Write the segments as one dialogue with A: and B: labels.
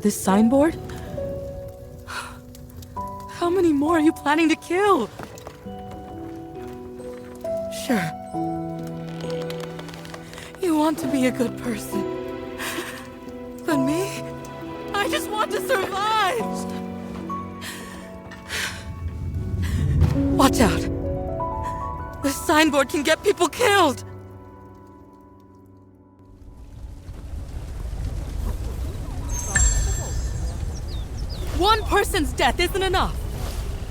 A: This signboard? How many more are you planning to kill? Sure. You want to be a good person. But me? I just want to survive! Watch out. This signboard can get people killed! One person's death isn't enough.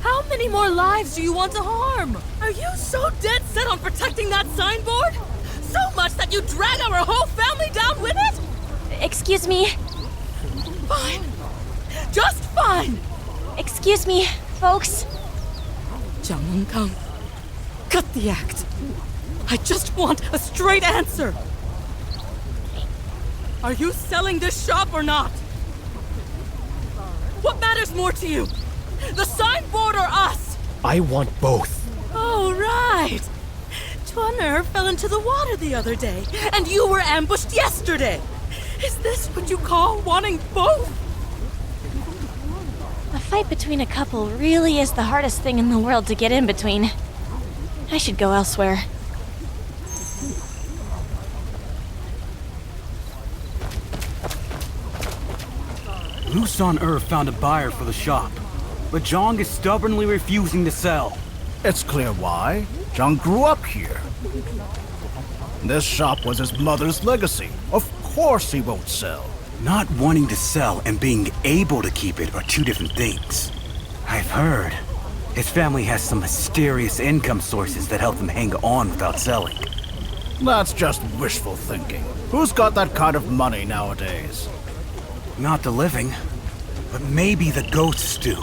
A: How many more lives do you want to harm? Are you so dead set on protecting that signboard? So much that you drag our whole family down with it?
B: Excuse me.
A: Fine. Just fine.
B: Excuse me, folks.
A: Jiang Kang, cut the act. I just want a straight answer. Are you selling this shop or not? What matters more to you? The signboard or us?
C: I want both.
A: Oh, right. Tuaner fell into the water the other day, and you were ambushed yesterday. Is this what you call wanting both?
B: A fight between a couple really is the hardest thing in the world to get in between. I should go elsewhere.
D: Lusan found a buyer for the shop, but Zhang is stubbornly refusing to sell.
C: It's clear why. Zhang grew up here. This shop was his mother's legacy. Of course he won't sell.
D: Not wanting to sell and being able to keep it are two different things. I've heard his family has some mysterious income sources that help them hang on without selling.
C: That's just wishful thinking. Who's got that kind of money nowadays?
D: Not the living, but maybe the ghosts do.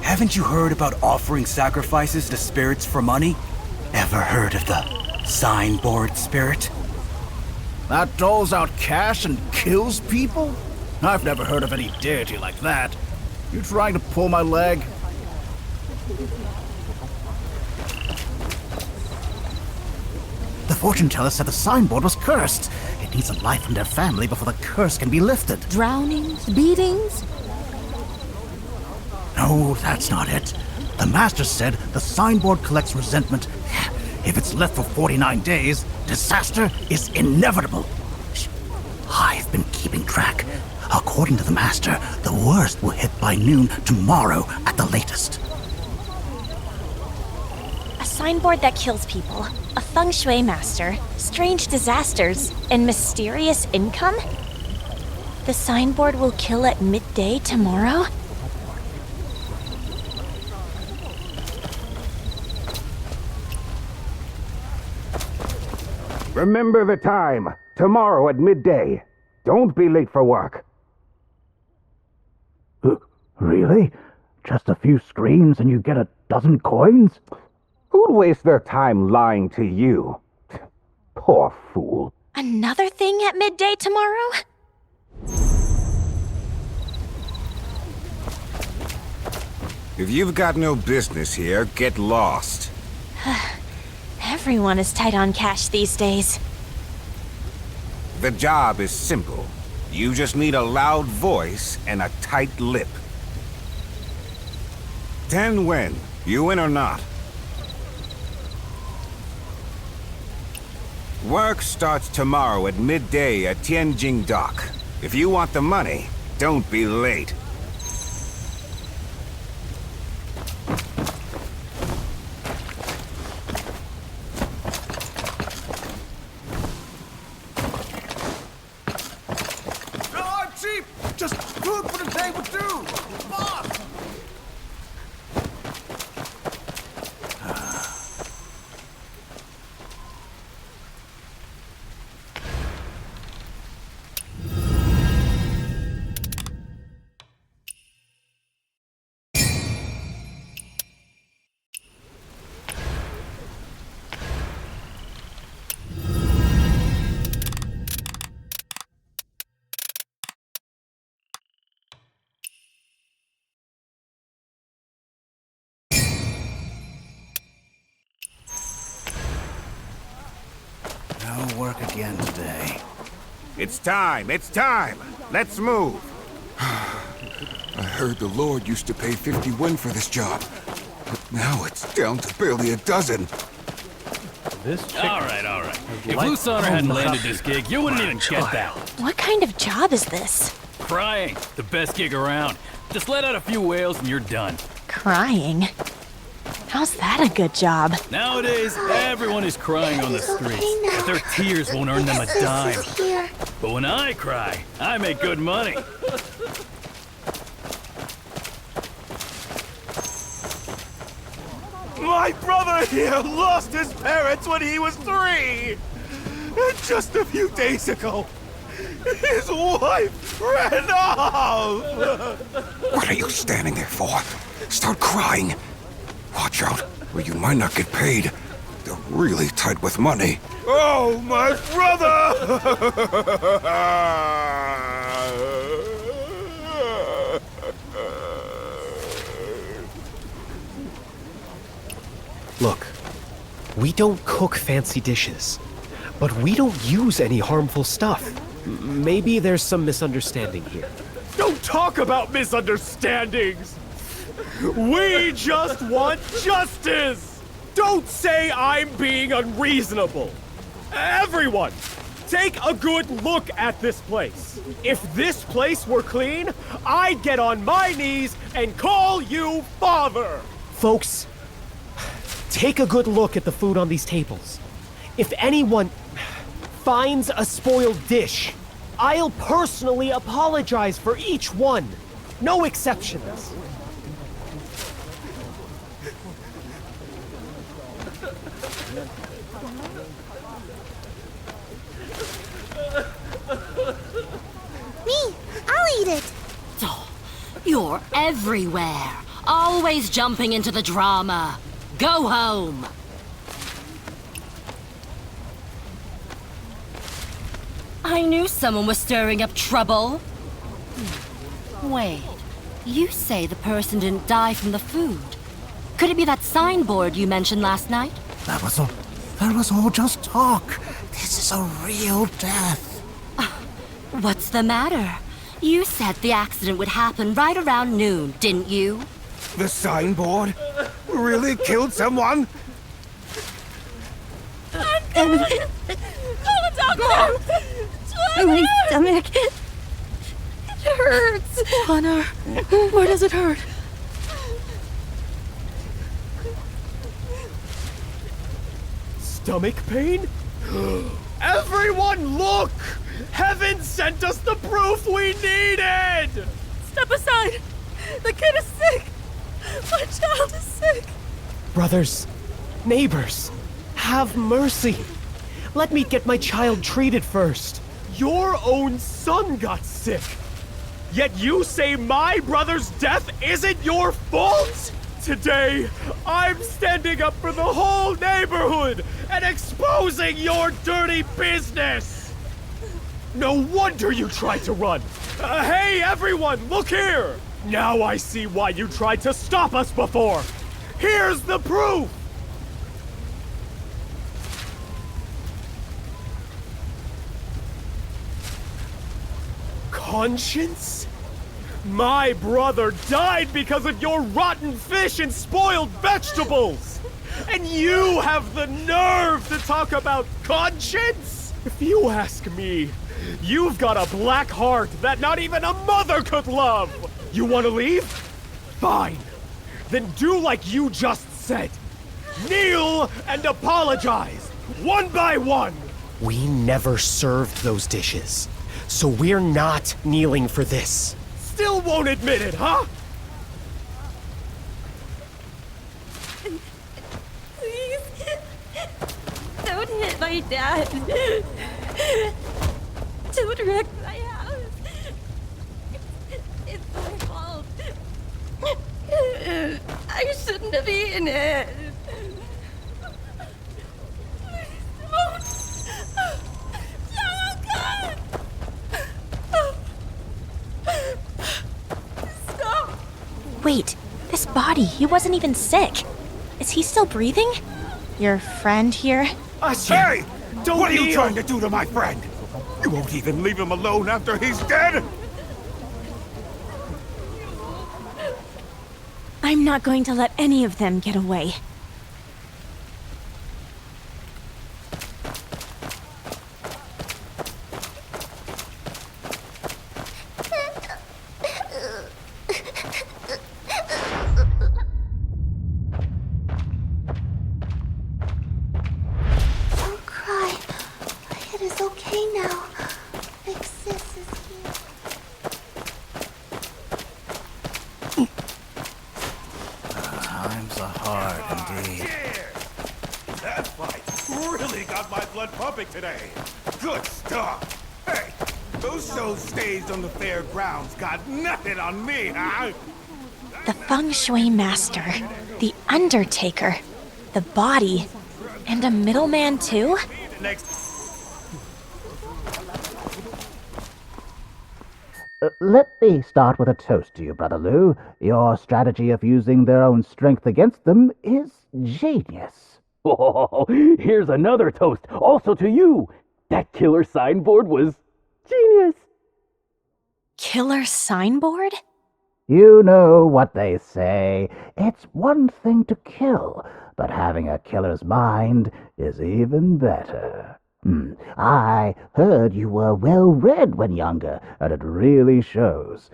D: Haven't you heard about offering sacrifices to spirits for money? Ever heard of the signboard spirit?
C: That doles out cash and kills people? I've never heard of any deity like that. You trying to pull my leg? The fortune teller said the signboard was cursed. It needs a life from their family before the curse can be lifted.
A: Drownings? Beatings?
C: No, that's not it. The master said the signboard collects resentment. If it's left for 49 days, disaster is inevitable. Shh. I've been keeping track. According to the master, the worst will hit by noon tomorrow at the latest.
B: A signboard that kills people, a feng shui master, strange disasters, and mysterious income? The signboard will kill at midday tomorrow?
E: Remember the time. Tomorrow at midday. Don't be late for work.
C: Really? Just a few screams and you get a dozen coins?
E: Who'd waste their time lying to you? Poor fool.
B: Another thing at midday tomorrow?
F: If you've got no business here, get lost.
B: Everyone is tight on cash these days.
F: The job is simple. You just need a loud voice and a tight lip. 10 when? You in or not? Work starts tomorrow at midday at Tianjing Dock. If you want the money, don't be late.
C: Just food for the day would do! Boss! No work again today.
F: It's time, it's time! Let's move! I heard the Lord used to pay 50 win for this job, but now it's down to barely a dozen.
G: All right. If Loose Honor hadn't landed this gig, you wouldn't even get that.
B: What kind of job is this?
G: Crying, the best gig around. Just let out a few wails and you're done.
B: Crying? How's that a good job?
G: Nowadays, everyone is crying on the streets, but their tears won't earn them a dime. But when I cry, I make good money.
H: My brother here lost his parents when he was 3! And just a few days ago, his wife ran off!
F: What are you standing there for? Start crying. Watch out, or you might not get paid. They're really tight with money.
H: Oh, my brother!
I: Look, we don't cook fancy dishes, but we don't use any harmful stuff. Maybe there's some misunderstanding here.
H: Don't talk about misunderstandings! We just want justice! Don't say I'm being unreasonable! Everyone, take a good look at this place. If this place were clean, I'd get on my knees and call you father!
I: Folks, take a good look at the food on these tables. If anyone finds a spoiled dish, I'll personally apologize for each one. No exceptions.
J: Me, I'll eat it.
K: Oh, you're everywhere. Always jumping into the drama. Go home. I knew someone was stirring up trouble. Wait, you say the person didn't die from the food. Could it be that signboard you mentioned last night?
C: That was all just talk. This is a real death.
K: What's the matter? You said the accident would happen right around noon, didn't you?
H: The signboard really killed someone?
A: Call a doctor!
B: My stomach. It hurts.
A: Connor, where does it hurt?
H: Stomach pain? Everyone look! Heaven sent us the proof we needed!
A: Step aside! The kid is sick! My child is sick!
I: Brothers, neighbors, have mercy. Let me get my child treated first.
H: Your own son got sick! Yet you say my brother's death isn't your fault? Today, I'm standing up for the whole neighborhood and exposing your dirty business! No wonder you tried to run! Hey everyone, look here! Now I see why you tried to stop us before! Here's the proof! Conscience? My brother died because of your rotten fish and spoiled vegetables! And you have the nerve to talk about conscience? If you ask me, you've got a black heart that not even a mother could love! You want to leave? Fine. Then do like you just said. Kneel and apologize, one by one!
I: We never served those dishes, so we're not kneeling for this.
H: Still won't admit it, huh?
B: Please. Don't hit my dad. Don't wreck my house. It's my fault. I shouldn't have eaten it. Wait, this body, he wasn't even sick. Is he still breathing? Your friend here?
H: Hey!
F: What are you trying to do to my friend? You won't even leave him alone after he's dead?
B: I'm not going to let any of them get away.
J: Don't cry. It is okay now. Big Sis is here.
C: Times are hard indeed.
L: That fight really got my blood pumping today. Good stuff. Hey, those show stays on the fairgrounds got nothing on me, huh?
B: The Feng Shui Master, the Undertaker, the Body, and a middleman too?
E: Let me start with a toast to you, Brother Lou. Your strategy of using their own strength against them is genius.
G: Oh, here's another toast, also to you. That killer signboard was genius.
B: Killer signboard?
E: You know what they say. It's one thing to kill, but having a killer's mind is even better. I heard you were well-read when younger, and it really shows.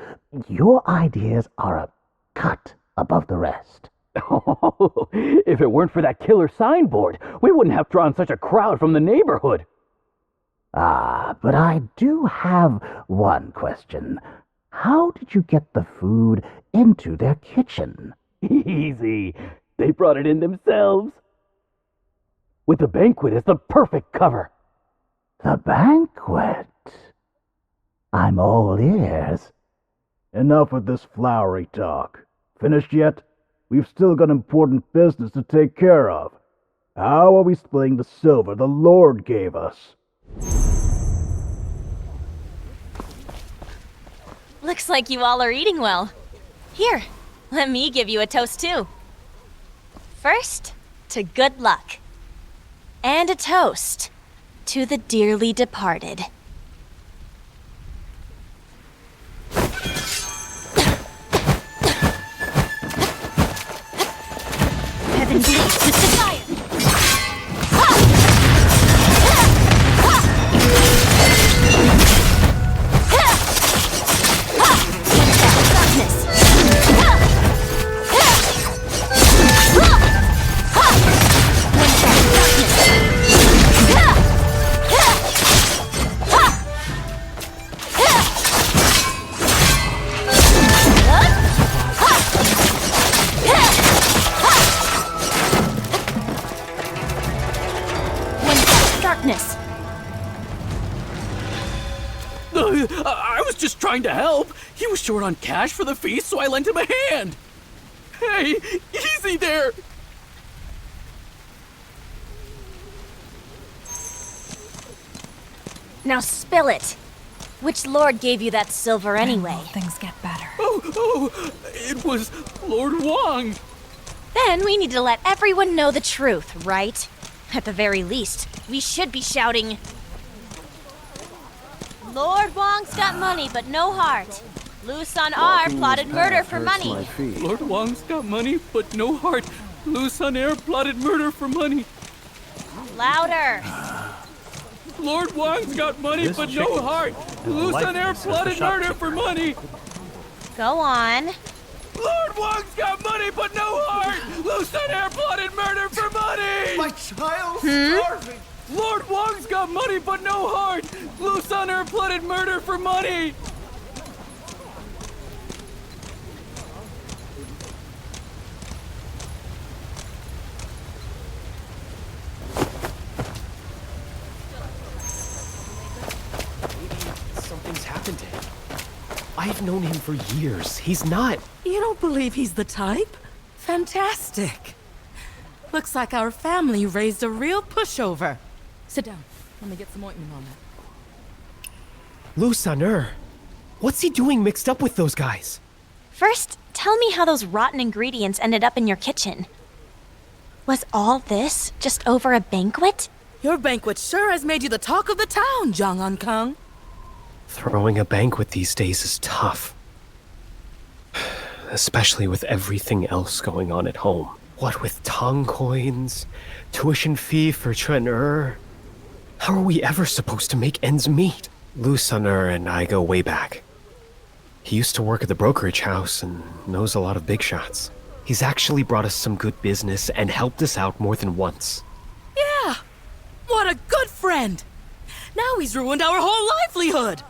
E: Your ideas are a cut above the rest.
G: Oh, if it weren't for that killer signboard, we wouldn't have drawn such a crowd from the neighborhood.
E: Ah, but I do have one question. How did you get the food into their kitchen?
G: Easy. They brought it in themselves. With the banquet as the perfect cover.
E: The banquet? I'm all ears.
M: Enough with this flowery talk. Finished yet? We've still got important business to take care of. How are we splitting the silver the Lord gave us?
B: Looks like you all are eating well. Here, let me give you a toast too. First, to good luck. And a toast to the dearly departed. Heaven bleeds with desire.
G: I was just trying to help. He was short on cash for the feast, so I lent him a hand. Hey, easy there.
B: Now spill it. Which lord gave you that silver anyway?
A: Things get better.
G: Oh, it was Lord Wong.
B: Then we need to let everyone know the truth, right? At the very least, we should be shouting, Lord Wong's got money, but no heart. Lu Sun R plotted murder for money.
G: Lord Wong's got money, but no heart. Lu Sun Air plotted murder for money.
B: Louder.
G: Lord Wong's got money, but no heart. Lu Sun Air plotted murder for money.
B: Go on.
G: Lord Wong's got money, but no heart. Lu Sun Air plotted murder for money.
L: My child's starving.
G: Lord Wong's got money, but no heart. Lu Sun Air plotted murder for money.
I: Something's happened to him. I've known him for years. He's not...
A: You don't believe he's the type? Fantastic. Looks like our family raised a real pushover. Sit down. Let me get some ointment on that.
I: Lu Sun. What's he doing mixed up with those guys?
B: First, tell me how those rotten ingredients ended up in your kitchen. Was all this just over a banquet?
A: Your banquet sure has made you the talk of the town, Jang Un Kang.
I: Throwing a banquet these days is tough. especially with everything else going on at home. What with Tong coins, tuition fee for Chen. How are we ever supposed to make ends meet? Lu Sun and I go way back. He used to work at the brokerage house and knows a lot of big shots. He's actually brought us some good business and helped us out more than once.
A: Yeah! What a good friend! Now he's ruined our whole livelihood!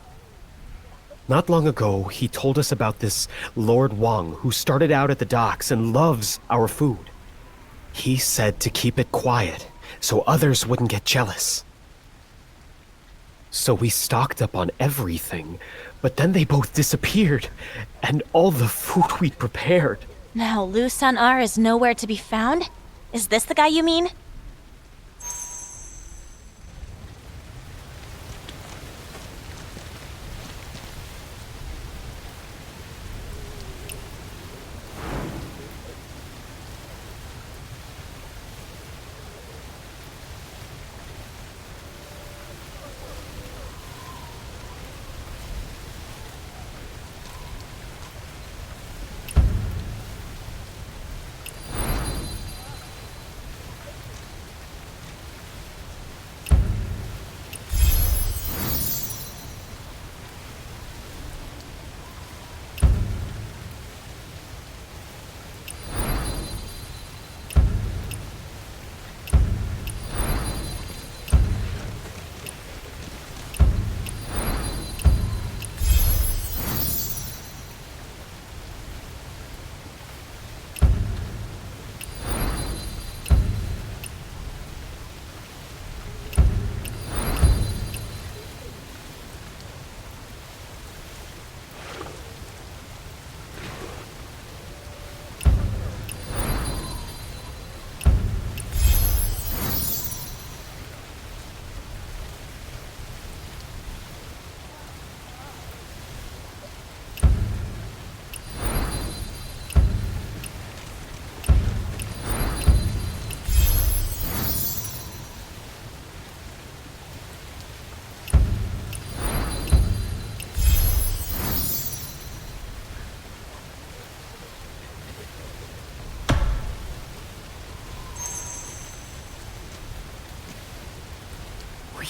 I: Not long ago, he told us about this Lord Wang who started out at the docks and loves our food. He said to keep it quiet so others wouldn't get jealous. So we stocked up on everything, but then they both disappeared, and all the food we'd prepared.
B: Now Lu Sun is nowhere to be found? Is this the guy you mean?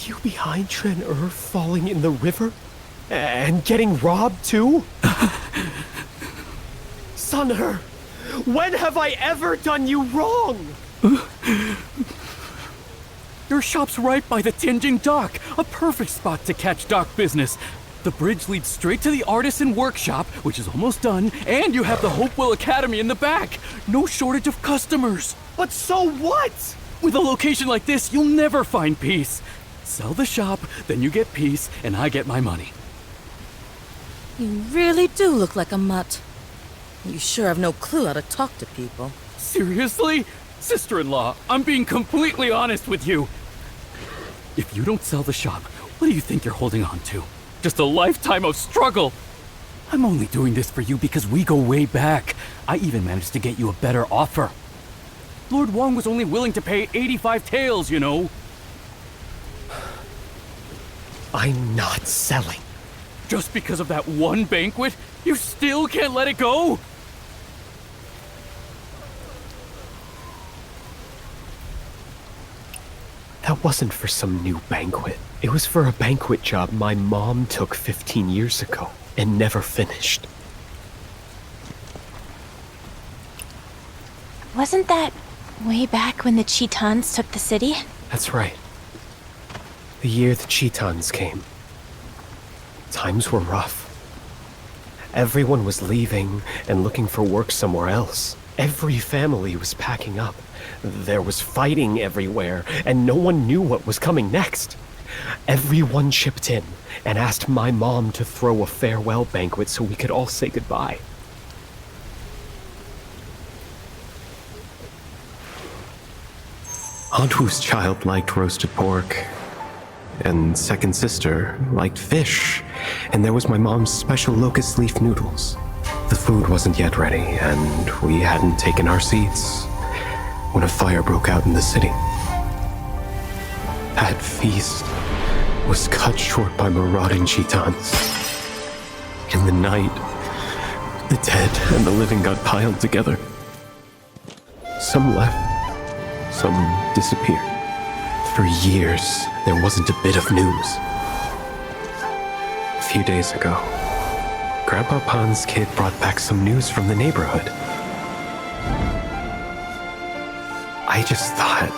I: You behind Chen falling in the river? And getting robbed too? Sun when have I ever done you wrong?
G: Your shop's right by the Tianjin dock, a perfect spot to catch dock business. The bridge leads straight to the artisan workshop, which is almost done, and you have the Hopewell Academy in the back. No shortage of customers.
I: But so what?
G: With a location like this, you'll never find peace. Sell the shop, then you get peace, and I get my money.
A: You really do look like a mutt. You sure have no clue how to talk to people.
G: Seriously? Sister-in-law, I'm being completely honest with you. If you don't sell the shop, what do you think you're holding on to? Just a lifetime of struggle. I'm only doing this for you because we go way back. I even managed to get you a better offer. Lord Wang was only willing to pay 85 taels, you know.
I: I'm not selling.
G: Just because of that one banquet, you still can't let it go?
I: That wasn't for some new banquet. It was for a banquet job my mom took 15 years ago and never finished.
B: Wasn't that way back when the Chitans took the city?
I: That's right. The year the Chitans came. Times were rough. Everyone was leaving and looking for work somewhere else. Every family was packing up. There was fighting everywhere, and no one knew what was coming next. Everyone chipped in and asked my mom to throw a farewell banquet so we could all say goodbye. Aunt Wu's child liked roasted pork, and second sister liked fish, and there was my mom's special locust leaf noodles. The food wasn't yet ready, and we hadn't taken our seats when a fire broke out in the city. That feast was cut short by marauding Chitans. In the night,
N: The dead and the living got piled together. Some left, some disappeared. For years, there wasn't a bit of news. A few days ago, Grandpa Pon's kid brought back some news from the neighborhood. I just thought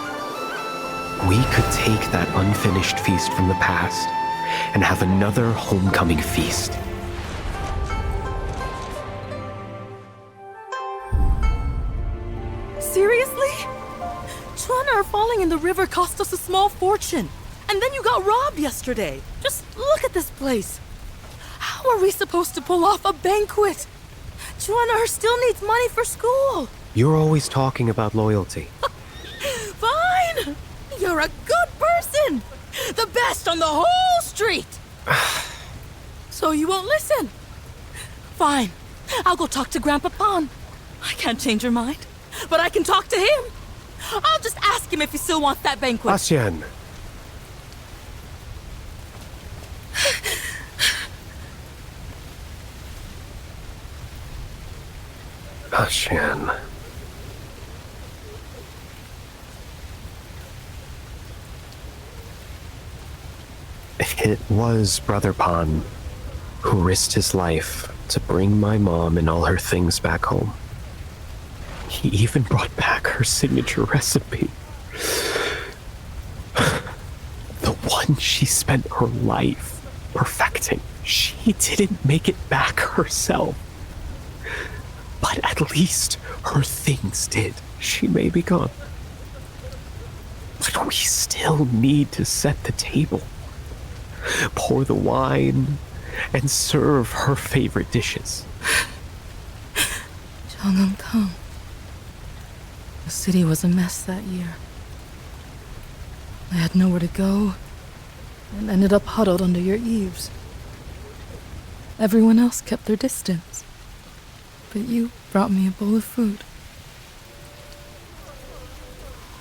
N: we could take that unfinished feast from the past and have another homecoming feast.
A: Seriously? Chuanar falling in the river cost us a small fortune. And then you got robbed yesterday. Just look at this place. How are we supposed to pull off a banquet? Chuanar still needs money for school.
N: You're always talking about loyalty.
A: Fine! You're a good person! The best on the whole street! So you won't listen? Fine. I'll go talk to Grandpa Pon. I can't change your mind, but I can talk to him. I'll just ask him if he still wants that banquet.
N: Asian. Asian. It was Brother Pon who risked his life to bring my mom and all her things back home. He even brought back her signature recipe. The one she spent her life perfecting. She didn't make it back herself. But at least her things did. She may be gone. But we still need to set the table. Pour the wine and serve her favorite dishes.
A: Chang'an. The city was a mess that year. I had nowhere to go and ended up huddled under your eaves. Everyone else kept their distance, but you brought me a bowl of food.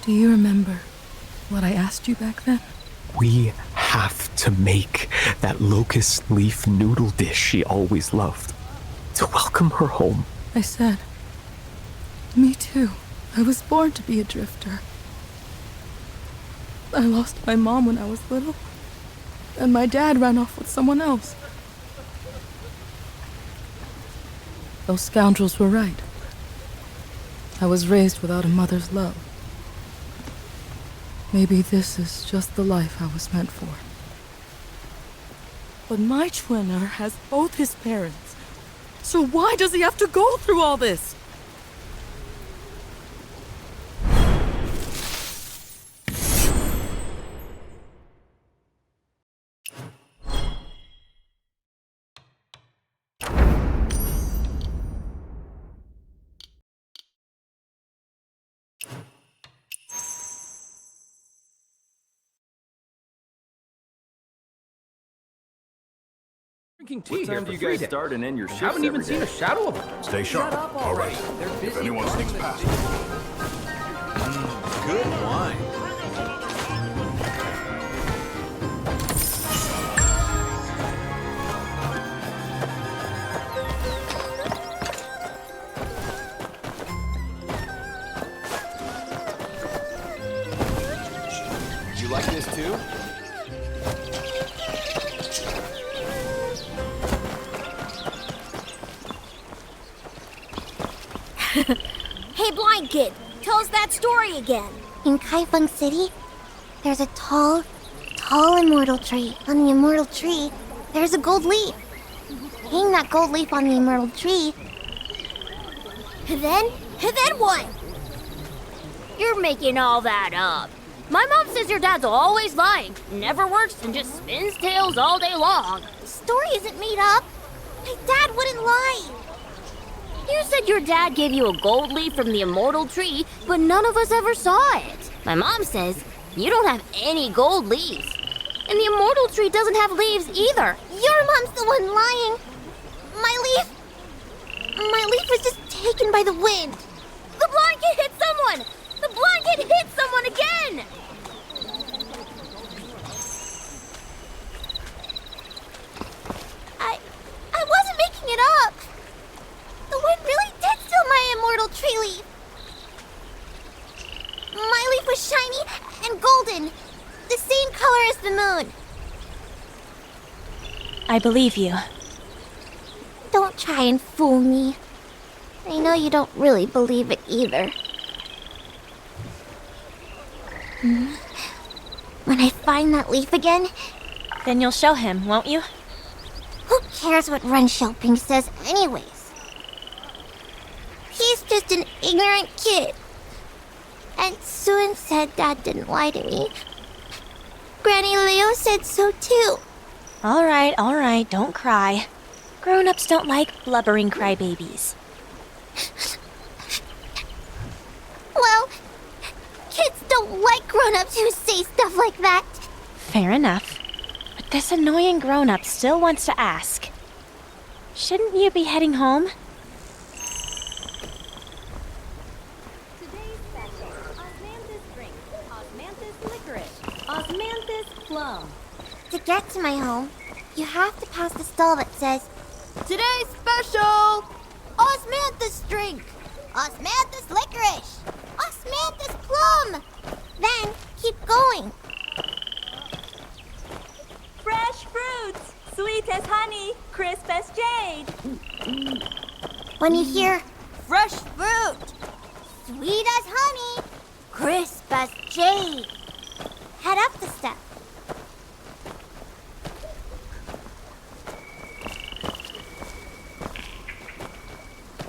A: Do you remember what I asked you back then?
N: We have to make that locust leaf noodle dish she always loved to welcome her home.
A: I said, me too. I was born to be a drifter. I lost my mom when I was little, and my dad ran off with someone else. Those scoundrels were right. I was raised without a mother's love. Maybe this is just the life I was meant for. But my twinner has both his parents. So why does he have to go through all this?
O: Drinking tea. What time do you guys start and end your shifts? I haven't even seen a shadow of it.
L: Stay sharp. All right. If anyone sneaks past you. Good wine.
O: You like this too?
J: Hey, blind kid, tell us that story again. In Kaifeng City, there's a tall immortal tree. On the immortal tree, there's a gold leaf. Hang that gold leaf on the immortal tree. And then what?
K: You're making all that up. My mom says your dad's always lying, never works, and just spins tales all day long.
J: The story isn't made up. My dad wouldn't lie.
K: You said your dad gave you a gold leaf from the immortal tree, but none of us ever saw it. My mom says you don't have any gold leaves. And the immortal tree doesn't have leaves either.
J: Your mom's the one lying. My leaf was just taken by the wind.
K: The blind kid hit someone! The blind kid hit someone again!
J: I wasn't making it up. the moon.
B: I believe you.
J: Don't try and fool me. I know you don't really believe it either. When I find that leaf again...
B: Then you'll show him, won't you?
J: Who cares what Ren Xiaoping says anyways? He's just an ignorant kid. And Sun said Dad didn't lie to me. Granny Leo said so too.
B: All right, don't cry. Grown-ups don't like blubbering crybabies.
J: Well, kids don't like grown-ups who say stuff like that.
B: Fair enough. But this annoying grown-up still wants to ask. Shouldn't you be heading home?
P: Today's special, Osmanthus drink, Osmanthus licorice, Osmanthus plum.
J: To get to my home, you have to pass the stall that says, "Today's special! Osmanthus drink! Osmanthus licorice! Osmanthus plum!" Then keep going.
P: Fresh fruits, sweet as honey, crisp as jade.
J: When you hear fresh fruit, sweet as honey, crisp as jade, head up the step.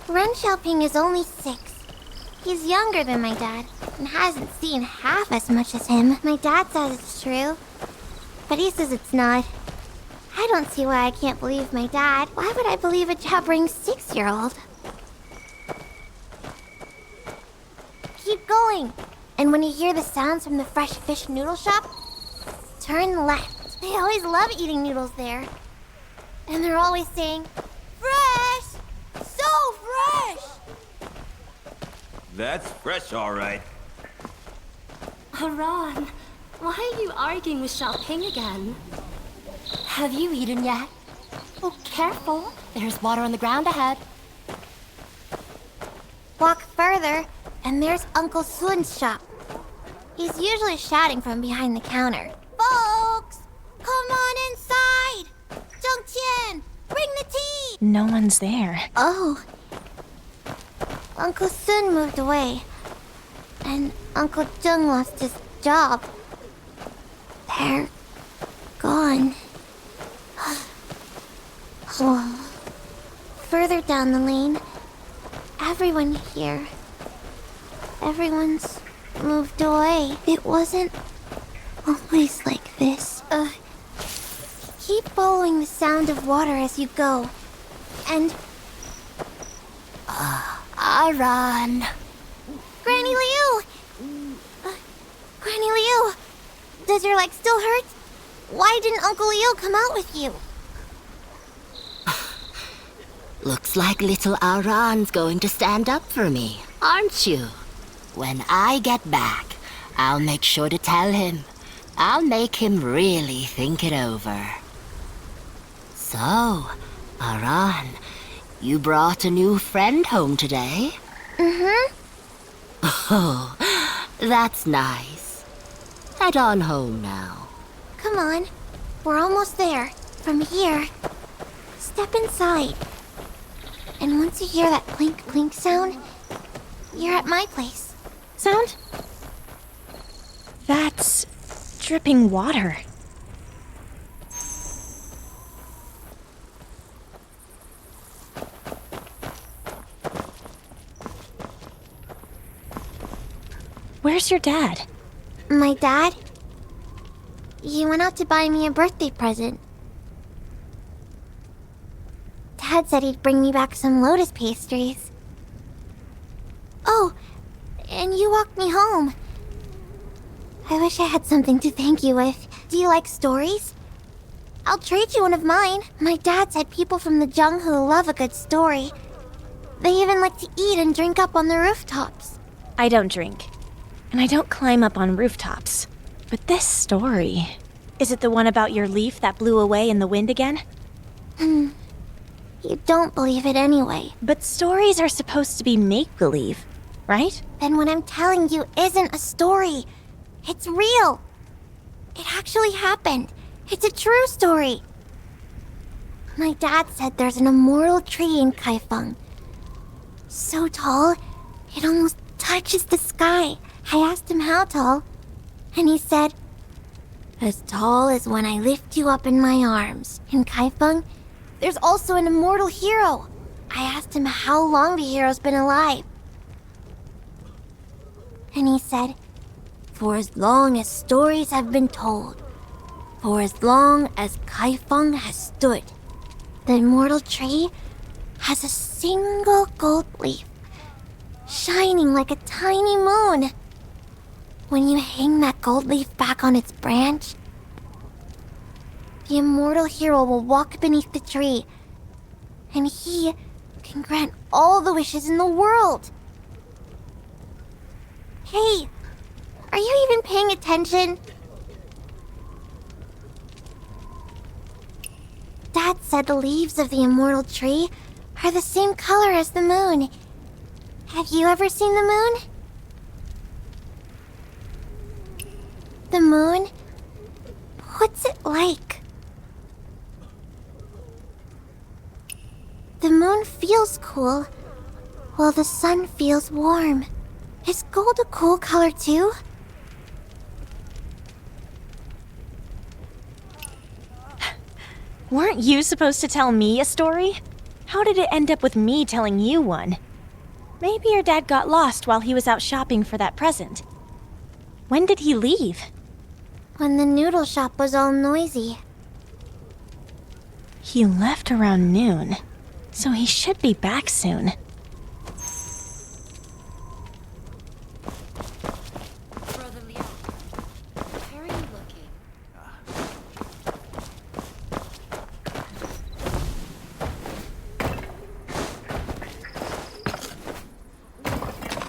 J: Ren Xiaoping is only 6. He's younger than my dad and hasn't seen half as much as him. My dad says it's true, but he says it's not. I don't see why I can't believe my dad. Why would I believe a jabbering 6-year-old? Keep going. And when you hear the sounds from the fresh fish noodle shop, turn left. They always love eating noodles there. And they're always saying, "Fresh! So fresh!"
Q: That's fresh, all right.
K: Haran, why are you arguing with Xiaoping again? Have you eaten yet? Oh, careful. There's water on the ground ahead.
J: Walk further, and there's Uncle Sun's shop. He's usually shouting from behind the counter. "Folks, come on inside! Zhengqian, bring the tea!"
B: No one's there.
J: Oh. Uncle Sun moved away. And Uncle Zheng lost his job. They're gone. Oh. Further down the lane, everyone here. Everyone's moved away. It wasn't always like this. Keep following the sound of water as you go. And... Aran. Granny Liu! Granny Liu! Does your leg still hurt? Why didn't Uncle Liu come out with you?
K: Looks like little Aran's going to stand up for me, aren't you? When I get back, I'll make sure to tell him. I'll make him really think it over. So, Aran, you brought a new friend home today?
J: Mm-hmm.
K: Oh, that's nice. Head on home now.
J: Come on. We're almost there. From here, step inside. And once you hear that clink clink sound, you're at my place.
B: Sound? That's dripping water. Where's your dad?
J: My dad? He went out to buy me a birthday present. Dad said he'd bring me back some lotus pastries. Oh, and you walked me home. I wish I had something to thank you with. Do you like stories? I'll trade you one of mine. My dad said people from the Jianghu love a good story. They even like to eat and drink up on the rooftops.
B: I don't drink. And I don't climb up on rooftops. But this story... Is it the one about your leaf that blew away in the wind again?
J: You don't believe it anyway.
B: But stories are supposed to be make-believe, right?
J: Then what I'm telling you isn't a story. It's real. It actually happened. It's a true story. My dad said there's an immortal tree in Kaifeng. So tall, it almost touches the sky. I asked him how tall, and he said, as tall as when I lift you up in my arms. In Kaifeng, there's also an immortal hero. I asked him how long the hero's been alive. And he said, for as long as stories have been told, for as long as Kaifeng has stood, the immortal tree has a single gold leaf, shining like a tiny moon. When you hang that gold leaf back on its branch, the immortal hero will walk beneath the tree, and he can grant all the wishes in the world. Hey, are you even paying attention? Dad said the leaves of the immortal tree are the same color as the moon. Have you ever seen the moon? The moon? What's it like? The moon feels cool, while the sun feels warm. Is gold a cool color too?
B: Weren't you supposed to tell me a story? How did it end up with me telling you one? Maybe your dad got lost while he was out shopping for that present. When did he leave?
J: When the noodle shop was all noisy.
B: He left around noon, so he should be back soon.
K: Brother Liao, where are you looking?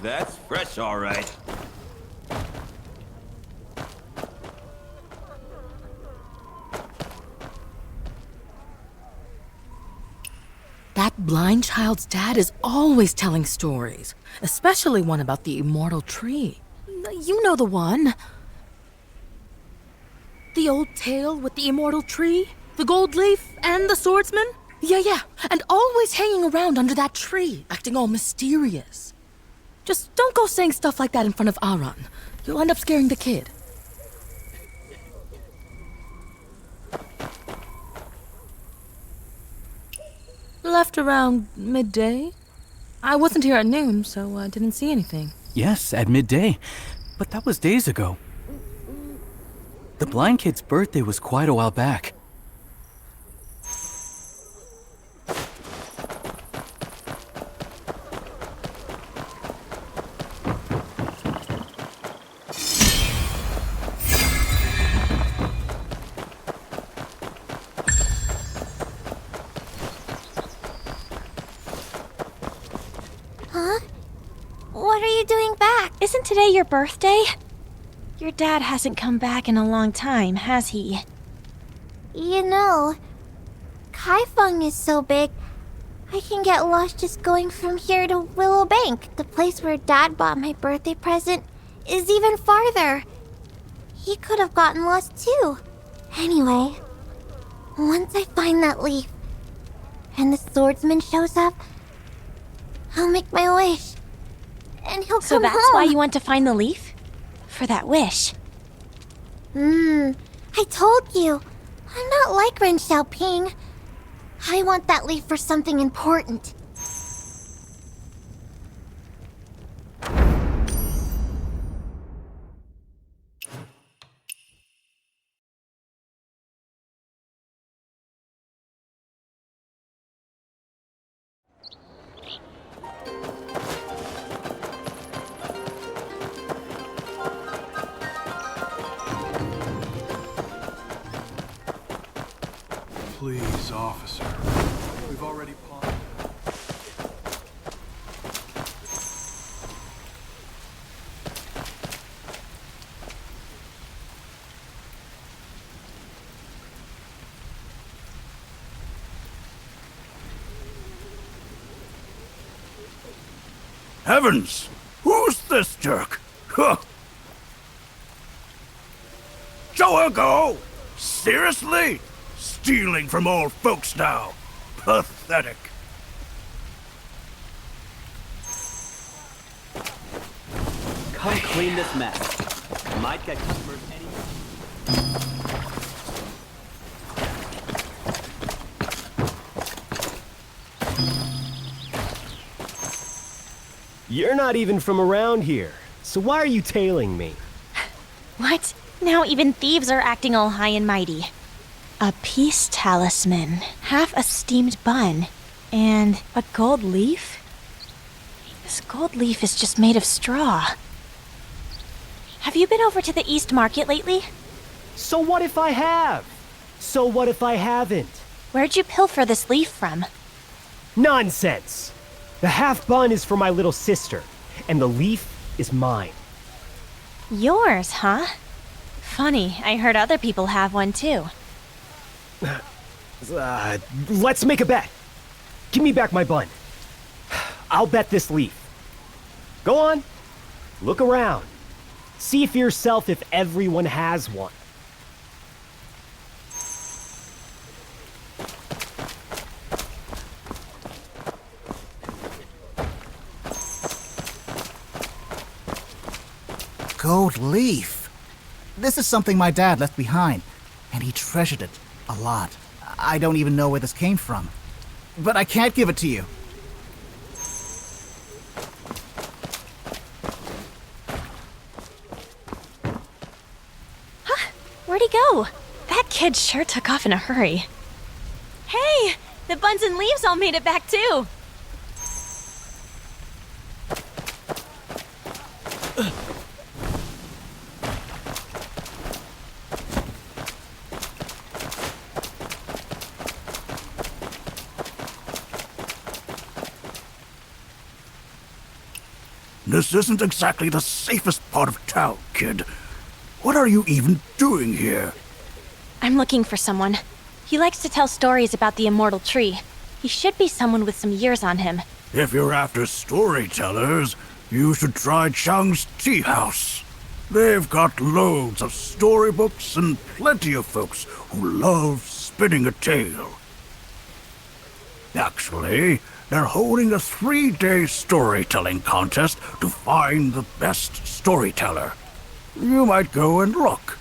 Q: That's fresh, all right.
A: That blind child's dad is always telling stories, especially one about the immortal tree. You know the one. The old tale with the immortal tree, the gold leaf, and the swordsman? Yeah, and always hanging around under that tree, acting all mysterious. Just don't go saying stuff like that in front of Aran. You'll end up scaring the kid. Left around midday. I wasn't here at noon, so I didn't see anything.
D: Yes, at midday. But that was days ago. The blind kid's birthday was quite a while back.
J: Huh? What are you doing back?
B: Isn't today your birthday? Your dad hasn't come back in a long time, has he?
J: You know, Kaifeng is so big, I can get lost just going from here to Willow Bank. The place where Dad bought my birthday present is even farther. He could have gotten lost too. Anyway, once I find that leaf, and the swordsman shows up, I'll make my wish. And he'll
B: So
J: come
B: that's
J: home.
B: why you went to find the leaf? For that wish?
J: I told you. I'm not like Ren Xiaoping. I want that leaf for something important.
L: Please, officer. We've already paused.
C: Heavens! Who's this jerk? Huh. show her go? Seriously? Stealing from old folks now. Pathetic.
Q: Come clean this mess. Might get customers any...
I: You're not even from around here, so why are you tailing me?
B: What? Now even thieves are acting all high and mighty. A peace talisman, half a steamed bun, and a gold leaf? This gold leaf is just made of straw. Have you been over to the East Market lately?
I: So what if I have? So what if I haven't?
B: Where'd you pilfer this leaf from?
I: Nonsense! The half bun is for my little sister, and the leaf is mine.
B: Yours, huh? Funny, I heard other people have one too.
I: Let's make a bet. Give me back my bun. I'll bet this leaf. Go on. Look around. See for yourself if everyone has one.
C: Gold leaf. This is something my dad left behind, and he treasured it a lot. I don't even know where this came from. But I can't give it to you.
B: Huh? Where'd he go? That kid sure took off in a hurry. Hey! The buns and leaves all made it back too!
C: This isn't exactly the safest part of town, kid. What are you even doing here?
B: I'm looking for someone. He likes to tell stories about the immortal tree. He should be someone with some years on him.
C: If you're after storytellers, you should try Chang's Tea House. They've got loads of storybooks and plenty of folks who love spinning a tale. Actually, they're holding a 3-day storytelling contest to find the best storyteller. You might go and look.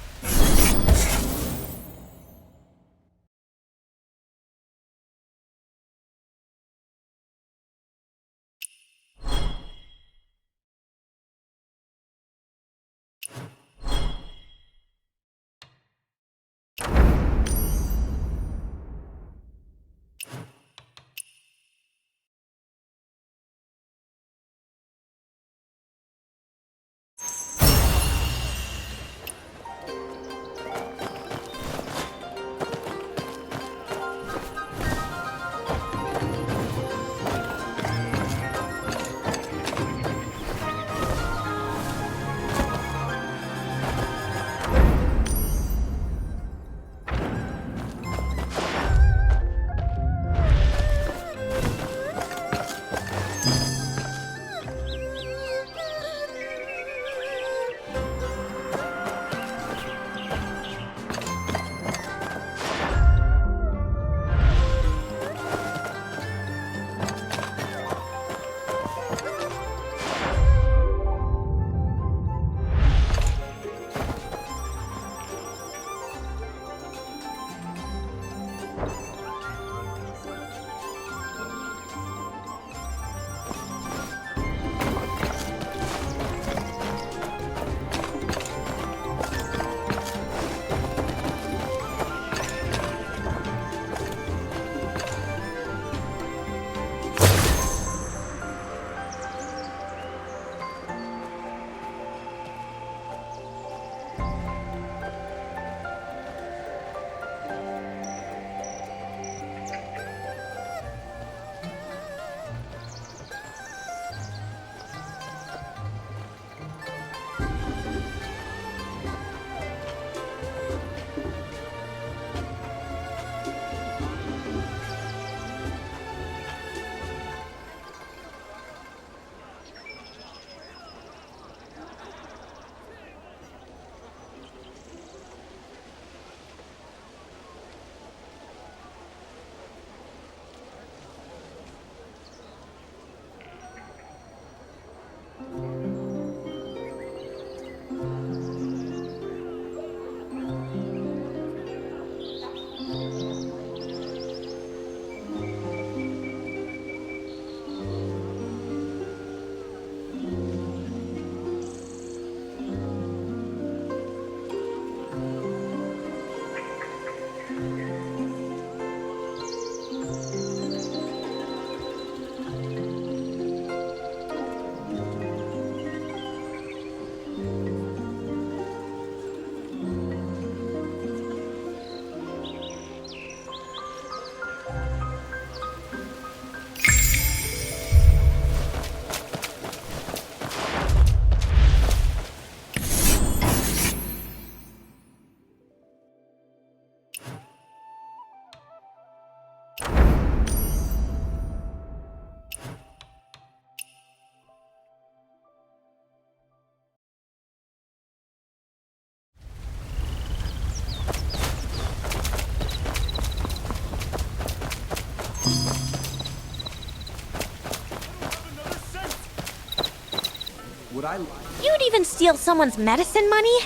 B: You'd even steal someone's medicine money?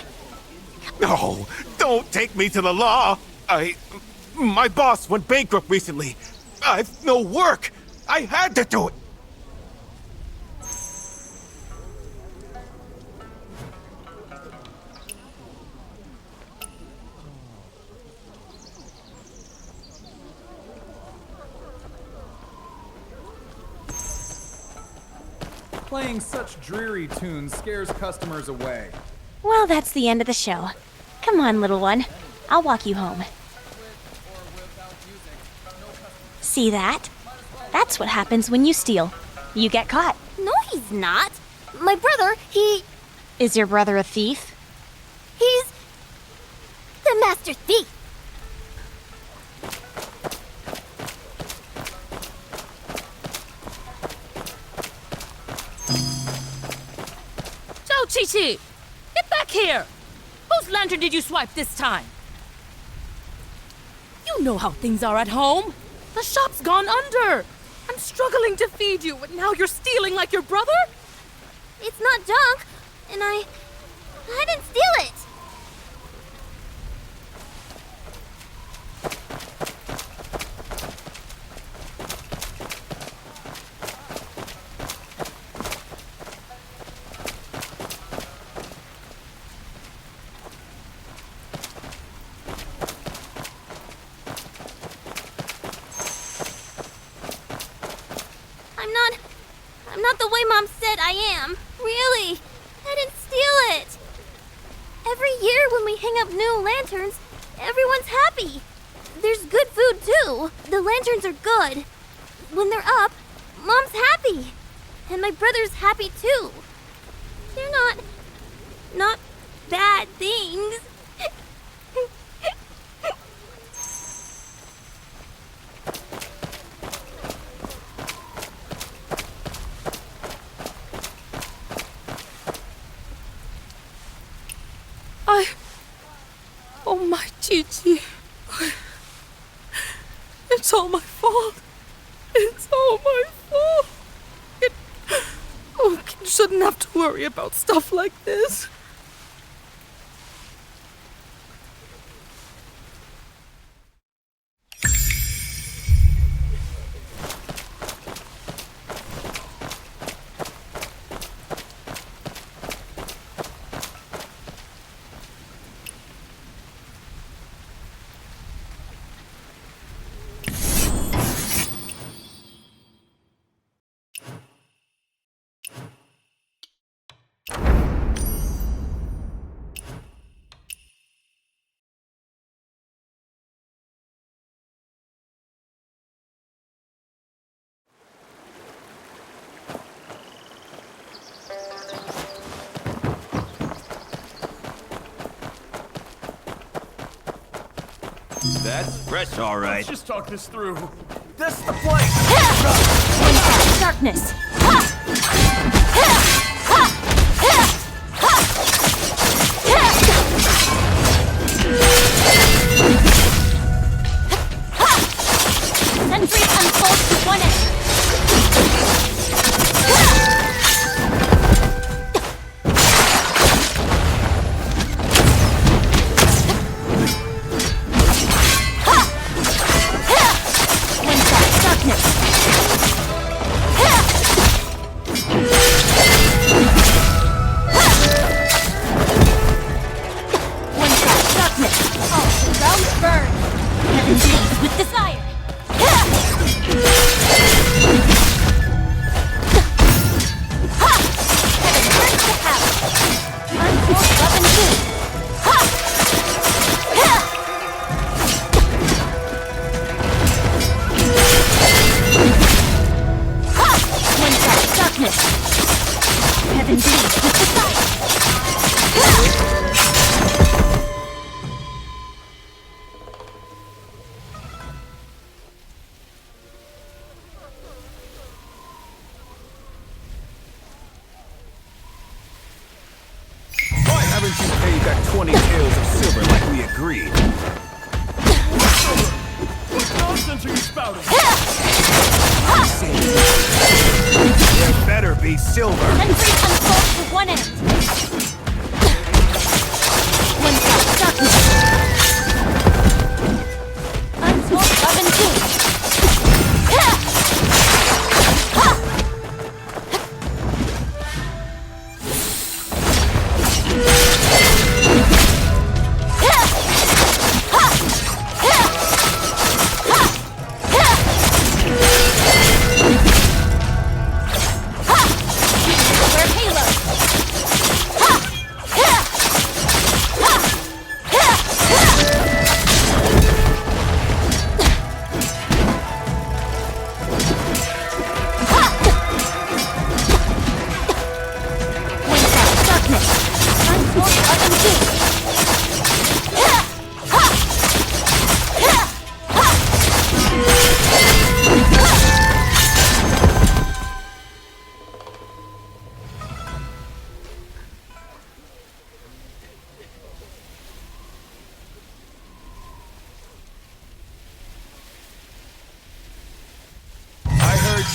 L: No, don't take me to the law. My boss went bankrupt recently. I've no work. I had to do it.
R: Playing such dreary tunes scares customers away.
B: Well, that's the end of the show. Come on, little one. I'll walk you home. See that? That's what happens when you steal. You get caught.
J: No, he's not. My brother, he...
B: Is your brother a thief?
J: He's... the master thief.
A: Zhao Qiqi! Get back here! Whose lantern did you swipe this time? You know how things are at home. The shop's gone under. I'm struggling to feed you, and now you're stealing like your brother?
J: It's not junk, and I didn't steal it. I'm not the way Mom said I am. Really. I didn't steal it. Every year when we hang up new lanterns, everyone's happy. There's good food too. The lanterns are good. When they're up, Mom's happy. And my brother's happy too. They're not bad things.
A: Oh my Qiqi. It's all my fault. It's all my fault. You shouldn't have to worry about stuff like this.
Q: That's fresh, all right.
H: Let's just talk this through.
Q: That's the place!
B: Darkness! Sentry unfolds to one end. With desire! Heaven bleeds with desire!
L: Why haven't you paid back 20 taels of silver like we agreed?
H: What nonsense are you spouting?
L: There better be silver.
B: Sentry unfolds to one one end. One side, darkness. Untold weapon two.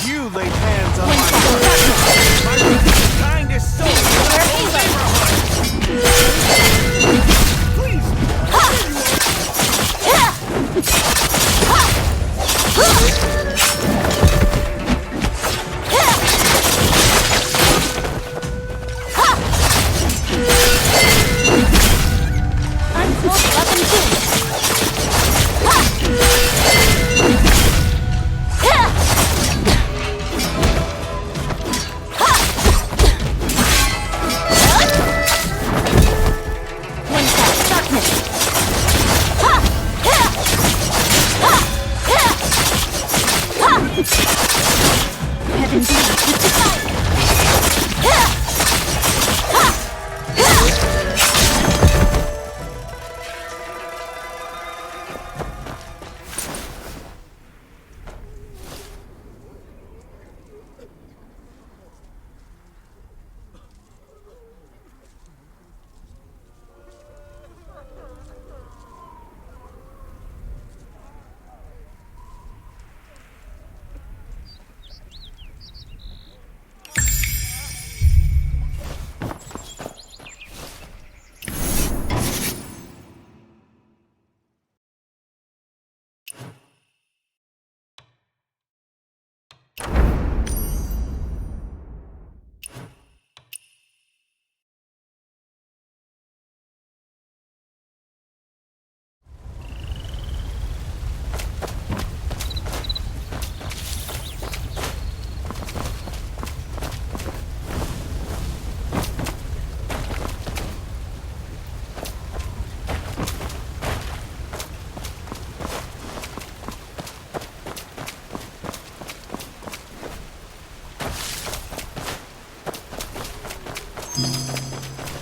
L: You laid hands on my kindest soul in the whole neighborhood. Please.
B: Untold weapon two.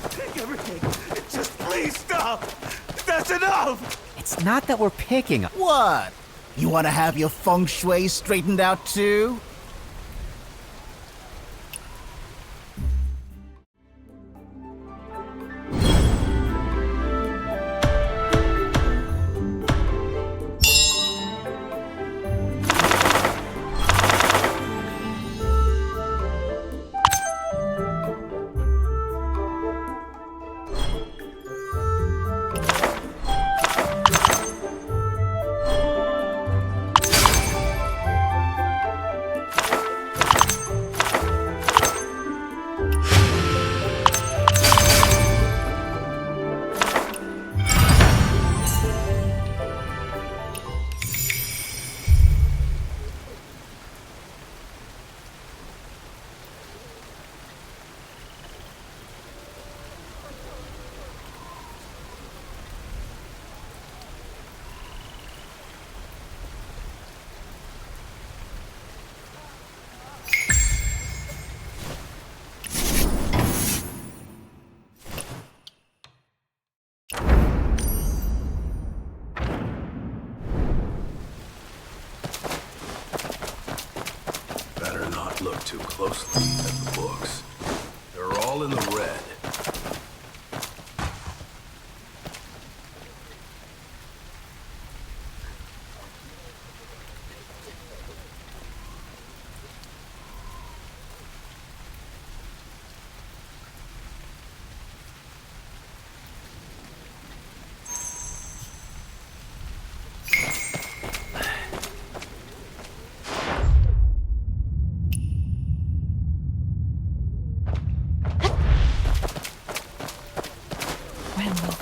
L: Take everything. Just please stop. That's enough.
S: It's not that we're picking.
C: What? You want to have your feng shui straightened out too?
T: Look too closely at the books. They're all in the red.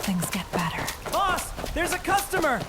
A: things get better.
I: Boss, there's a customer!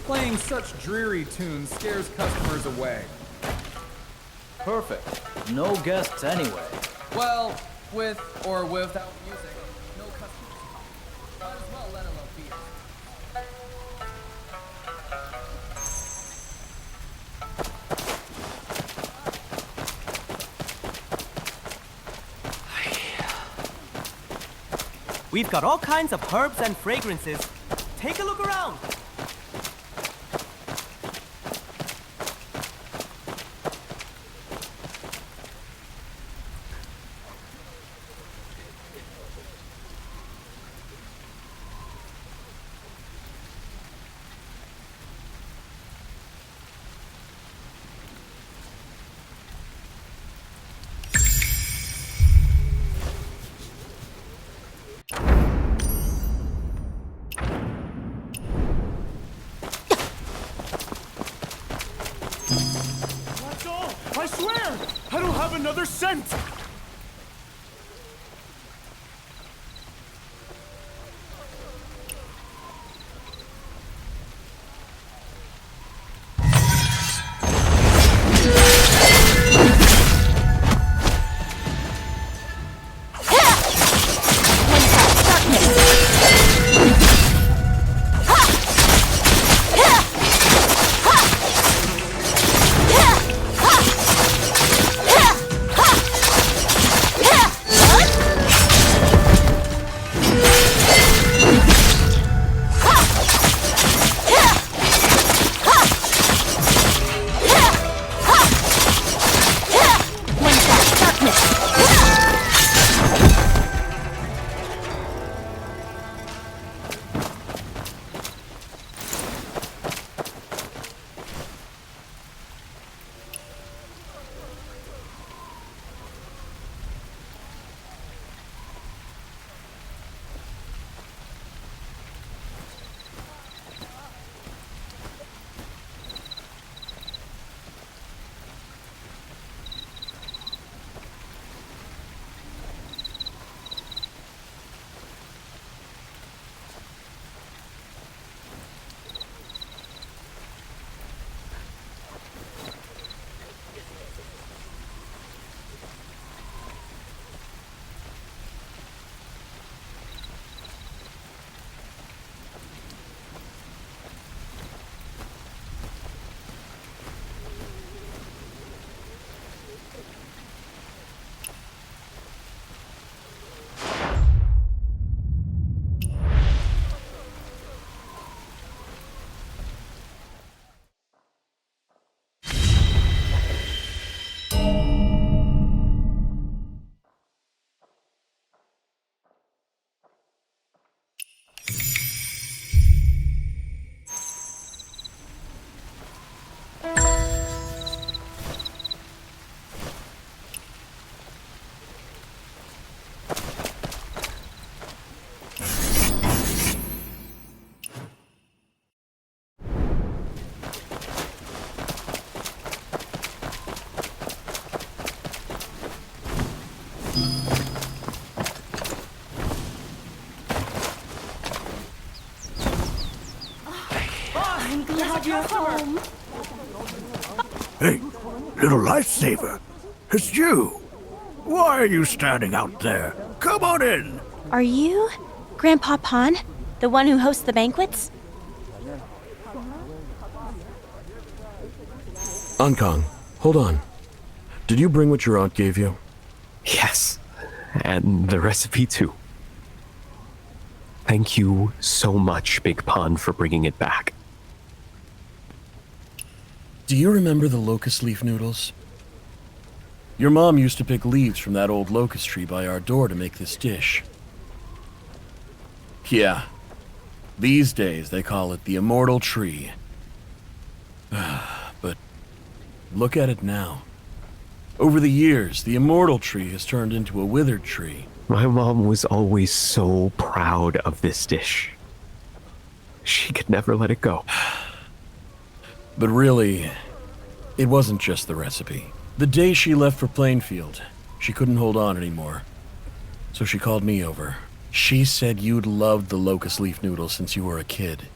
R: Playing such dreary tunes scares customers away.
Q: Perfect. No guests anyway.
R: Well, with or without music, no customers. Might as well let alone beer.
I: We've got all kinds of herbs and fragrances. Take a look around.
H: That's all! I swear! I don't have another cent!
K: home.
C: Hey, little lifesaver. It's you. Why are you standing out there? Come on in.
B: Are you Grandpa Pon, the one who hosts the banquets?
N: Ankang, hold on. Did you bring what your aunt gave you? Yes, and the recipe too. Thank you so much, Big Pon, for bringing it back.
S: Do you remember the locust leaf noodles? Your mom used to pick leaves from that old locust tree by our door to make this dish. Yeah. These days they call it the immortal tree. But look at it now. Over the years, the immortal tree has turned into a withered tree.
N: My mom was always so proud of this dish. She could never let it go.
S: But really, it wasn't just the recipe. The day she left for Plainfield, she couldn't hold on anymore. So she called me over. She said you'd loved the locust leaf noodles since you were a kid.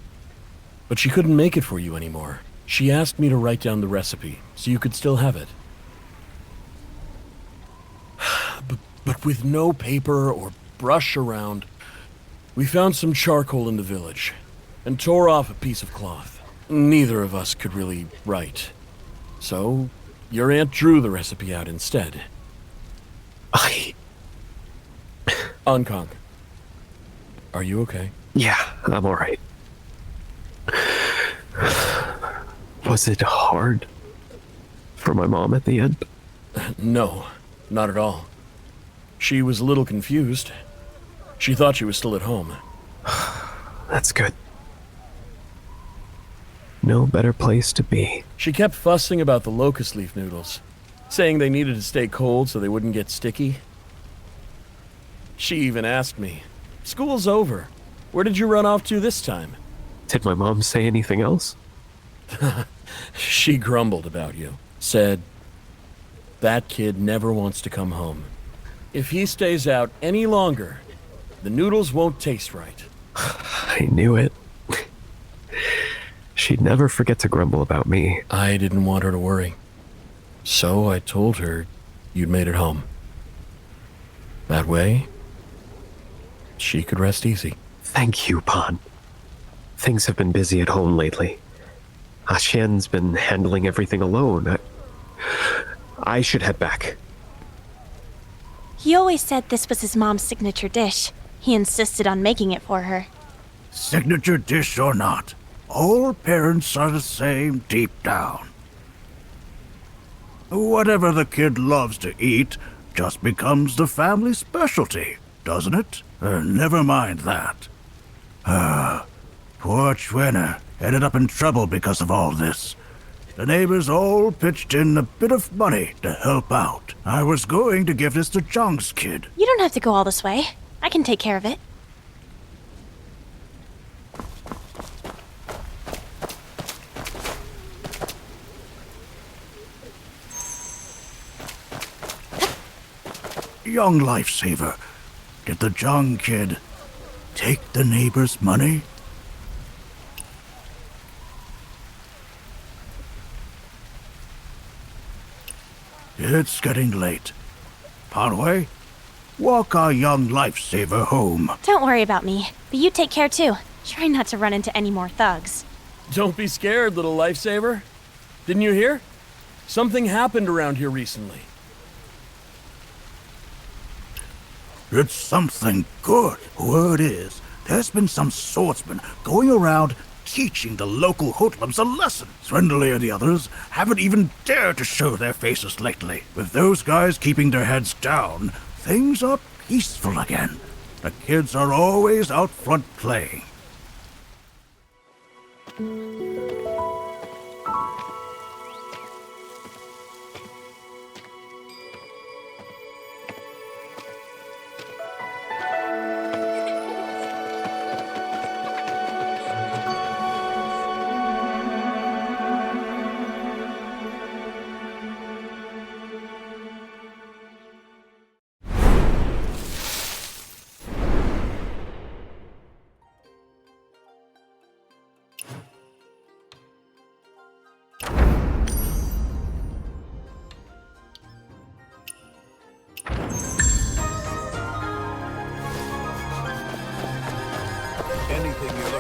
S: But she couldn't make it for you anymore. She asked me to write down the recipe so you could still have it. But with no paper or brush around, we found some charcoal in the village and tore off a piece of cloth. Neither of us could really write. So, your aunt drew the recipe out instead. Ankang, are you okay?
N: Yeah, I'm alright. Was it hard for my mom at the end?
S: No, not at all. She was a little confused. She thought she was still at home.
N: That's good. No better place to be.
S: She kept fussing about the locust leaf noodles, saying they needed to stay cold so they wouldn't get sticky. She even asked me, "School's over. Where did you run off to this time?"
N: Did my mom say anything else?
S: She grumbled about you. Said, "That kid never wants to come home. If he stays out any longer, the noodles won't taste right."
N: I knew it. She'd never forget to grumble about me.
S: I didn't want her to worry. So I told her you'd made it home. That way, she could rest easy.
N: Thank you, Pon. Things have been busy at home lately. Xian's been handling everything alone. I should head back.
B: He always said this was his mom's signature dish. He insisted on making it for her.
C: Signature dish or not, all parents are the same deep down. Whatever the kid loves to eat just becomes the family specialty, doesn't it? Never mind that. Poor Chwenna ended up in trouble because of all this. The neighbors all pitched in a bit of money to help out. I was going to give this to Zhang's kid.
B: You don't have to go all this way. I can take care of it.
C: Young lifesaver, did the Zhang kid take the neighbor's money? It's getting late. Panway, walk our young lifesaver home.
B: Don't worry about me, but you take care too. Try not to run into any more thugs.
S: Don't be scared, little lifesaver. Didn't you hear? Something happened around here recently.
C: It's something good. Word is, there's been some swordsman going around teaching the local hoodlums a lesson. Swindley and the others haven't even dared to show their faces lately. With those guys keeping their heads down, things are peaceful again. The kids are always out front playing.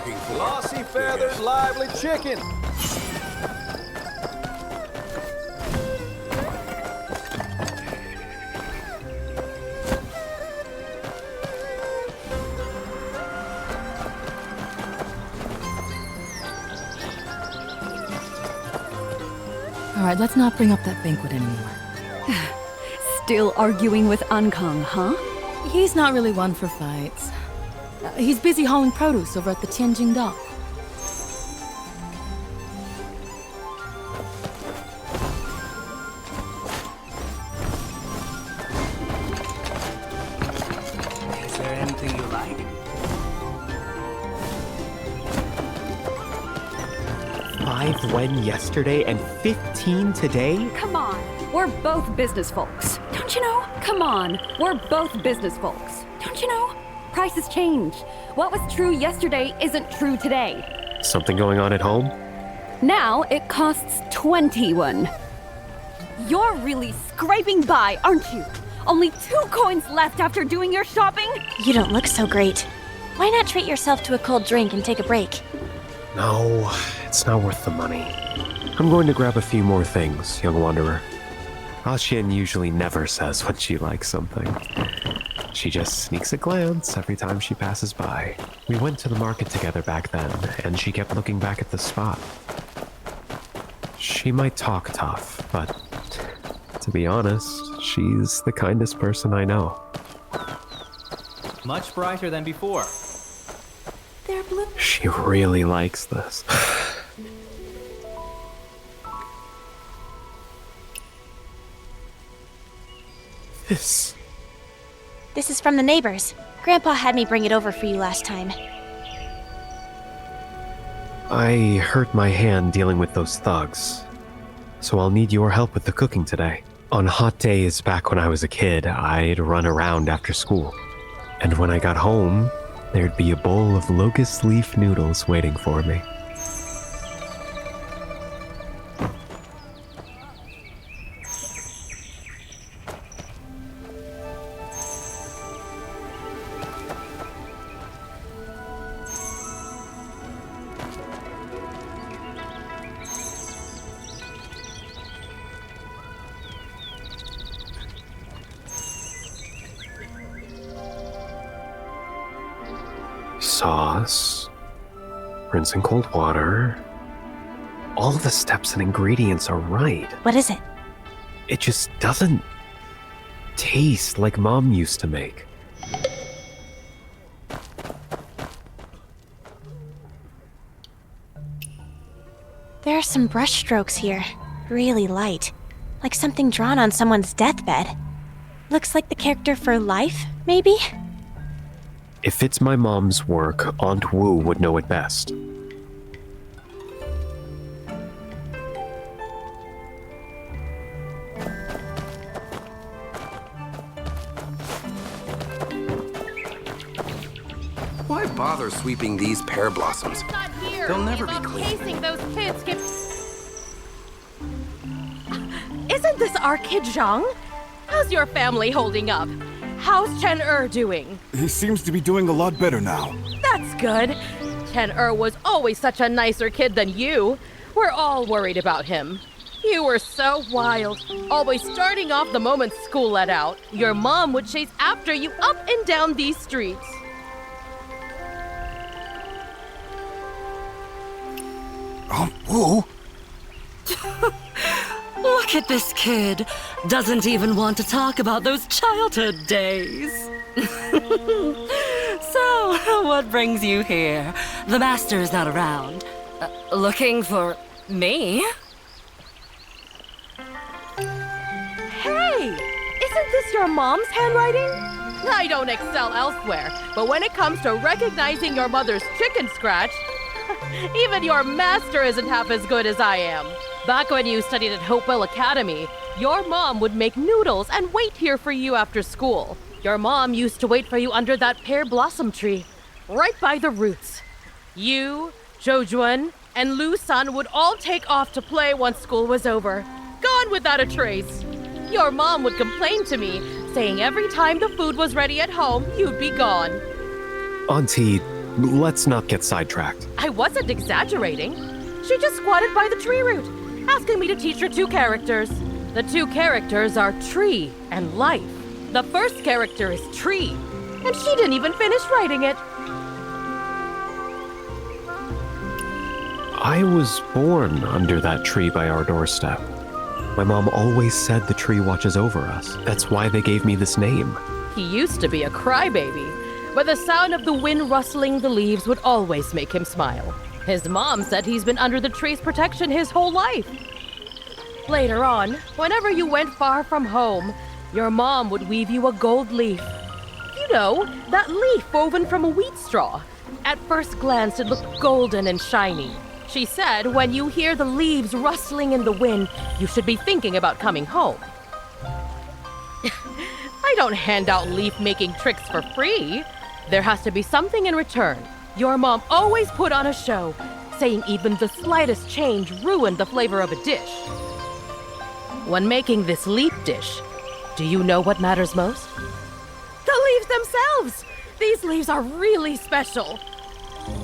F: looking for?
O: Glossy feathered, lively chicken.
A: All right, let's not bring up that banquet anymore.
U: Still arguing with Ankang, huh?
A: He's not really one for fights. He's busy hauling produce over at the Tianjin dock.
D: Is there anything you like?
N: 5 when yesterday and 15 today?
U: Come on, we're both business folks. Don't you know? Come on, we're both business folks. Don't you know? Prices change. What was true yesterday isn't true today.
N: Something going on at home?
U: Now it costs 21. You're really scraping by, aren't you? Only 2 coins left after doing your shopping?
B: You don't look so great. Why not treat yourself to a cold drink and take a break?
N: No, it's not worth the money. I'm going to grab a few more things, young wanderer. Xian usually never says when she likes something. She just sneaks a glance every time she passes by. We went to the market together back then, and she kept looking back at the spot. She might talk tough, but to be honest, she's the kindest person I know.
R: Much brighter than before.
U: They're blue.
N: She really likes this.
B: This is from the neighbors. Grandpa had me bring it over for you last time.
N: I hurt my hand dealing with those thugs, so I'll need your help with the cooking today. On hot days back when I was a kid, I'd run around after school. And when I got home, there'd be a bowl of locust leaf noodles waiting for me. Sauce, rinse in cold water. All the steps and ingredients are right.
B: What is it?
N: It just doesn't taste like Mom used to make.
B: There are some brush strokes here. Really light. Like something drawn on someone's deathbed. Looks like the character for life, maybe?
N: If it's my mom's work, Aunt Wu would know it best.
V: Why bother sweeping these pear blossoms? They'll never be clean.
A: Chasing those kids. Isn't this our kid Zhang? How's your family holding up? How's Chen doing?
L: He seems to be doing a lot better now.
A: That's good. Chen was always such a nicer kid than you. We're all worried about him. You were so wild, always starting off the moment school let out. Your mom would chase after you up and down these streets.
L: Wu?
K: Look at this kid. Doesn't even want to talk about those childhood days. So, what brings you here? The master is not around. Looking for me?
A: Hey! Isn't this your mom's handwriting? I don't excel elsewhere, but when it comes to recognizing your mother's chicken scratch, even your master isn't half as good as I am. Back when you studied at Hopewell Academy, your mom would make noodles and wait here for you after school. Your mom used to wait for you under that pear blossom tree, right by the roots. You, Zhou and Lu San would all take off to play once school was over, gone without a trace. Your mom would complain to me, saying every time the food was ready at home, you'd be gone.
N: Auntie, let's not get sidetracked.
E: I wasn't exaggerating. She just squatted by the tree root, asking me to teach her 2 characters. The 2 characters are tree and life. The first character is tree, and she didn't even finish writing it.
N: I was born under that tree by our doorstep. My mom always said the tree watches over us. That's why they gave me this name.
E: He used to be a crybaby, but the sound of the wind rustling the leaves would always make him smile. His mom said he's been under the tree's protection his whole life. Later on, whenever you went far from home, your mom would weave you a gold leaf. You know, that leaf woven from a wheat straw. At first glance, it looked golden and shiny. She said when you hear the leaves rustling in the wind, you should be thinking about coming home. I don't hand out leaf-making tricks for free. There has to be something in return. Your mom always put on a show, saying even the slightest change ruined the flavor of a dish. When making this leaf dish, do you know what matters most? The leaves themselves! These leaves are really special.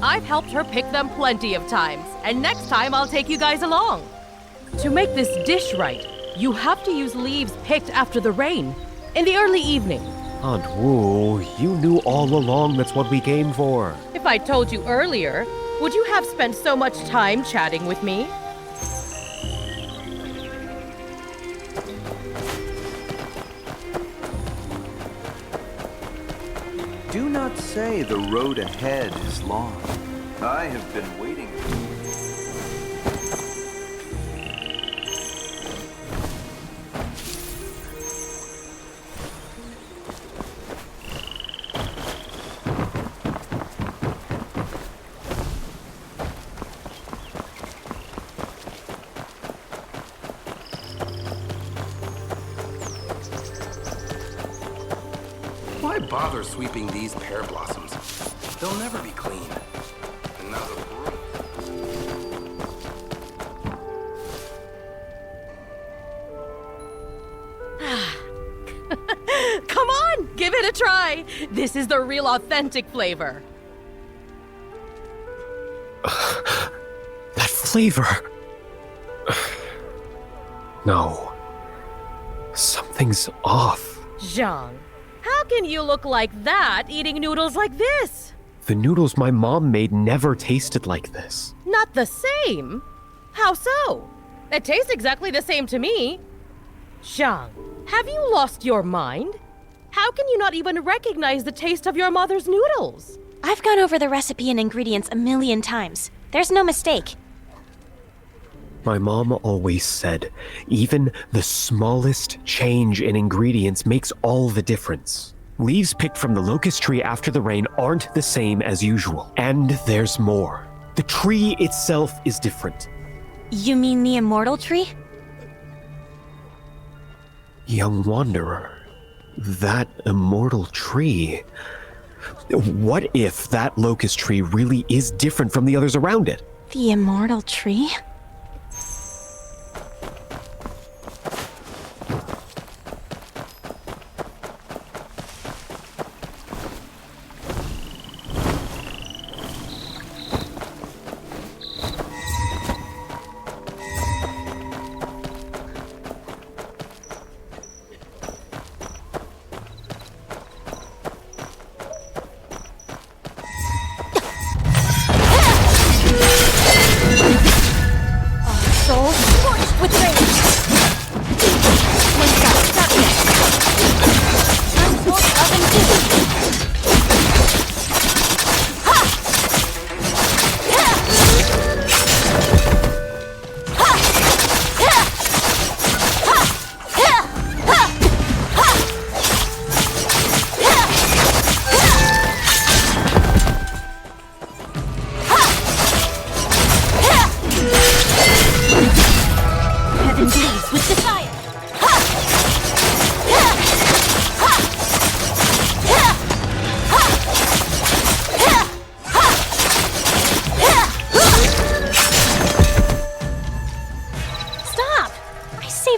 E: I've helped her pick them plenty of times, and next time I'll take you guys along. To make this dish right, you have to use leaves picked after the rain, in the early evening.
N: Aunt Wu, you knew all along that's what we came for.
E: If I told you earlier, would you have spent so much time chatting with me?
M: Do not say the road ahead is long. I have been waiting.
V: Why bother sweeping these pear blossoms? They'll never be clean. And now the broom.
E: Come on, give it a try. This is the real authentic flavor.
N: That flavor. No. Something's off.
E: Zhang, how can you look like that eating noodles like this?
N: The noodles my mom made never tasted like this.
E: Not the same? How so? It tastes exactly the same to me. Zhang, have you lost your mind? How can you not even recognize the taste of your mother's noodles?
B: I've gone over the recipe and ingredients a million times. There's no mistake.
N: My mom always said, even the smallest change in ingredients makes all the difference. Leaves picked from the locust tree after the rain aren't the same as usual. And there's more. The tree itself is different.
B: You mean the immortal tree?
N: Young wanderer, that immortal tree. What if that locust tree really is different from the others around it?
B: The immortal tree?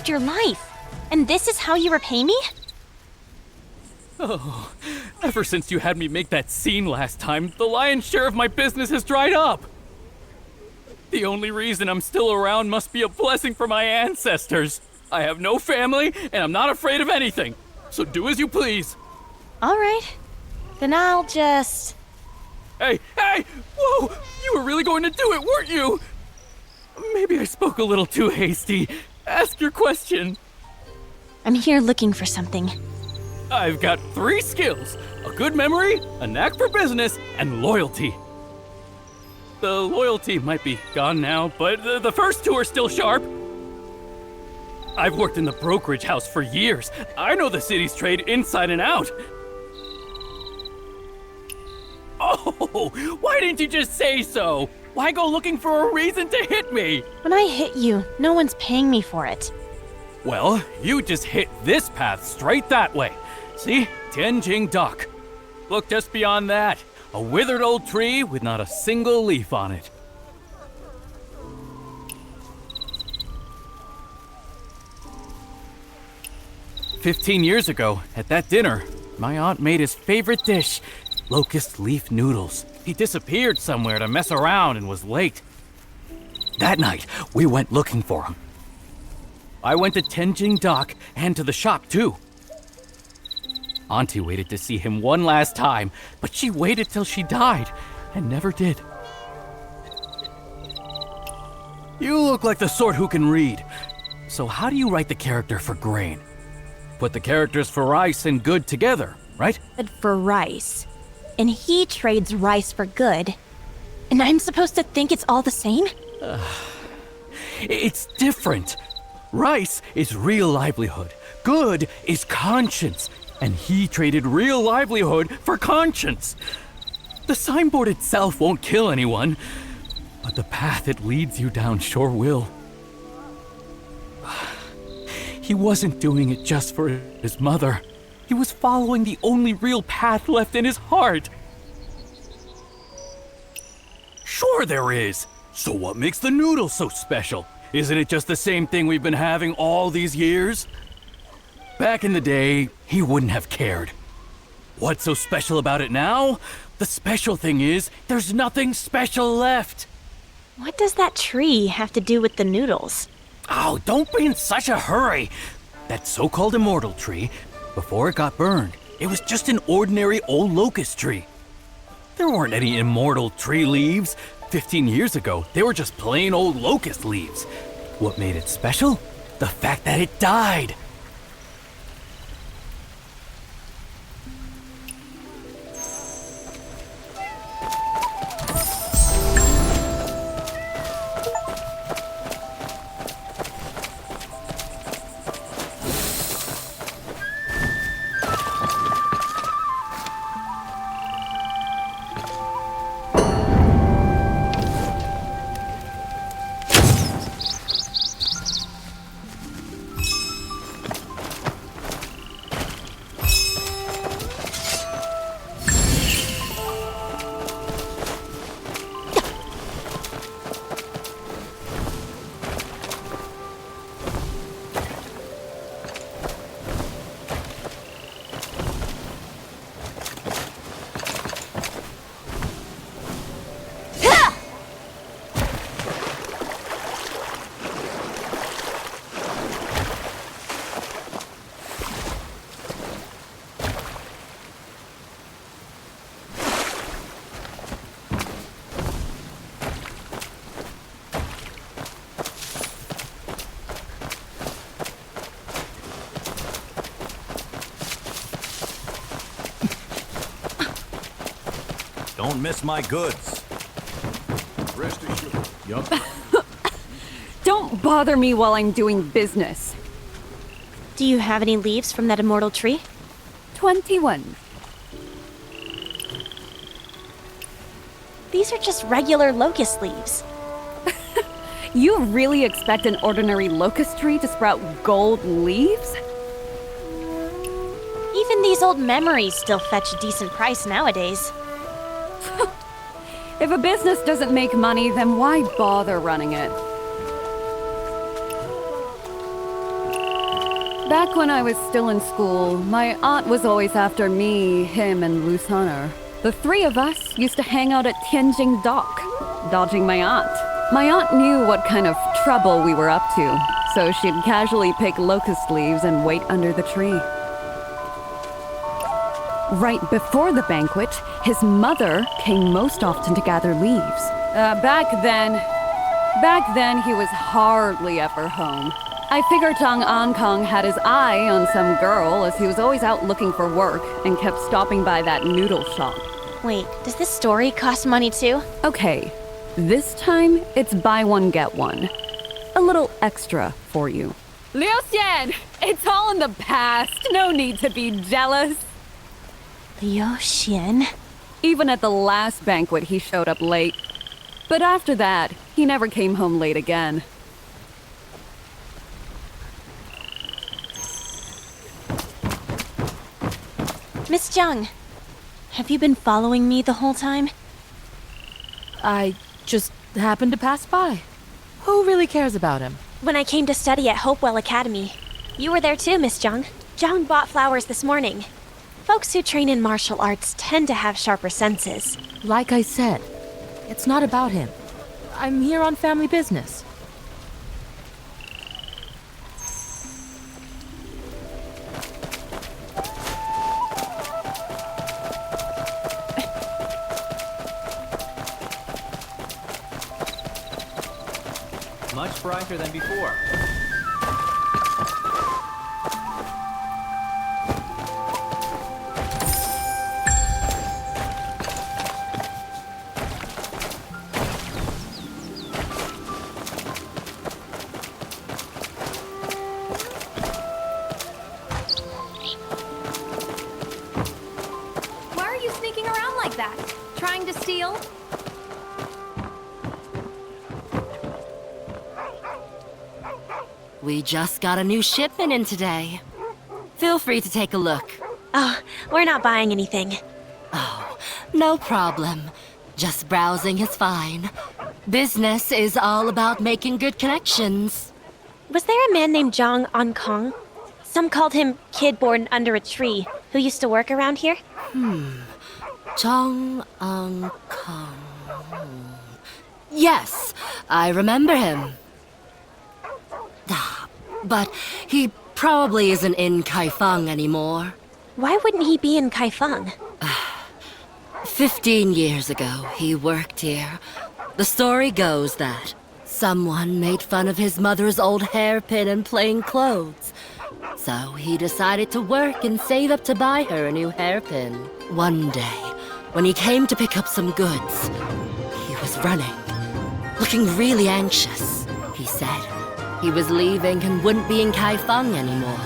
B: Your life. And this is how you repay me?
G: Oh, Ever since you had me make that scene last time, the lion's share of my business has dried up. The only reason I'm still around must be a blessing from my ancestors. I have no family, and I'm not afraid of anything. So do as you please.
B: All right. Then I'll just...
G: Hey! Whoa! You were really going to do it, weren't you? Maybe I spoke a little too hasty. Ask your question.
B: I'm here looking for something.
G: I've got 3 skills. A good memory, a knack for business, and loyalty. The loyalty might be gone now, but the first 2 are still sharp. I've worked in the brokerage house for years. I know the city's trade inside and out. Oh, why didn't you just say so? Why go looking for a reason to hit me?
B: When I hit you, no one's paying me for it.
G: Well, you just hit this path straight that way. See? Tianjing Dock. Look just beyond that. A withered old tree with not a single leaf on it. "15 years ago, at that dinner, my aunt made his favorite dish, locust leaf noodles. He disappeared somewhere to mess around and was late. That night, we went looking for him. I went to Tianjing Dock and to the shop too. Auntie waited to see him one last time, but she waited till she died and never did. You look like the sort who can read. So how do you write the character for grain? Put the characters for rice and good together, right?
B: Good for rice. And he trades rice for good. And I'm supposed to think it's all the same?
G: It's different. Rice is real livelihood. Good is conscience. And he traded real livelihood for conscience. The signboard itself won't kill anyone, but the path it leads you down sure will. He wasn't doing it just for his mother. He was following the only real path left in his heart. Sure there is. So what makes the noodle so special? Isn't it just the same thing we've been having all these years? Back in the day, he wouldn't have cared. What's so special about it now? The special thing is, there's nothing special left.
B: What does that tree have to do with the noodles?
G: Oh, don't be in such a hurry. That so-called immortal tree, before it got burned, it was just an ordinary old locust tree. There weren't any immortal tree leaves. 15 years ago, they were just plain old locust leaves. What made it special? The fact that it died.
J: Don't miss my goods.
T: Rest assured.
J: Yup.
U: Don't bother me while I'm doing business.
B: Do you have any leaves from that immortal tree?
U: 21.
B: These are just regular locust leaves.
U: You really expect an ordinary locust tree to sprout gold leaves?
B: Even these old memories still fetch a decent price nowadays.
U: If a business doesn't make money, then why bother running it? Back when I was still in school, my aunt was always after me, him, and Lusaner. The three of us used to hang out at Tianjing Dock, dodging my aunt. My aunt knew what kind of trouble we were up to, so she'd casually pick locust leaves and wait under the tree. Right before the banquet, his mother came most often to gather leaves. Back then he was hardly ever home. I figured Zhang Ankong had his eye on some girl, as he was always out looking for work and kept stopping by that noodle shop.
B: Wait, does this story cost money too?
U: Okay, this time it's buy one get one. A little extra for you. Liu Xian, it's all in the past. No need to be jealous.
B: Liu Xian?
U: Even at the last banquet, he showed up late. But after that, he never came home late again.
B: Miss Zhang, have you been following me the whole time?
E: I just happened to pass by. Who really cares about him?
B: When I came to study at Hopewell Academy. You were there too, Miss Zhang. Zhang bought flowers this morning. Folks who train in martial arts tend to have sharper senses.
E: Like I said, it's not about him. I'm here on family business.
O: Much brighter than before.
U: Why are you sneaking around like that? Trying to steal?
K: We just got a new shipment in today. Feel free to take a look.
B: Oh, we're not buying anything.
K: Oh, no problem. Just browsing is fine. Business is all about making good connections.
B: Was there a man named Zhang Ankong? Some called him Kid Born Under a Tree, who used to work around here?
K: Zhang Ankong. Yes, I remember him. But he probably isn't in Kaifeng anymore.
B: Why wouldn't he be in Kaifeng?
K: 15 years ago, he worked here. The story goes that someone made fun of his mother's old hairpin and plain clothes. So he decided to work and save up to buy her a new hairpin. One day, when he came to pick up some goods, he was running, looking really anxious. He said he was leaving and wouldn't be in Kaifeng anymore.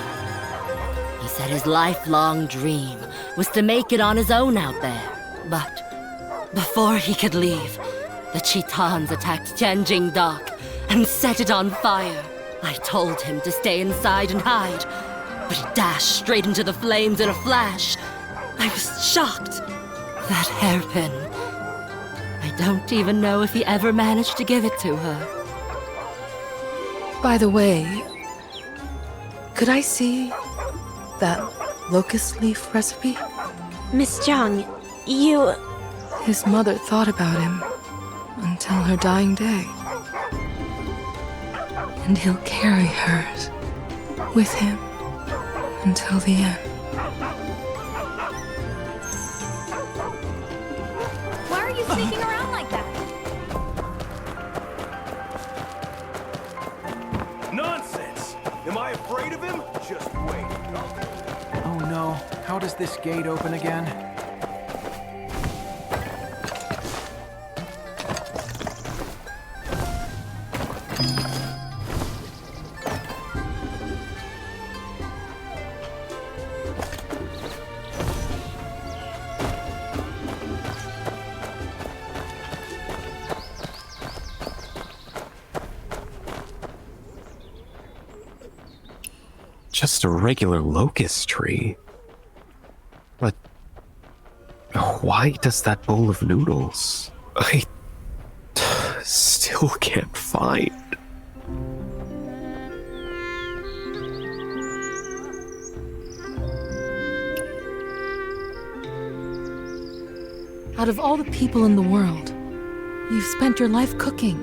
K: He said his lifelong dream was to make it on his own out there. But before he could leave, the Chitans attacked Tianjing Dock and set it on fire. I told him to stay inside and hide, but he dashed straight into the flames in a flash. I was shocked. That hairpin. I don't even know if he ever managed to give it to her.
A: By the way, could I see that locust leaf recipe?
B: Miss Zhang, you...
A: His mother thought about him until her dying day. And he'll carry hers with him until the end.
U: Why are you sneaking around like that?
L: Nonsense! Am I afraid of him? Just wait.
P: Oh no, how does this gate open again?
N: Just a regular locust tree. But why does that bowl of noodles? I still can't find.
A: Out of all the people in the world, you've spent your life cooking,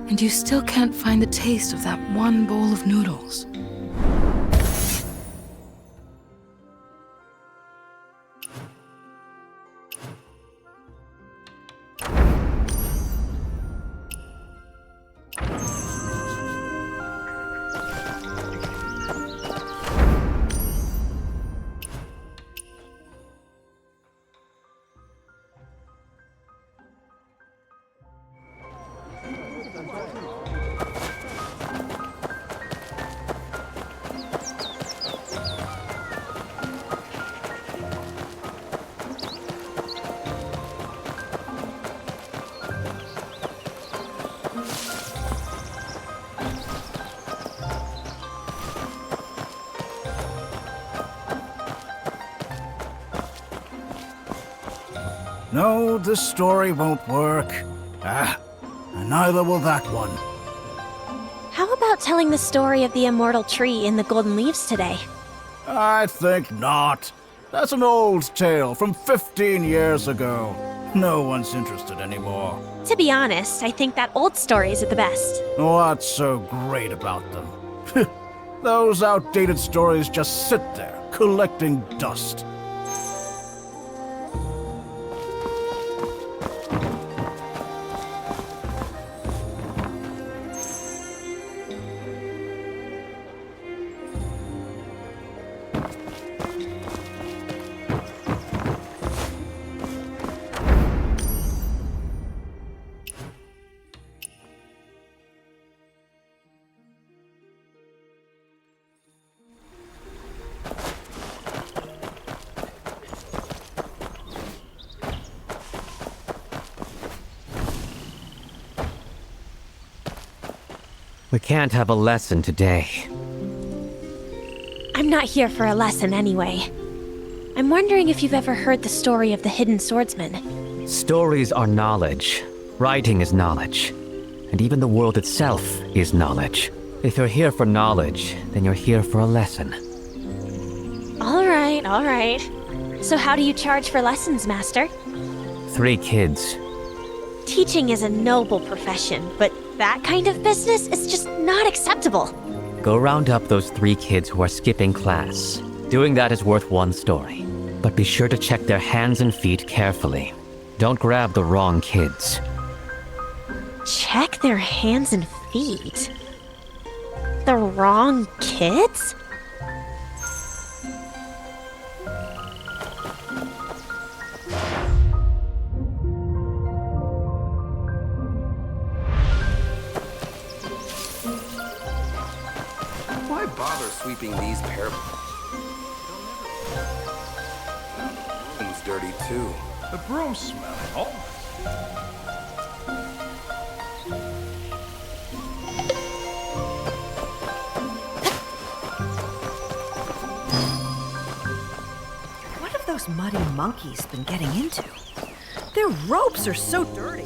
A: and you still can't find the taste of that one bowl of noodles.
C: No, this story won't work. And neither will that one.
B: How about telling the story of the immortal tree in the golden leaves today?
C: I think not. That's an old tale from 15 years ago. No one's interested anymore.
B: To be honest, I think that old stories are the best.
C: What's so great about them? Those outdated stories just sit there, collecting dust.
I: We can't have a lesson today.
B: I'm not here for a lesson anyway. I'm wondering if you've ever heard the story of the hidden swordsman.
I: Stories are knowledge. Writing is knowledge. And even the world itself is knowledge. If you're here for knowledge, then you're here for a lesson.
B: All right. So how do you charge for lessons, Master?
I: 3 kids.
B: Teaching is a noble profession, but that kind of business is just not acceptable.
I: Go round up those 3 kids who are skipping class. Doing that is worth 1 story. But be sure to check their hands and feet carefully. Don't grab the wrong kids.
B: Check their hands and feet? The wrong kids?
V: Why bother sweeping these pair? It's dirty too.
L: The broom's smelling. Oh.
Q: What have those muddy monkeys been getting into? Their ropes are so dirty.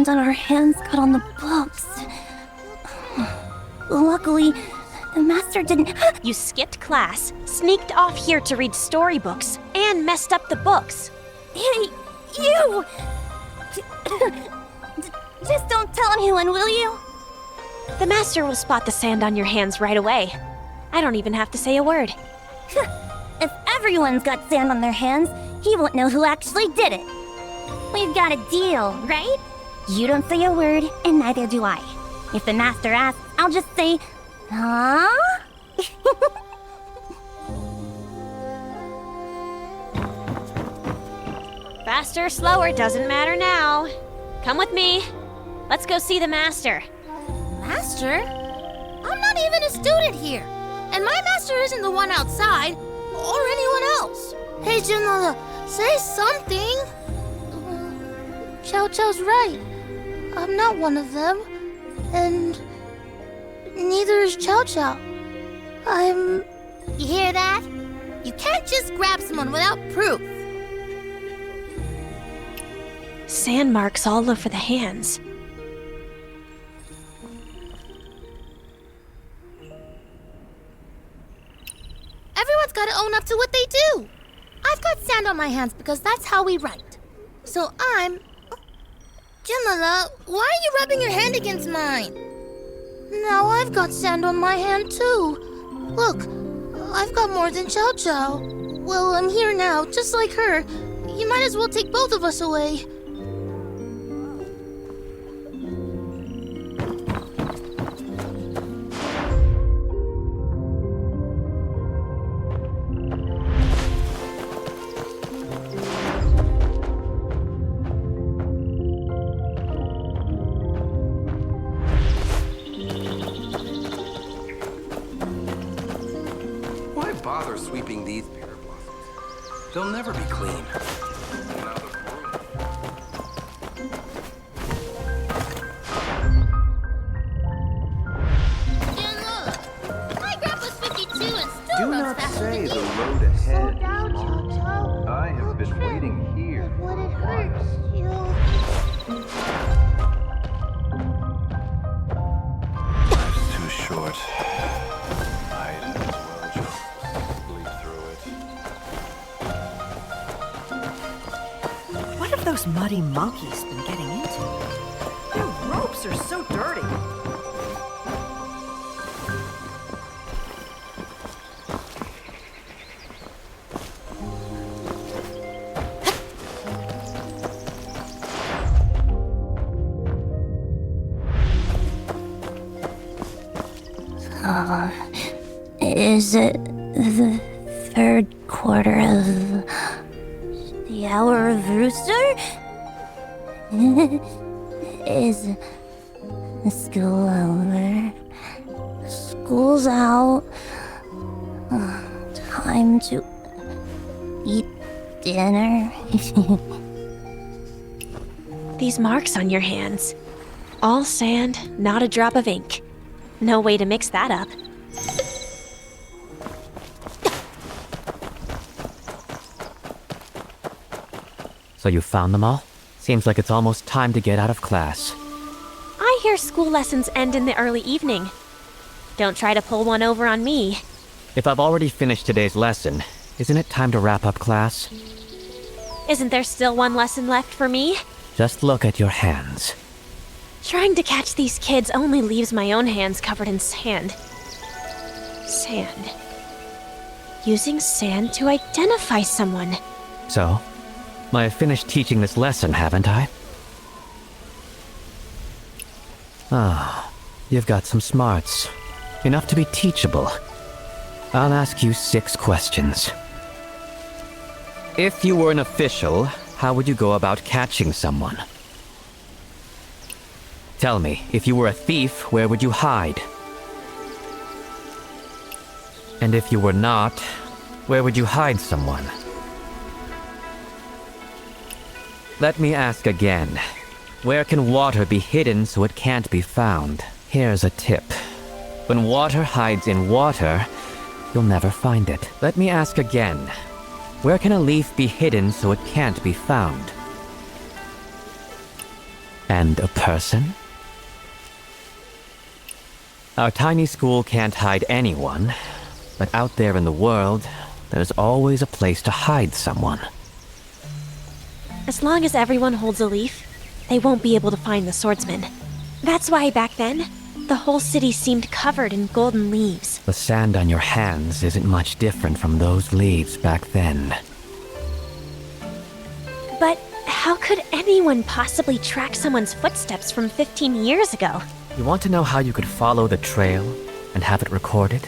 H: sand on our hands got on the books. Luckily, the master didn't.
B: You skipped class, sneaked off here to read storybooks, and messed up the books.
H: Hey, you! Just don't tell anyone, will you?
B: The master will spot the sand on your hands right away. I don't even have to say a word.
H: If everyone's got sand on their hands, he won't know who actually did it. We've got a deal, right? You don't say a word, and neither do I. If the master asks, I'll just say, huh?
B: Faster, slower, doesn't matter now. Come with me. Let's go see the master.
S: Master? I'm not even a student here. And my master isn't the one outside, or anyone else. Hey, Junlala, say something. Chow Chow's right. I'm not one of them. And neither is Chow Chow. I'm... You hear that? You can't just grab someone without proof.
B: Sand marks all over the hands.
S: Everyone's gotta own up to what they do. I've got sand on my hands because that's how we write. So I'm... Junlala, why are you rubbing your hand against mine? Now I've got sand on my hand too. Look, I've got more than Chow Chow. Well, I'm here now, just like her. You might as well take both of us away.
V: Why bother sweeping these pear blossoms? They'll never be clean. And now the
S: My grandpa's 52 and still
M: Do
S: runs
M: not
S: faster
M: say
S: than
M: the
S: you.
M: road ahead
S: Slow down,
M: is long.
S: Chow Chow.
M: I have been waiting here.
S: When it hurts, you'll...
M: Life's too short. Might as well just sleep through it.
Q: What have those muddy monkeys been getting into? Their ropes are so dirty.
H: Is it the third quarter of the hour of rooster? Is school over? School's out. Time to eat dinner.
B: These marks on your hands. All sand, not a drop of ink. No way to mix that up.
I: So you found them all? Seems like it's almost time to get out of class.
B: I hear school lessons end in the early evening. Don't try to pull one over on me.
I: If I've already finished today's lesson, isn't it time to wrap up class?
B: Isn't there still one lesson left for me?
I: Just look at your hands.
B: Trying to catch these kids only leaves my own hands covered in sand. Sand. Using sand to identify someone.
I: So, I've finished teaching this lesson, haven't I? Ah, you've got some smarts. Enough to be teachable. I'll ask you 6 questions. If you were an official, how would you go about catching someone? Tell me, if you were a thief, where would you hide? And if you were not, where would you hide someone? Let me ask again. Where can water be hidden so it can't be found? Here's a tip. When water hides in water, you'll never find it. Let me ask again. Where can a leaf be hidden so it can't be found? And a person? Our tiny school can't hide anyone, but out there in the world, there's always a place to hide someone.
B: As long as everyone holds a leaf, they won't be able to find the swordsman. That's why back then, the whole city seemed covered in golden leaves.
I: The sand on your hands isn't much different from those leaves back then.
B: But how could anyone possibly track someone's footsteps from 15 years ago?
I: You want to know how you could follow the trail and have it recorded?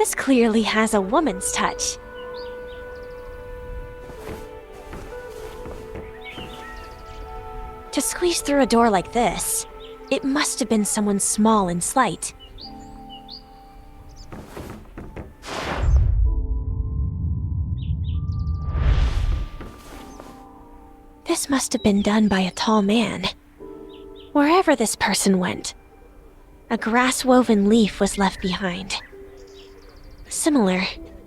B: This clearly has a woman's touch. To squeeze through a door like this, it must have been someone small and slight. This must have been done by a tall man. Wherever this person went, a grass-woven leaf was left behind. Similar,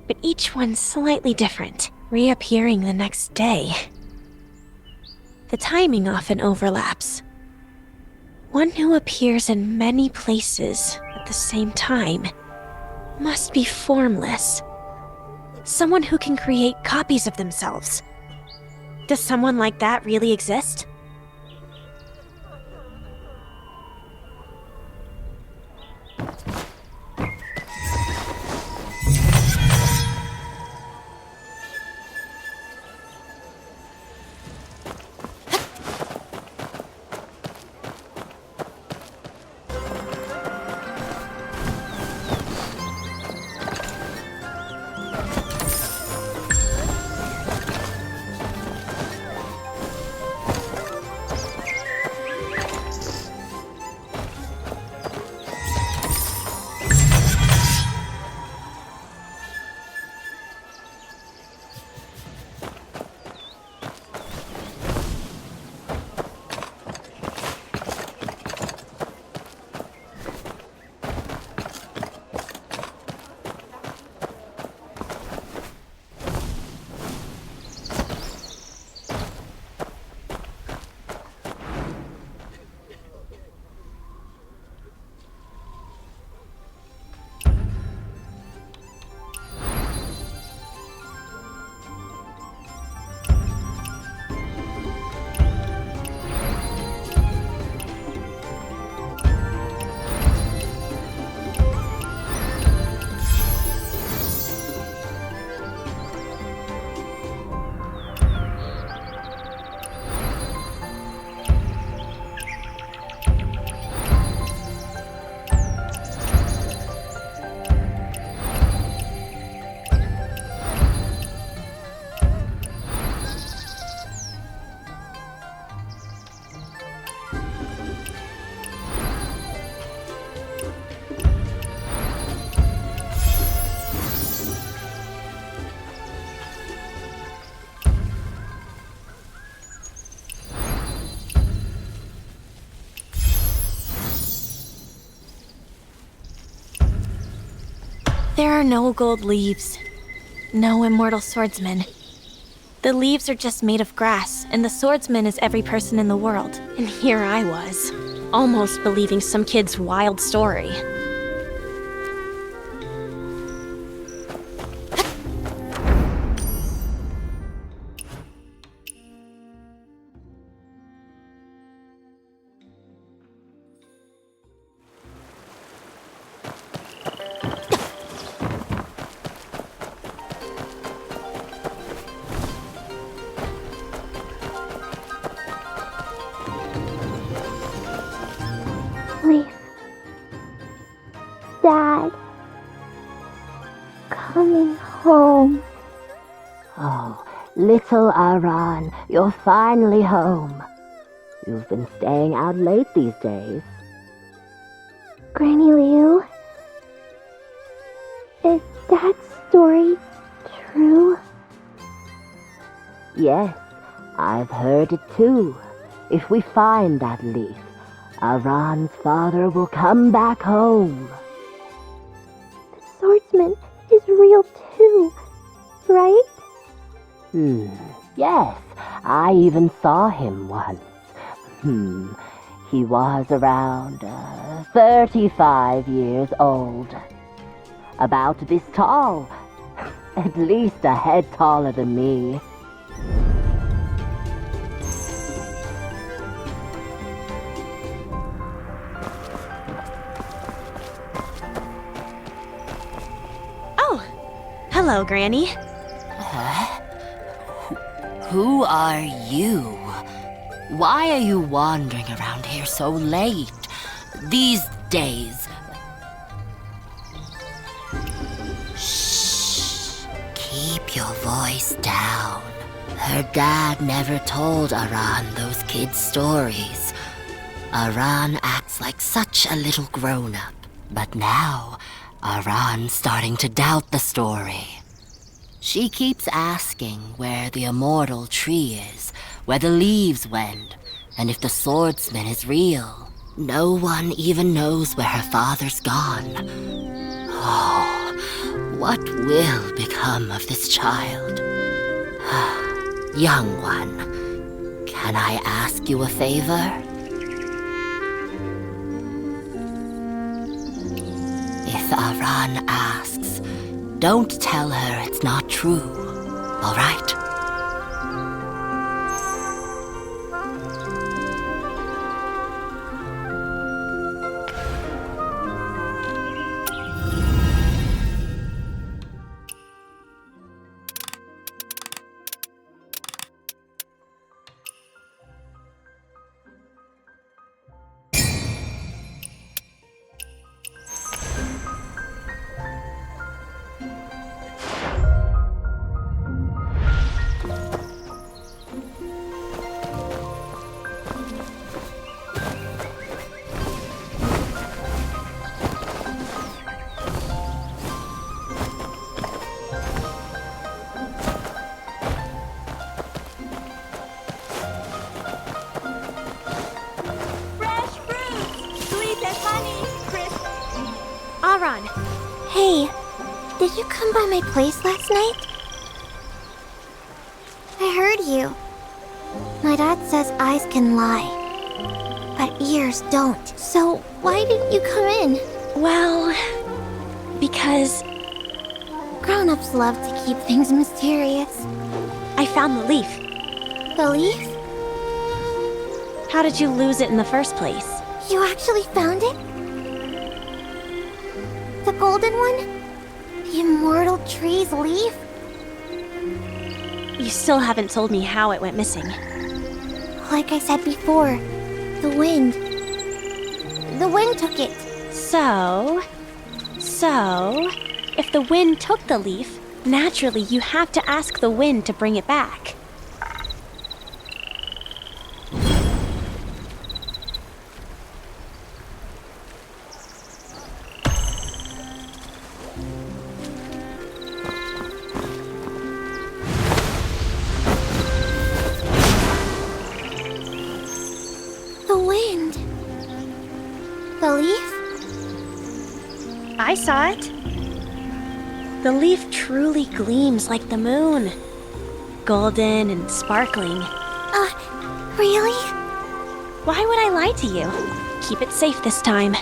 B: but each one slightly different, reappearing the next day. The timing often overlaps. One who appears in many places at the same time must be formless. Someone who can create copies of themselves. Does someone like that really exist? There are no gold leaves. No immortal swordsman. The leaves are just made of grass, and the swordsman is every person in the world. And here I was, almost believing some kid's wild story.
D: Leaf. Dad. Coming home.
F: Oh, little Aran, you're finally home. You've been staying out late these days.
D: Granny Liu. Is Dad's story true?
F: Yes, I've heard it too. If we find that leaf, Aran's father will come back home.
D: The swordsman is real too, right?
F: Yes, I even saw him once. He was around 35 years old. About this tall. At least a head taller than me.
B: Oh, hello, Granny.
K: Who are you? Why are you wandering around here so late? These days. Shh. Keep your voice down. Her dad never told Aran those kids' stories. Aran acts like such a little grown-up. But now, Aran's starting to doubt the story. She keeps asking where the immortal tree is, where the leaves went, and if the swordsman is real. No one even knows where her father's gone. Oh, what will become of this child? Young one, can I ask you a favor? If Aran asks, don't tell her it's not true, all right?
B: Aran.
D: Hey, did you come by my place last night? I heard you. My dad says eyes can lie, but ears don't. So why didn't you come in?
B: Well, because
D: grown-ups love to keep things mysterious.
B: I found the leaf.
D: The leaf?
B: How did you lose it in the first place?
D: You actually found it? The golden one? The immortal tree's leaf?
B: You still haven't told me how it went missing.
D: Like I said before, the wind. The wind took it.
B: So, if the wind took the leaf, naturally you have to ask the wind to bring it back.
D: The wind. The leaf?
B: I saw it. The leaf truly gleams like the moon. Golden and sparkling.
D: Really?
B: Why would I lie to you? Keep it safe this time.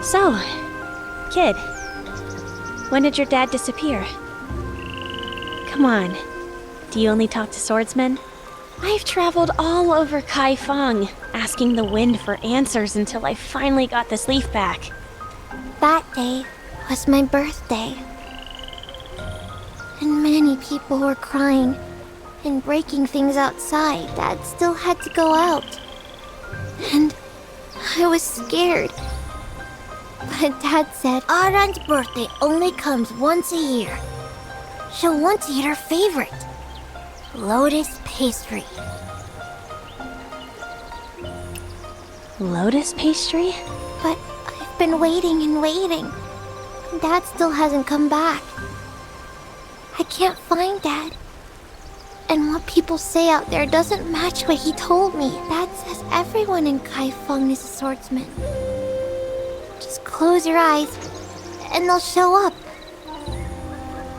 B: So, kid, when did your dad disappear? Come on, do you only talk to swordsmen? I've traveled all over Kaifeng, asking the wind for answers until I finally got this leaf back.
D: That day was my birthday. And many people were crying and breaking things outside. Dad still had to go out. And I was scared. But Dad said Aran's birthday only comes once a year. She'll want to eat her favorite, lotus pastry.
B: Lotus pastry?
D: But I've been waiting and waiting. Dad still hasn't come back. I can't find Dad. And what people say out there doesn't match what he told me. Dad says everyone in Kaifeng is a swordsman. Just close your eyes, and they'll show up.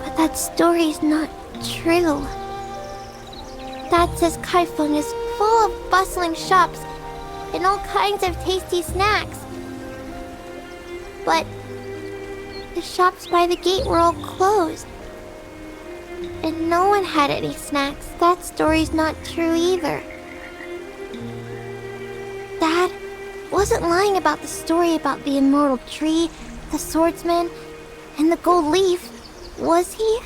D: But that story's not true. Dad says Kaifeng is full of bustling shops and all kinds of tasty snacks. But the shops by the gate were all closed. And no one had any snacks. That story's not true either. Dad wasn't lying about the story about the immortal tree, the swordsman, and the gold leaf, was he?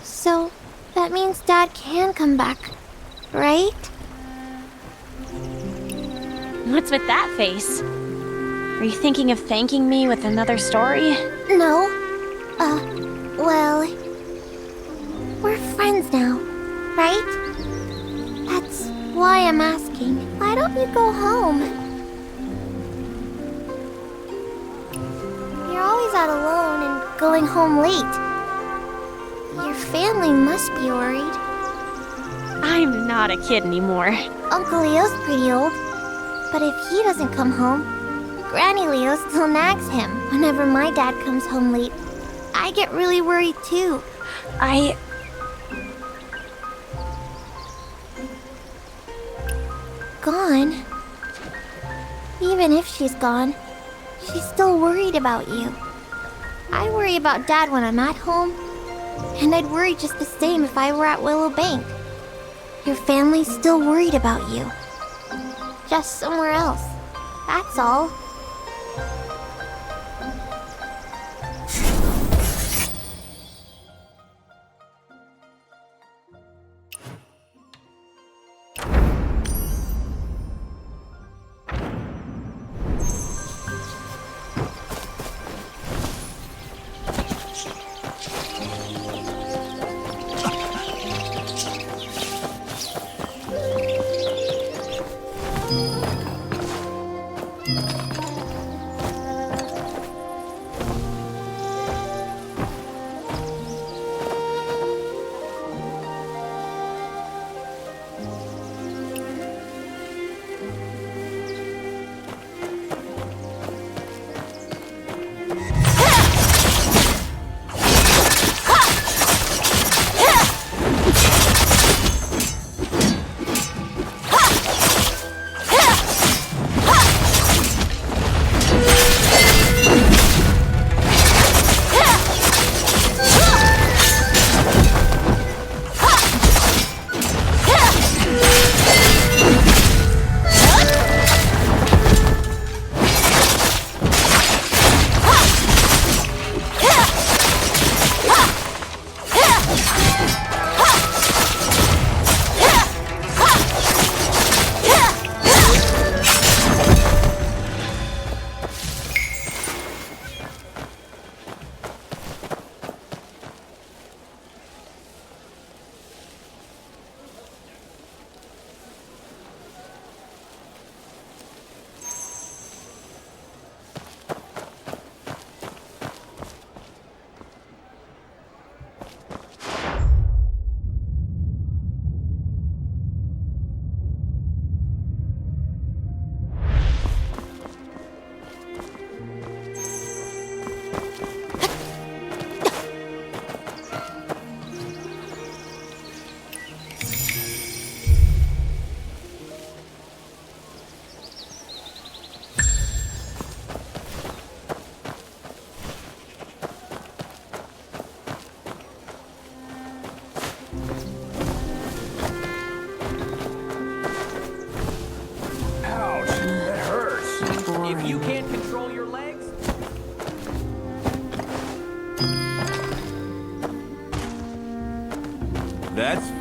D: So, that means Dad can come back, right?
B: What's with that face? Are you thinking of thanking me with another story?
D: No. Well, we're friends now, right? That's why I'm asking. Why don't you go home? You're always out alone and going home late. Your family must be worried.
B: I'm not a kid anymore.
D: Uncle Leo's pretty old. But if he doesn't come home, Granny Leo still nags him whenever my dad comes home late. I get really worried too. Gone? Even if she's gone, she's still worried about you. I worry about Dad when I'm at home, and I'd worry just the same if I were at Willow Bank. Your family's still worried about you. Just somewhere else. That's all.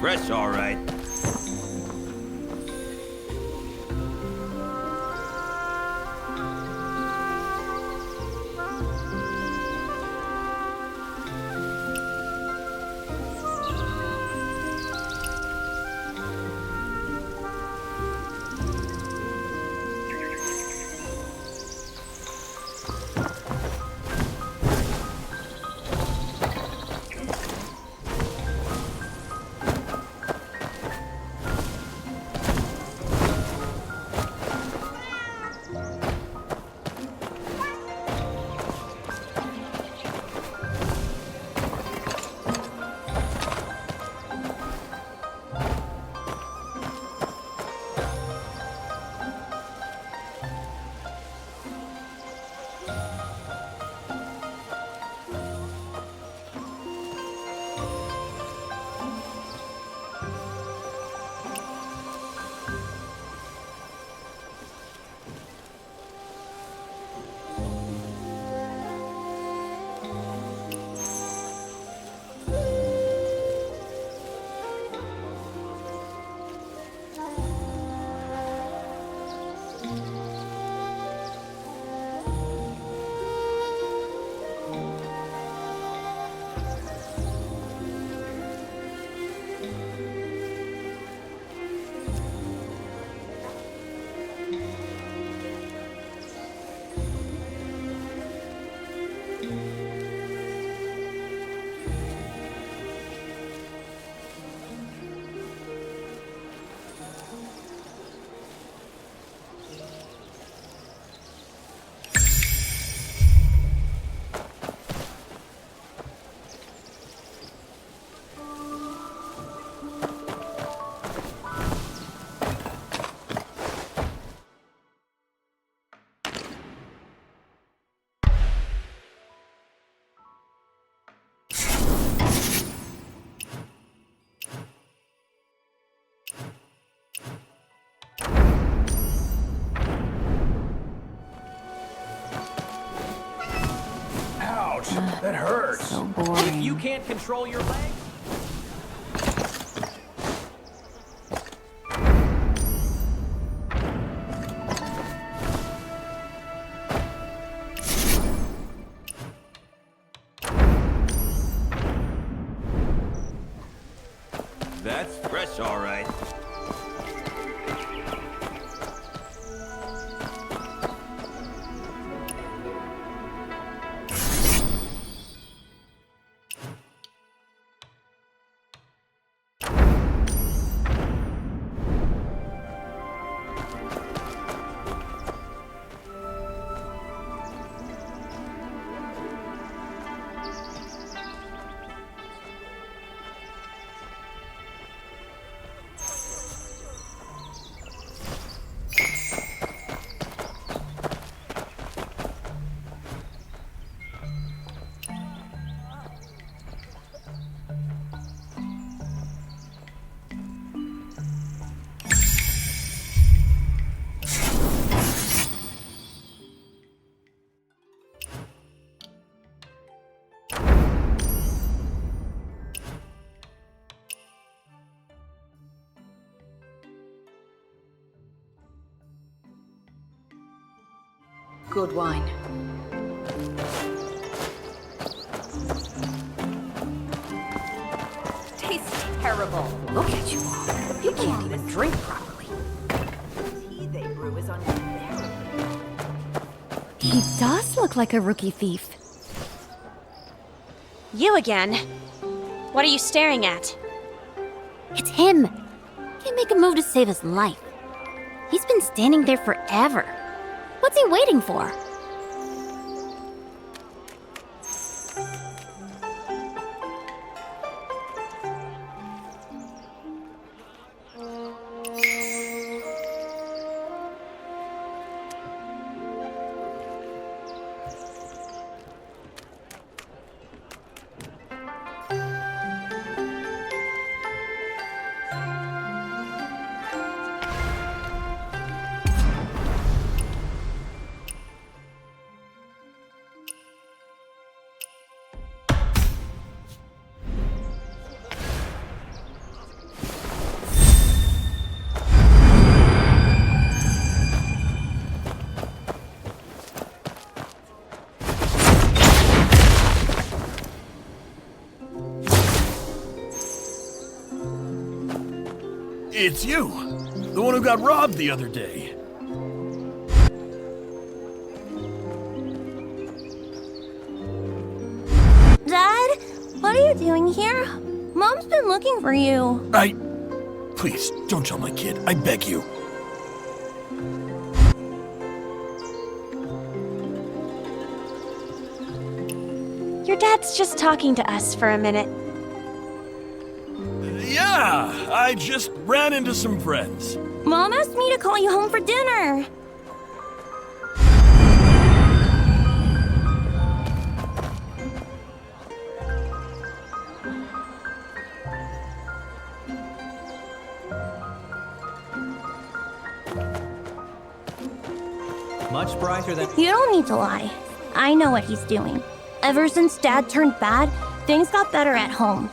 J: fresh, all right.
O: That hurts.
U: So boring.
O: If you can't control your legs.
J: That's fresh, all right.
Q: Good wine.
U: Tastes terrible.
Q: Look at you all. You can't even drink properly.
U: The tea they brew is unbearable. He does look like a rookie thief.
B: You again? What are you staring at?
H: It's him. Can't make a move to save his life. He's been standing there forever. What's he waiting for?
G: It's you! The one who got robbed the other day.
H: Dad, what are you doing here? Mom's been looking for you.
G: Please, don't tell my kid. I beg you.
B: Your dad's just talking to us for a minute.
G: Yeah, I just ran into some friends.
H: Mom asked me to call you home for dinner.
R: Much brighter than...
H: You don't need to lie. I know what he's doing. Ever since Dad turned bad, things got better at home.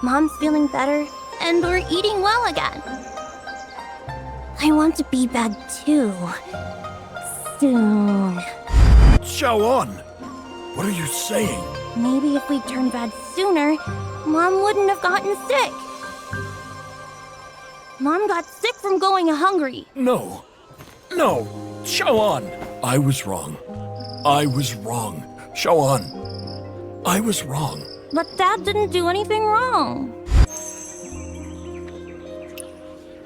H: Mom's feeling better, and we're eating well again. I want to be bad too. Soon.
G: Xiaoan, what are you saying?
H: Maybe if we turned bad sooner, Mom wouldn't have gotten sick. Mom got sick from going hungry.
G: No, Xiaoan, I was wrong. Xiaoan, I was wrong.
H: But Dad didn't do anything wrong.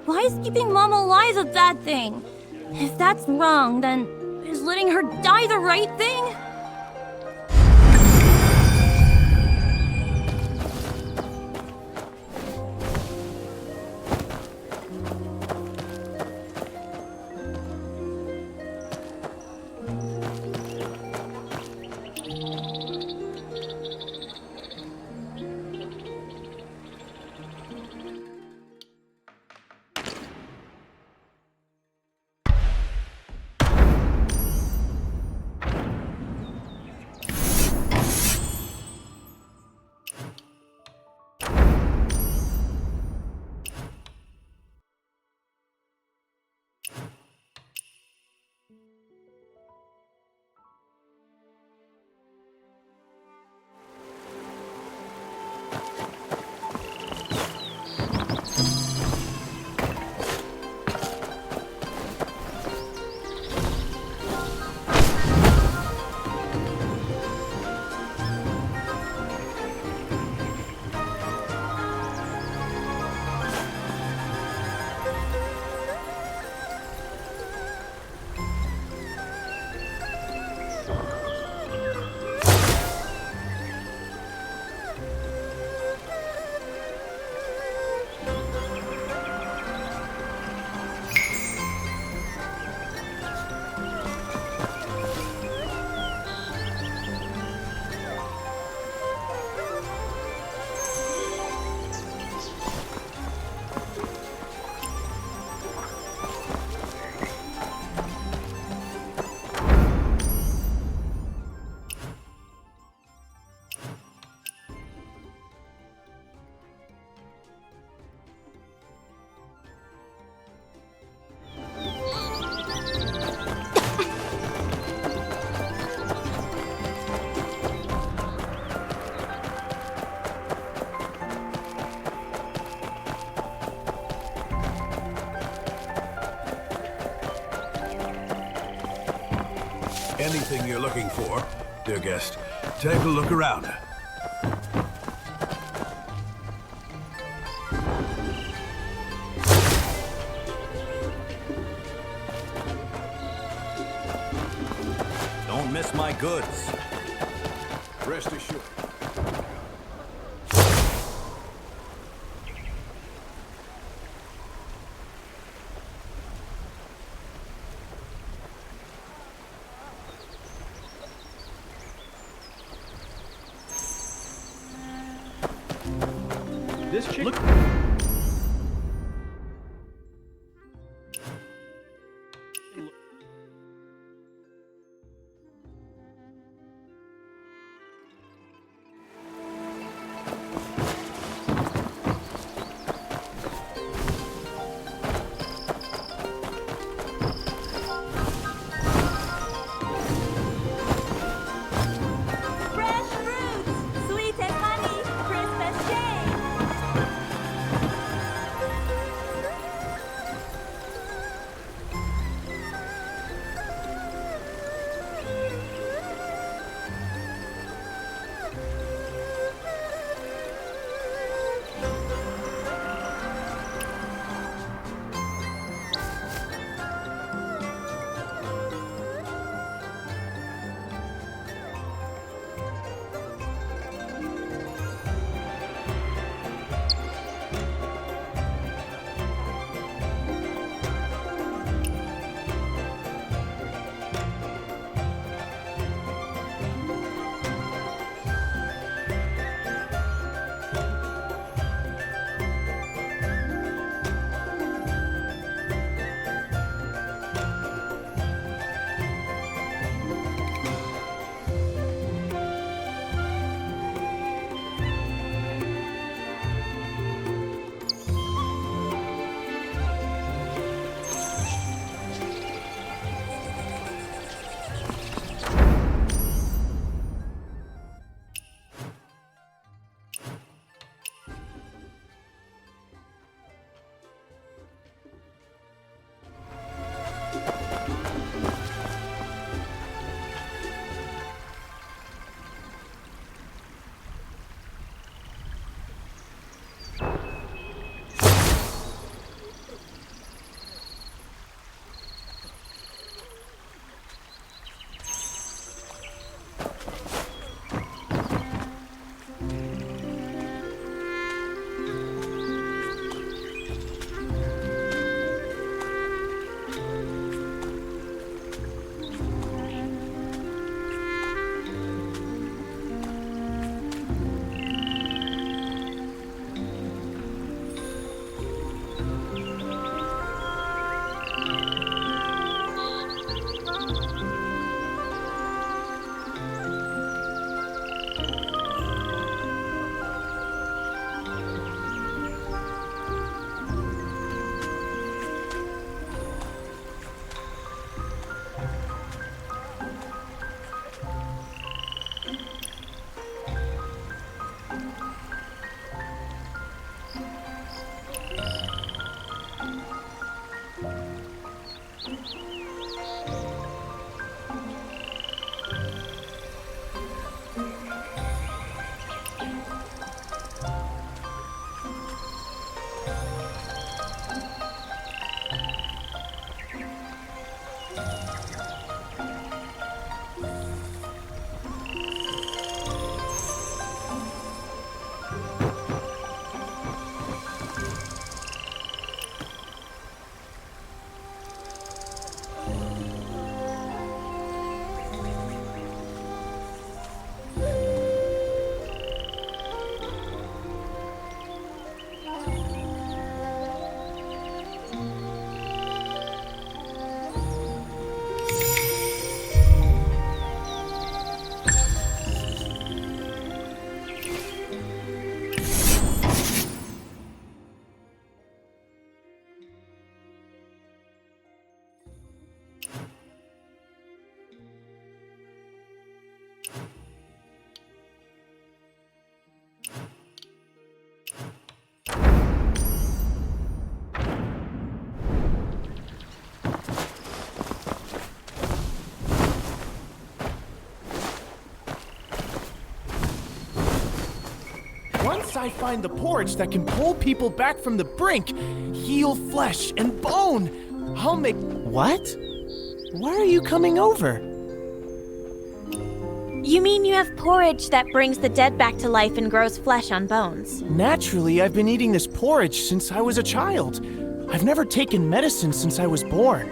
H: Why is keeping Mom alive a bad thing? If that's wrong, then is letting her die the right thing?
L: Anything you're looking for, dear guest, take a look around.
J: Don't miss my goods.
L: Rest assured.
P: This chick... Look.
R: Once I find the porridge that can pull people back from the brink, heal flesh and bone, I'll make... What? Why are you coming over?
B: You mean you have porridge that brings the dead back to life and grows flesh on bones?
R: Naturally, I've been eating this porridge since I was a child. I've never taken medicine since I was born.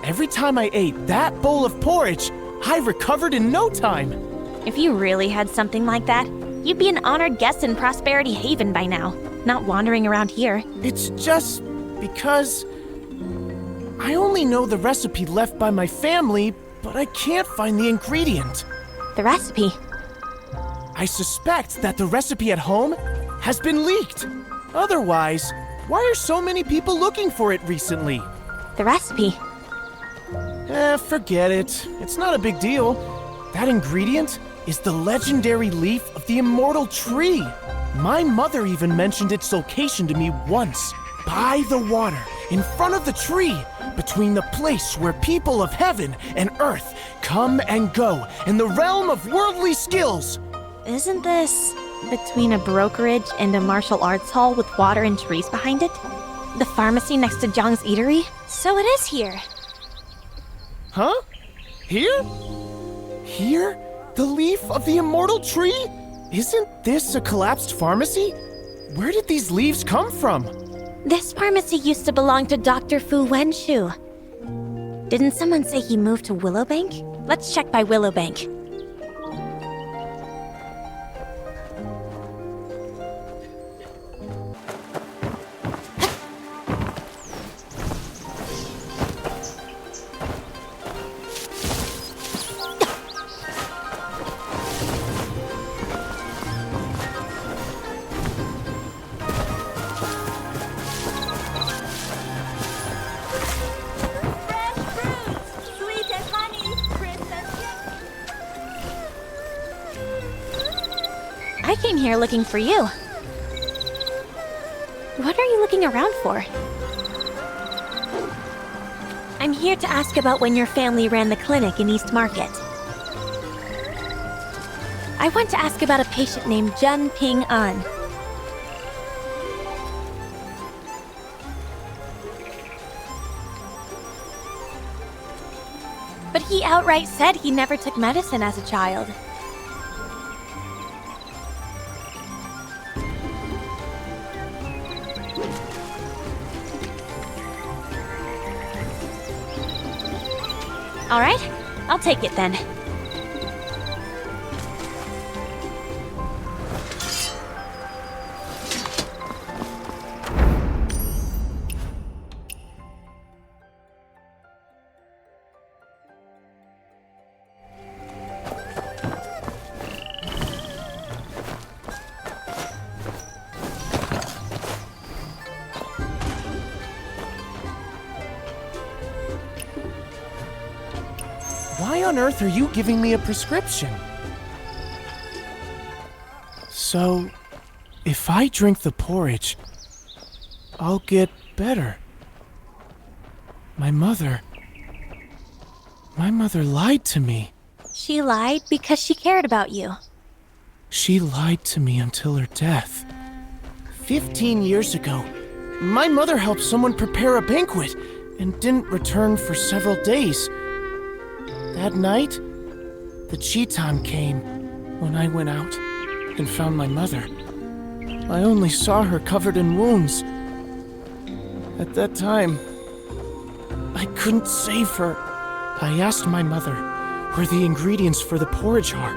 R: Every time I ate that bowl of porridge, I recovered in no time.
B: If you really had something like that, you'd be an honored guest in Prosperity Haven by now, not wandering around here.
R: It's just because I only know the recipe left by my family, but I can't find the ingredient.
B: The recipe?
R: I suspect that the recipe at home has been leaked. Otherwise, why are so many people looking for it recently?
B: The recipe?
R: Forget it. It's not a big deal. That ingredient is the legendary leaf of the immortal tree. My mother even mentioned its location to me once. By the water, in front of the tree, between the place where people of heaven and earth come and go in the realm of worldly skills.
B: Isn't this between a brokerage and a martial arts hall with water and trees behind it? The pharmacy next to Zhang's eatery? So it is here.
R: Huh? Here? Here? The leaf of the immortal tree? Isn't this a collapsed pharmacy? Where did these leaves come from?
B: This pharmacy used to belong to Dr. Fu Wenshu. Didn't someone say he moved to Willowbank? Let's check by Willowbank. I came here looking for you. What are you looking around for? I'm here to ask about when your family ran the clinic in East Market. I want to ask about a patient named Jun Ping An. But he outright said he never took medicine as a child. All right, I'll take it then.
R: Why on earth are you giving me a prescription? So, if I drink the porridge, I'll get better. My mother My mother lied to me.
B: She lied because she cared about you.
R: She lied to me until her death. 15 years ago, my mother helped someone prepare a banquet and didn't return for several days. That night, the Cheetan came when I went out and found my mother. I only saw her covered in wounds. At that time, I couldn't save her. I asked my mother where the ingredients for the porridge are,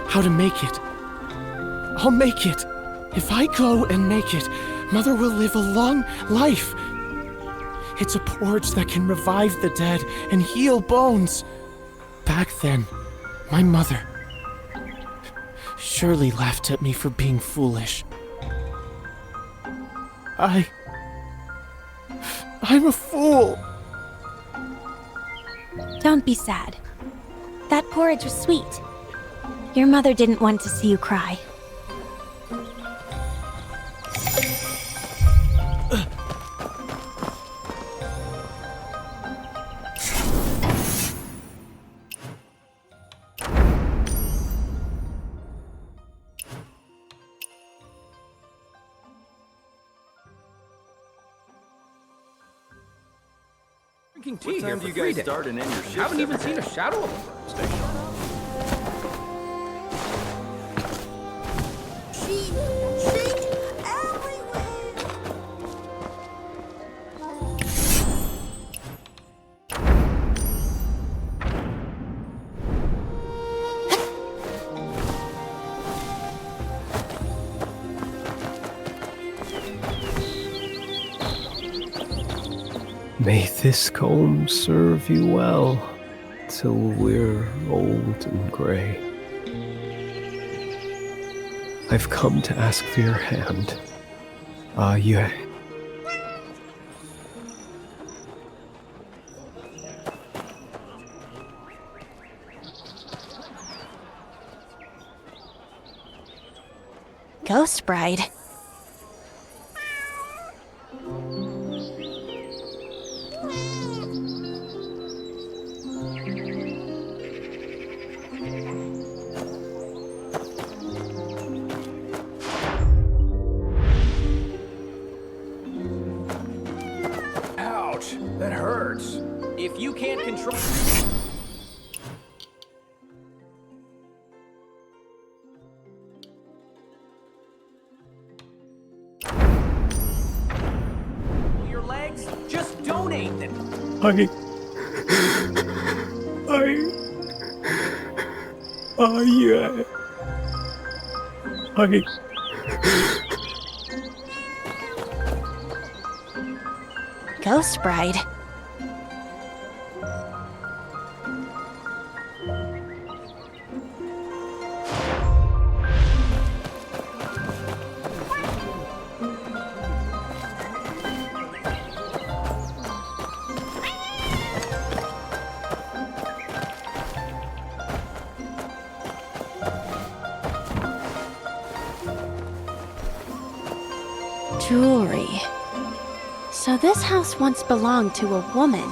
R: how to make it. I'll make it. If I go and make it, Mother will live a long life. It's a porridge that can revive the dead and heal bones. Back then, my mother surely laughed at me for being foolish. I'm a fool.
B: Don't be sad. That porridge was sweet. Your mother didn't want to see you cry.
O: Drinking tea here for 3 days. Start and end your shift? Haven't even seen a shadow of a firm station.
N: May this comb serve you well till we're old and gray. I've come to ask for your hand. Yeah.
B: Ghost Bride.
O: Ouch, that hurts. If you can't control... your legs, just donate them.
N: Yeah.
B: Ghost Bride. Jewelry. So this house once belonged to a woman.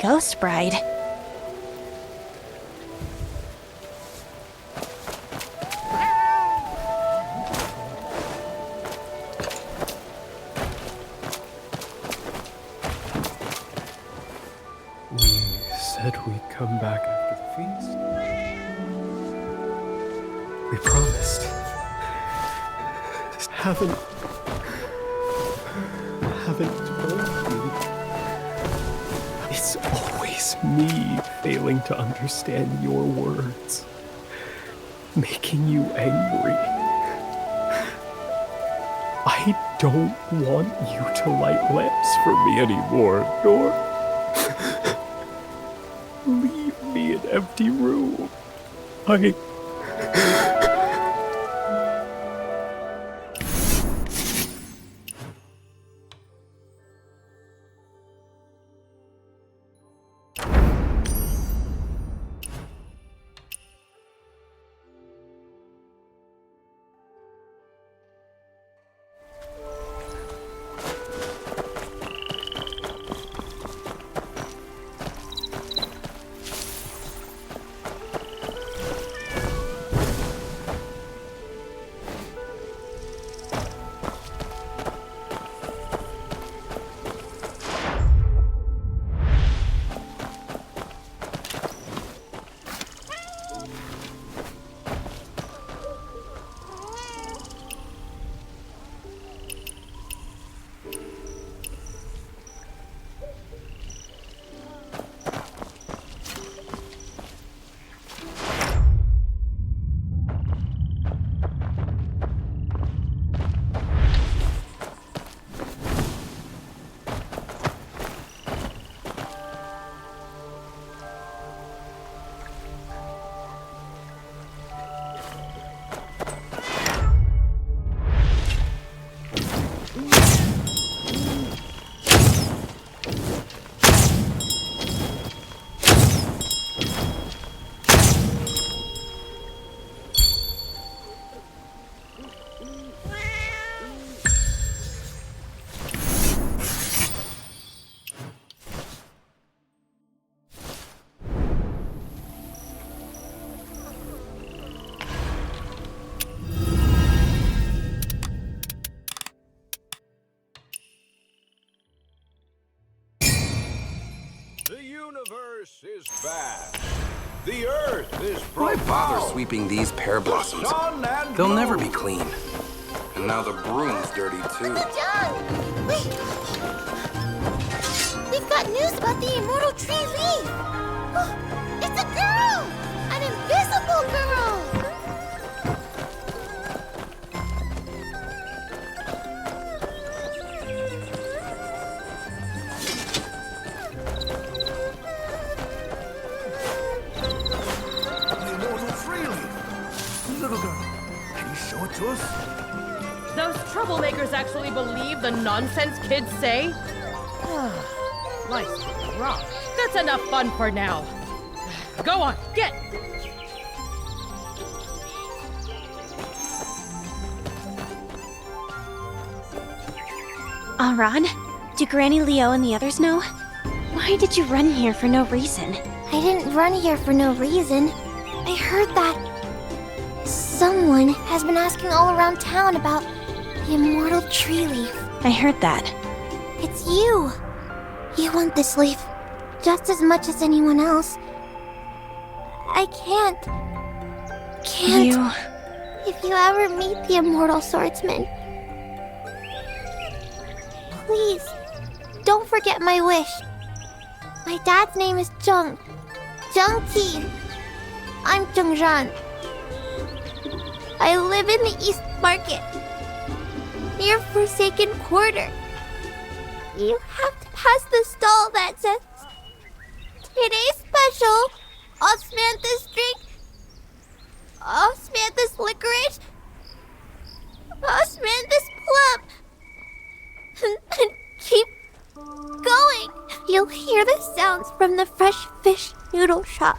B: Ghost Bride.
N: We said we'd come back after the feast. We promised. haven't told you. It's always me failing to understand your words, making you angry. I don't want you to light lamps for me anymore, nor leave me an empty room.
E: The universe is vast. The earth is
V: Why
E: profound.
V: bother sweeping these pear blossoms? They'll never be clean. And now the broom's dirty too.
S: John! Wait! We've got news about the immortal tree leaf! Oh, it's a girl! An invisible girl!
C: The immortal tree leaf. Little girl, can you show it to us?
A: Those troublemakers actually believe the nonsense kids say? Life's rough. That's enough fun for now. Go on, get!
B: Ron, do Granny Leo and the others know? Why did you run here for no reason?
D: I didn't run here for no reason. I heard that someone has been asking all around town about the immortal tree leaf.
B: I heard that.
D: It's you. You want this leaf just as much as anyone else. I can't.
B: You...
D: If you ever meet the immortal swordsman, please, don't forget my wish. My dad's name is Zheng Qi. I'm Zheng Zhan. I live in the East Market, near Forsaken Quarter. You have to pass the stall that says, "Today's special, Osmanthus drink, Osmanthus licorice, Osmanthus plum." And keep going. You'll hear the sounds from the fresh fish noodle shop.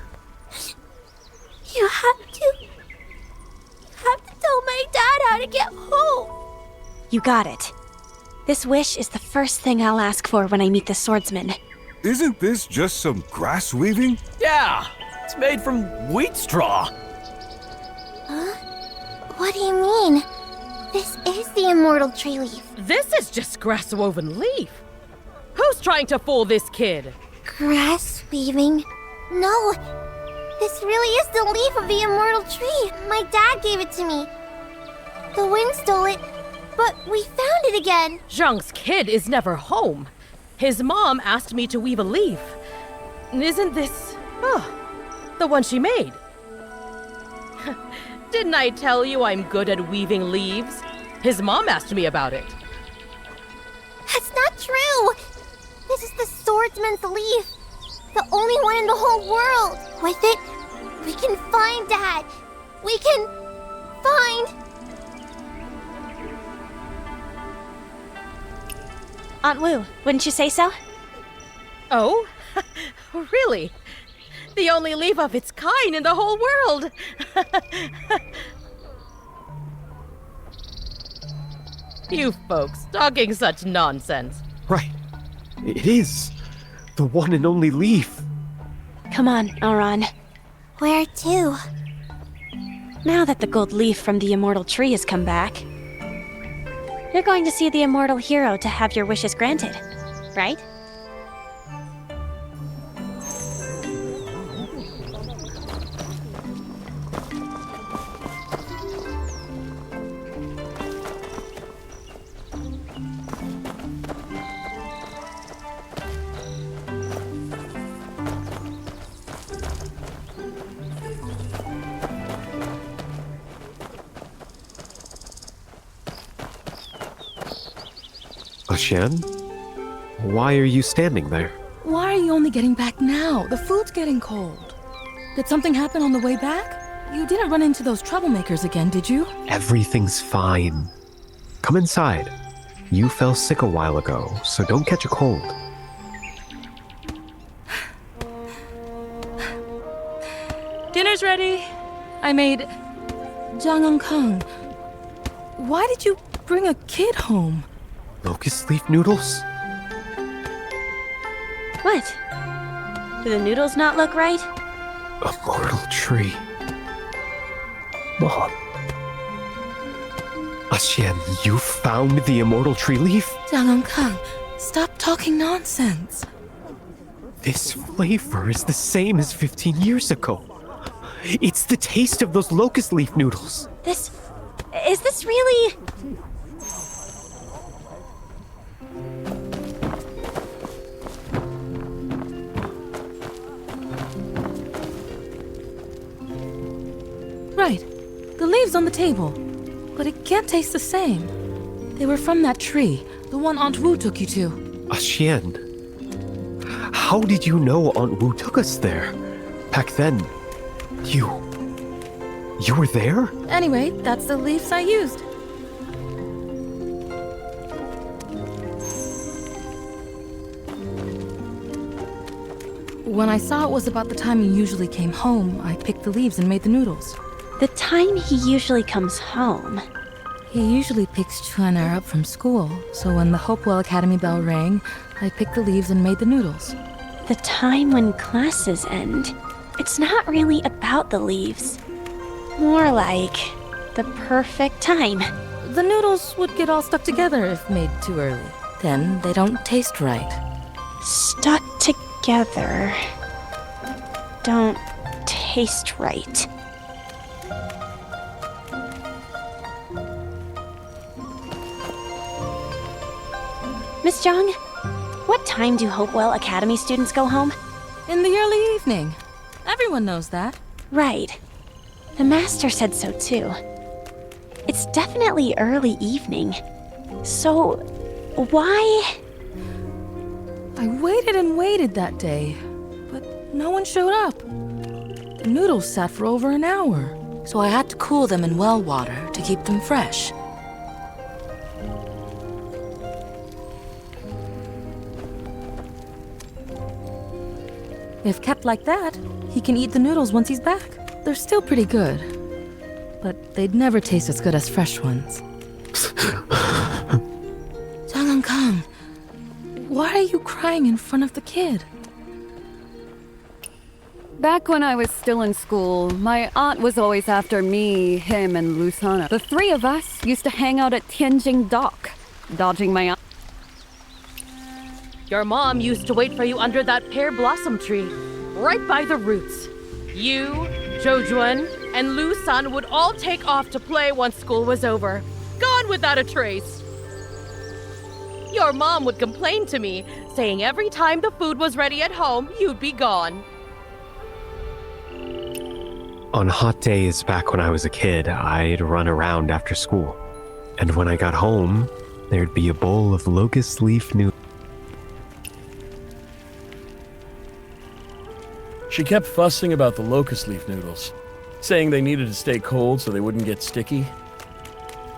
D: You have to tell my dad how to get home.
B: You got it. This wish is the first thing I'll ask for when I meet the swordsman.
G: Isn't this just some grass weaving?
T: Yeah, it's made from wheat straw.
D: Huh? What do you mean? This is the immortal tree leaf.
A: This is just grass-woven leaf. Who's trying to fool this kid?
D: Grass weaving? No, this really is the leaf of the immortal tree. My dad gave it to me. The wind stole it, But we found it again.
A: Zhang's kid is never home. His mom asked me to weave a leaf. Isn't this... the one she made? Didn't I tell you I'm good at weaving leaves? His mom asked me about it.
D: That's not true! This is the swordsman's leaf. The only one in the whole world. With it, we can find Dad. We can find...
B: Aunt Wu, wouldn't you say so?
A: Oh? Really? The only leaf of its kind in the whole world! You folks talking such nonsense.
N: Right. It is. The one and only leaf.
B: Come on, Auron.
D: Where to?
B: Now that the gold leaf from the immortal tree has come back, you're going to see the immortal hero to have your wishes granted, right?
N: Shen? Why are you standing there?
A: Why are you only getting back now? The food's getting cold. Did something happen on the way back? You didn't run into those troublemakers again, did you?
N: Everything's fine. Come inside. You fell sick a while ago, so don't catch a cold.
A: Dinner's ready. I made Kang. Why did you bring a kid home?
N: Locust leaf noodles?
B: What? Do the noodles not look right?
N: Immortal tree. Mom. Ashian, you found the immortal tree leaf?
A: Kang, stop talking nonsense.
N: This flavor is the same as 15 years ago. It's the taste of those locust leaf noodles.
B: Is this really...
A: Right. The leaves on the table. But it can't taste the same. They were from that tree, the one Aunt Wu took you to.
N: Ashian, how did you know Aunt Wu took us there? Back then, you were there?
A: Anyway, that's the leaves I used. When I saw it was about the time you usually came home, I picked the leaves and made the noodles.
B: The time he usually comes home?
A: He usually picks Chuaner up from school, so when the Hopewell Academy bell rang, I picked the leaves and made the noodles.
B: The time when classes end. It's not really about the leaves. More like the perfect time.
A: The noodles would get all stuck together if made too early. Then they don't taste right.
B: Stuck together. Don't taste right. Miss Zhang, what time do Hopewell Academy students go home?
A: In the early evening. Everyone knows that.
B: Right. The master said so too. It's definitely early evening. So, why?
A: I waited and waited that day, but no one showed up. The noodles sat for over an hour, so I had to cool them in well water to keep them fresh. If kept like that, he can eat the noodles once he's back. They're still pretty good, but they'd never taste as good as fresh ones. Kang, why are you crying in front of the kid?
U: Back when I was still in school, my aunt was always after me, him, and Lusana. The three of us used to hang out at Tianjing Dock, dodging my aunt.
A: Your mom used to wait for you under that pear blossom tree, right by the roots. You, Zhou Juan, and Lu San would all take off to play once school was over. God gone without a trace. Your mom would complain to me, saying every time the food was ready at home, you'd be gone.
N: On hot days back when I was a kid, I'd run around after school. And when I got home, there'd be a bowl of locust leaf noodles.
I: She kept fussing about the locust leaf noodles, saying they needed to stay cold so they wouldn't get sticky.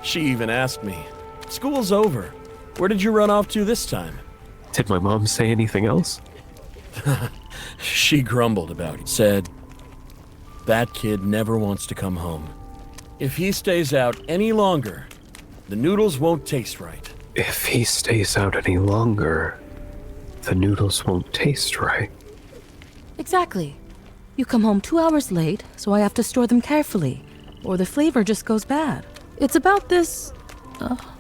I: She even asked me, "School's over. Where did you run off to this time?"
N: Did my mom say anything else?
I: She grumbled about it, said, "That kid never wants to come home. If he stays out any longer, the noodles won't taste right."
N: If he stays out any longer, the noodles won't taste right.
A: Exactly. You come home 2 hours late, so I have to store them carefully, or the flavor just goes bad. It's about this...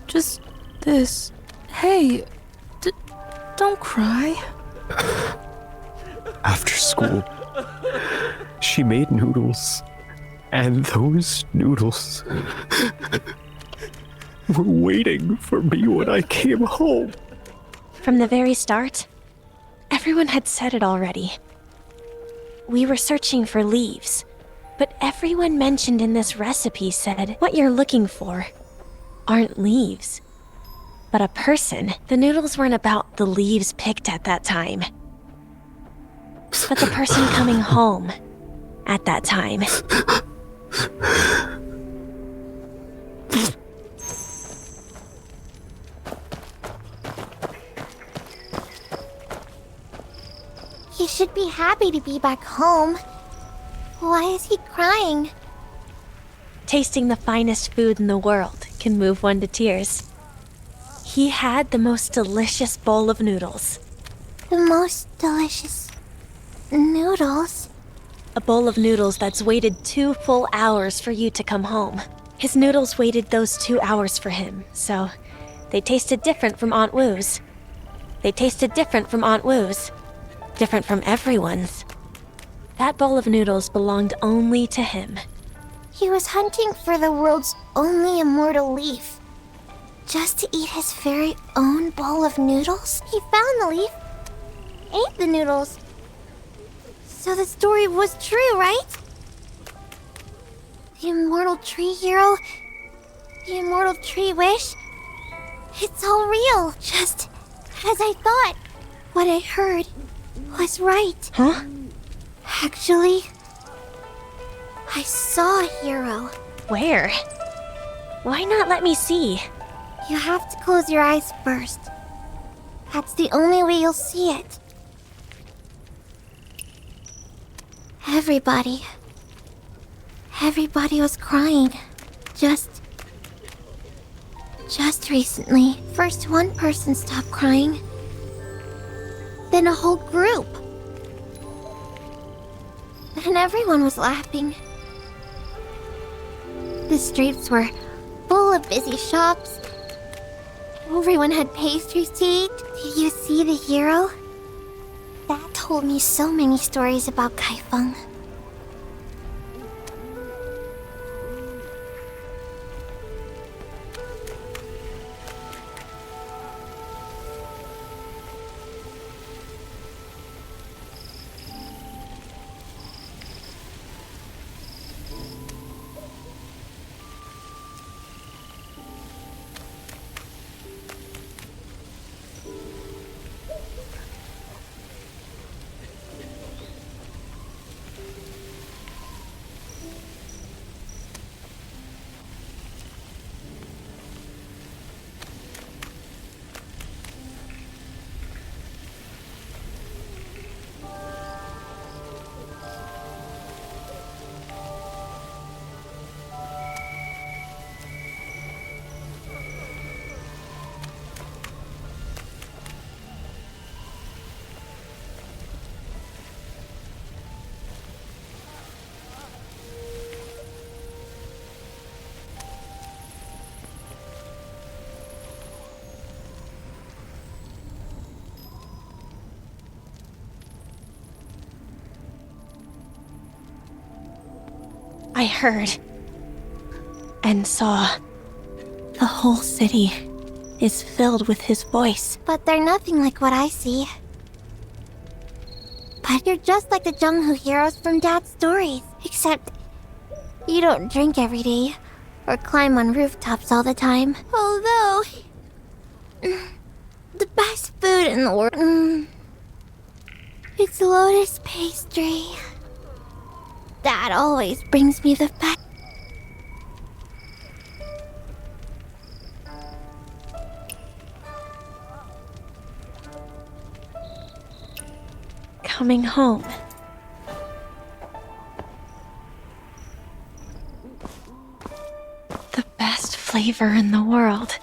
A: just this... Hey, don't cry.
N: After school, she made noodles, and those noodles were waiting for me when I came home.
B: From the very start, everyone had said it already. We were searching for leaves, but everyone mentioned in this recipe said what you're looking for aren't leaves, but a person. The noodles weren't about the leaves picked at that time, but the person coming home at that time.
D: He should be happy to be back home. Why is he crying?
B: Tasting the finest food in the world can move one to tears. He had the most delicious bowl of noodles.
D: The most delicious noodles?
B: A bowl of noodles that's waited 2 full hours for you to come home. His noodles waited those 2 hours for him, so they tasted different from Aunt Wu's. They tasted different from Aunt Wu's. Different from everyone's. That bowl of noodles belonged only to him.
D: He was hunting for the world's only immortal leaf. Just to eat his very own bowl of noodles? He found the leaf, ate the noodles. So the story was true, right? The immortal tree hero, the immortal tree wish. It's all real, just as I thought. What I heard was right.
B: Huh?
D: Actually, I saw a hero.
B: Where? Why not let me see?
D: You have to close your eyes first. That's the only way you'll see it. Everybody was crying. Just recently. First one person stopped crying. Then a whole group. And everyone was laughing. The streets were full of busy shops. Everyone had pastries to eat. Did you see the hero? That told me so many stories about Kaifeng.
B: I heard and saw
D: The whole city is filled with his voice. But they're nothing like what I see. But you're just like the Jungho heroes from Dad's stories. Except you don't drink every day or climb on rooftops all the time. Although the best food in the world, it's lotus pastry. Dad always brings me the best. Coming home. The best flavor in the world.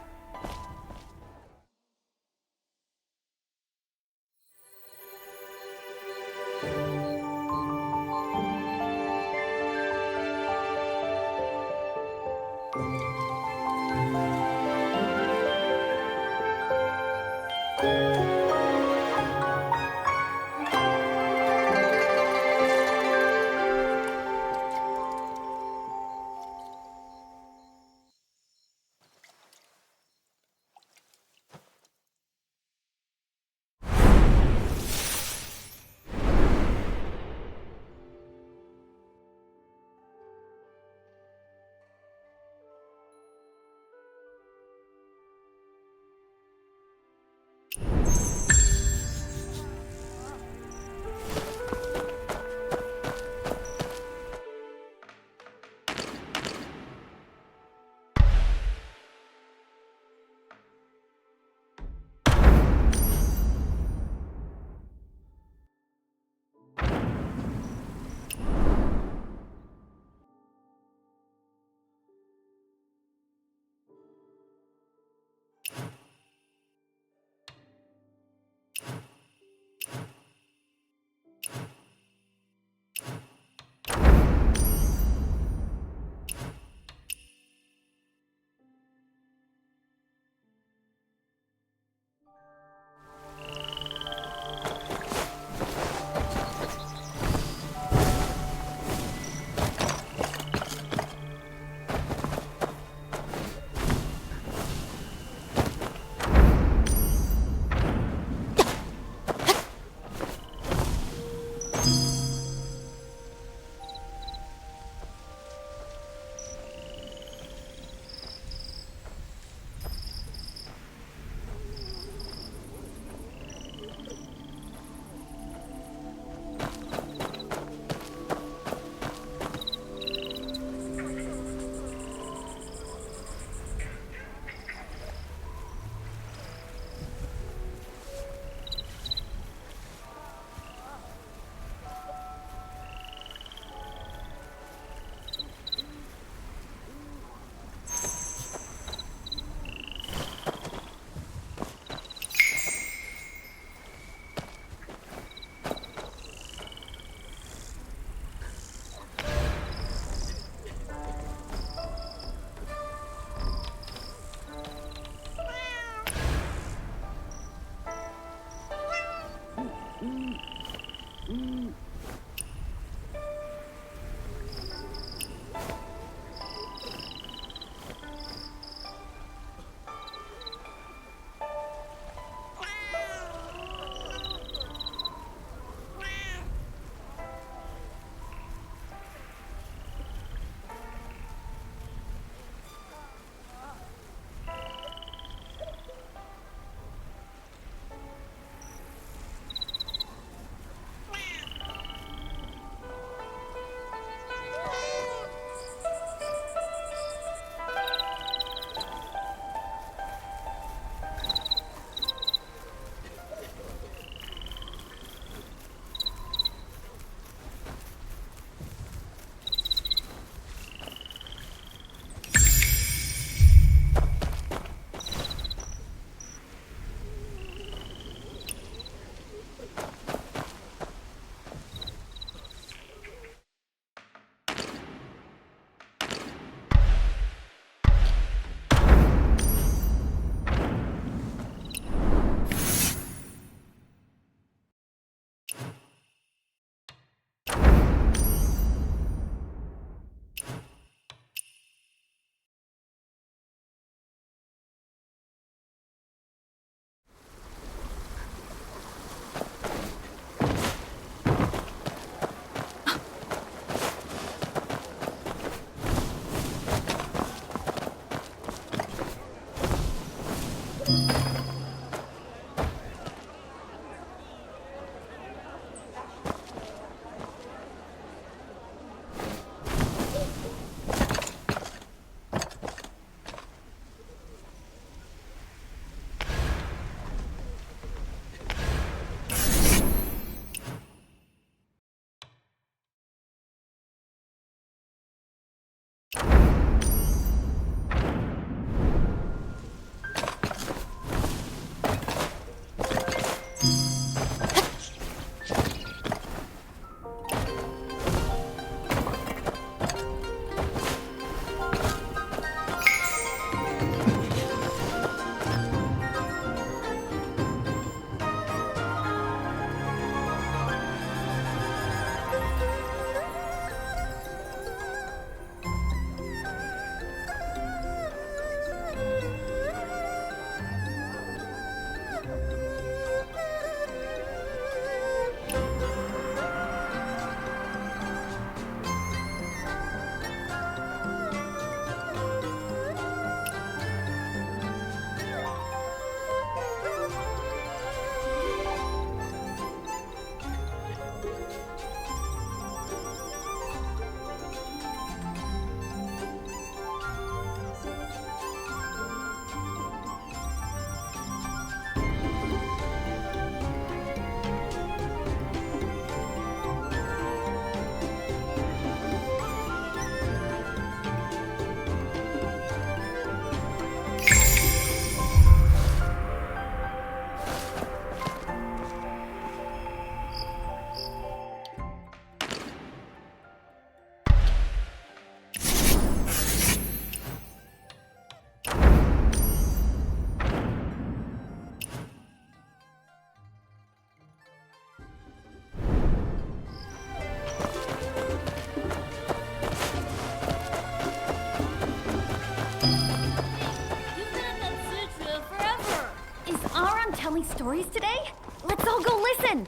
H: Telling stories today? Let's all go listen!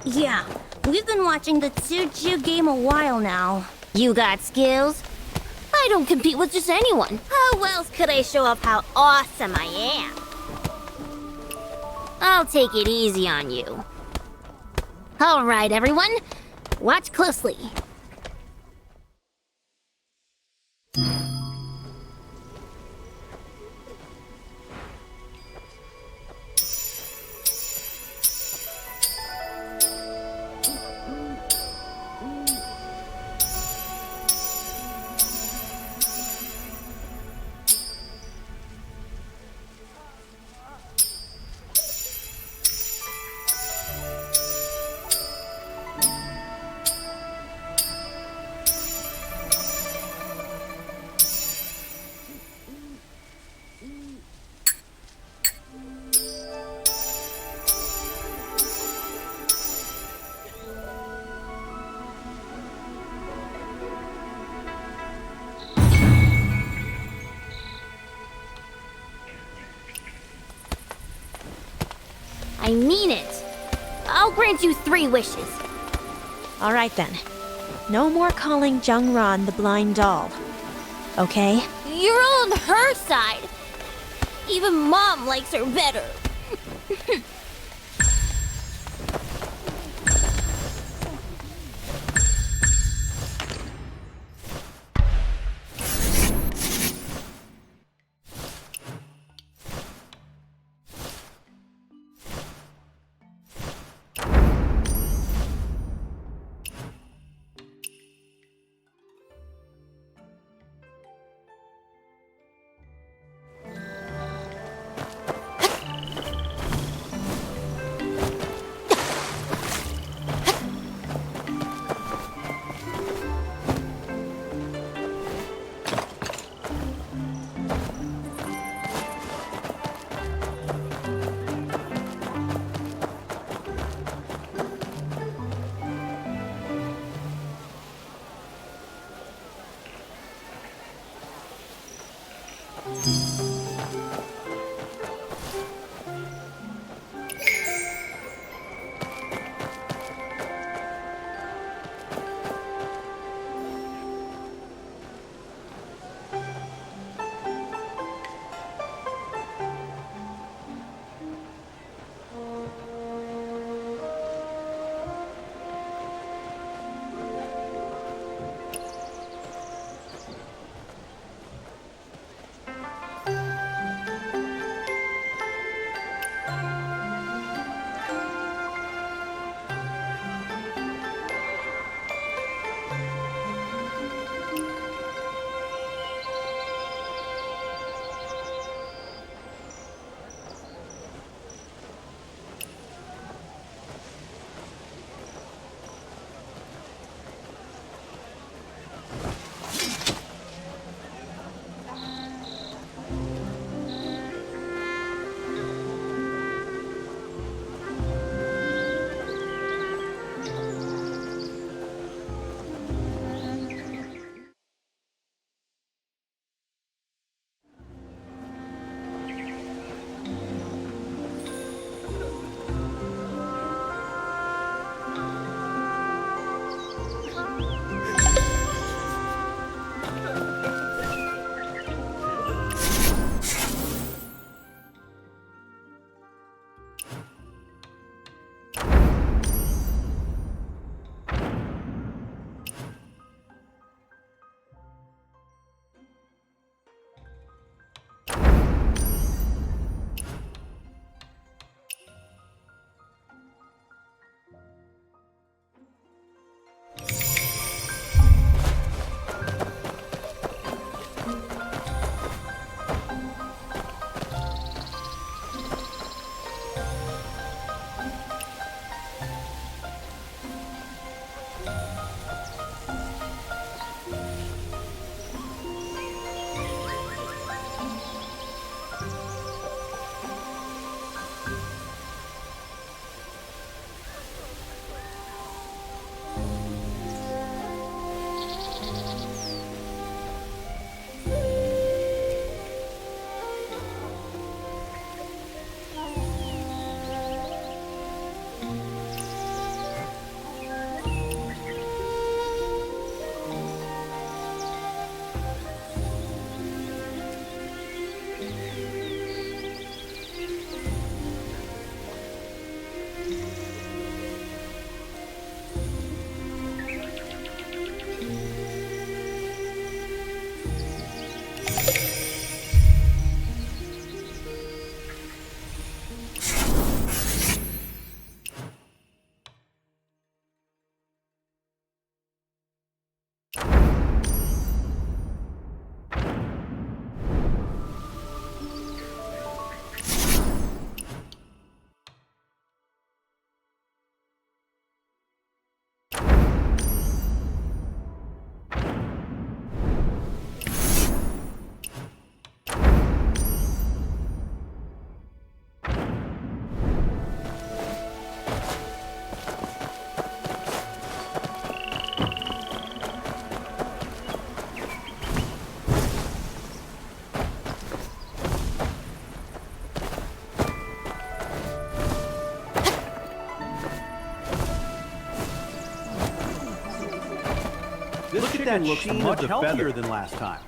H: Yeah, we've been watching the Tsuchu game a while now.
S: You got skills? I don't compete with just anyone. How else could I show off how awesome I am? I'll take it easy on you. Alright, everyone. Watch closely. I mean it. I'll grant you 3 wishes.
B: All right then. No more calling Jungran the blind doll. Okay?
S: You're on her side. Even Mom likes her better.
F: Everything looks much healthier than last time.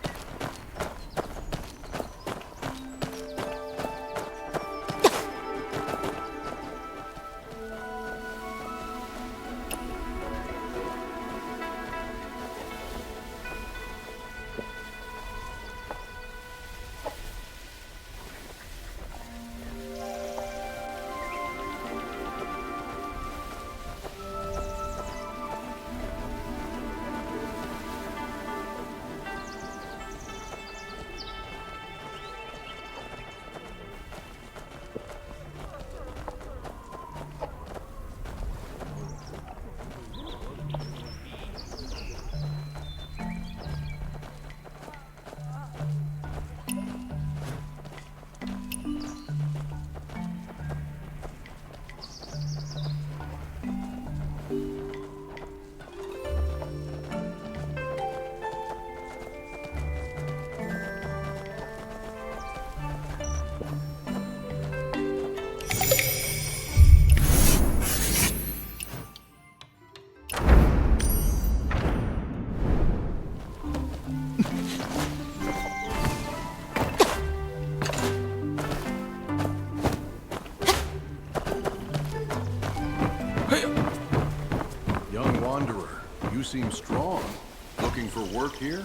G: Young wanderer, you seem strong. Looking for work here?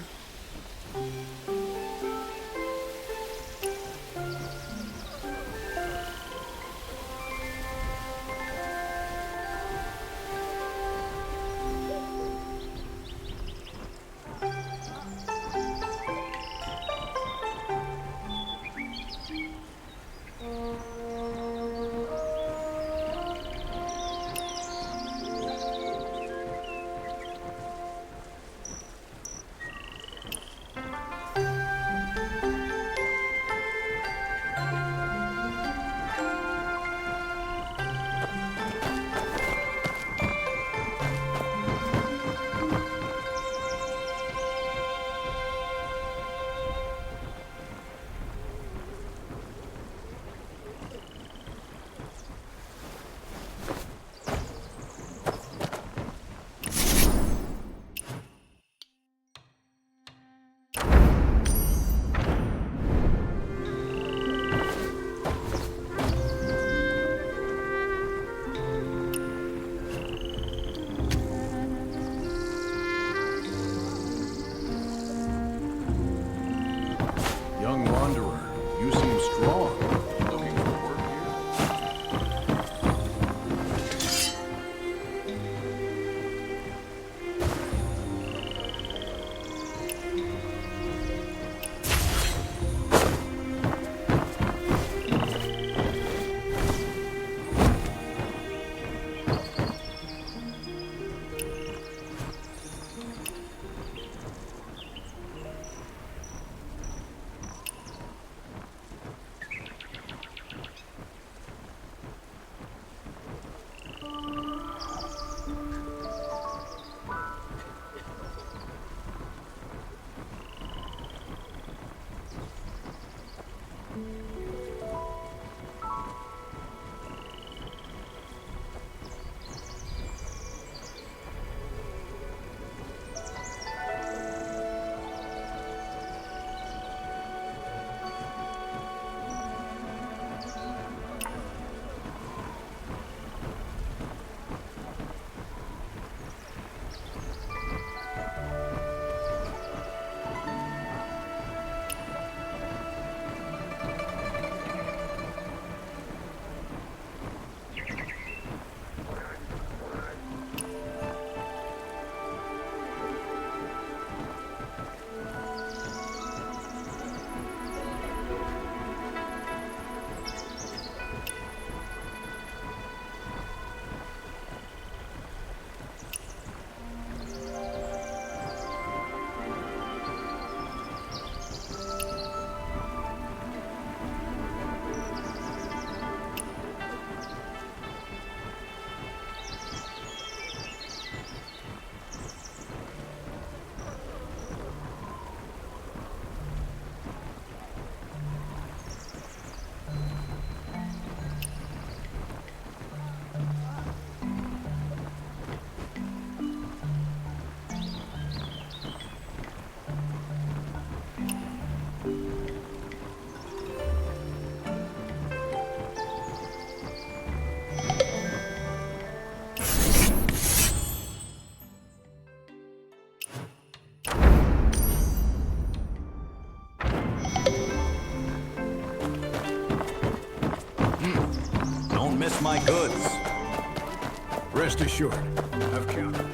G: Young wanderer, you seem strong. Looking for work here?
J: miss my goods.
G: Rest assured, I've counted.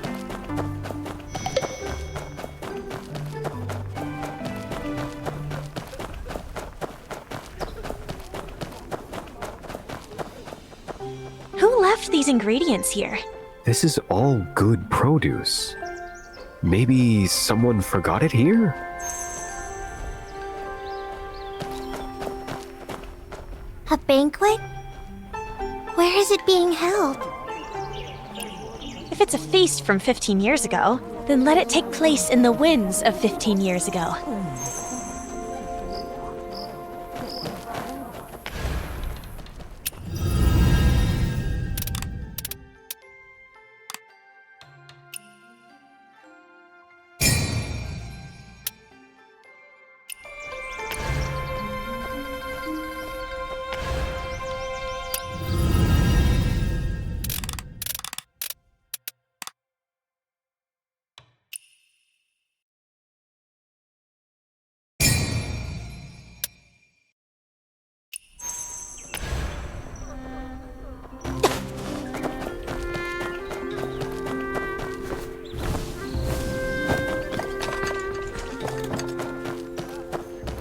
B: Who left these ingredients here?
N: This is all good produce. Maybe someone forgot it here?
D: A banquet? Where is it being held?
B: If it's a feast from 15 years ago, then let it take place in the winds of 15 years ago.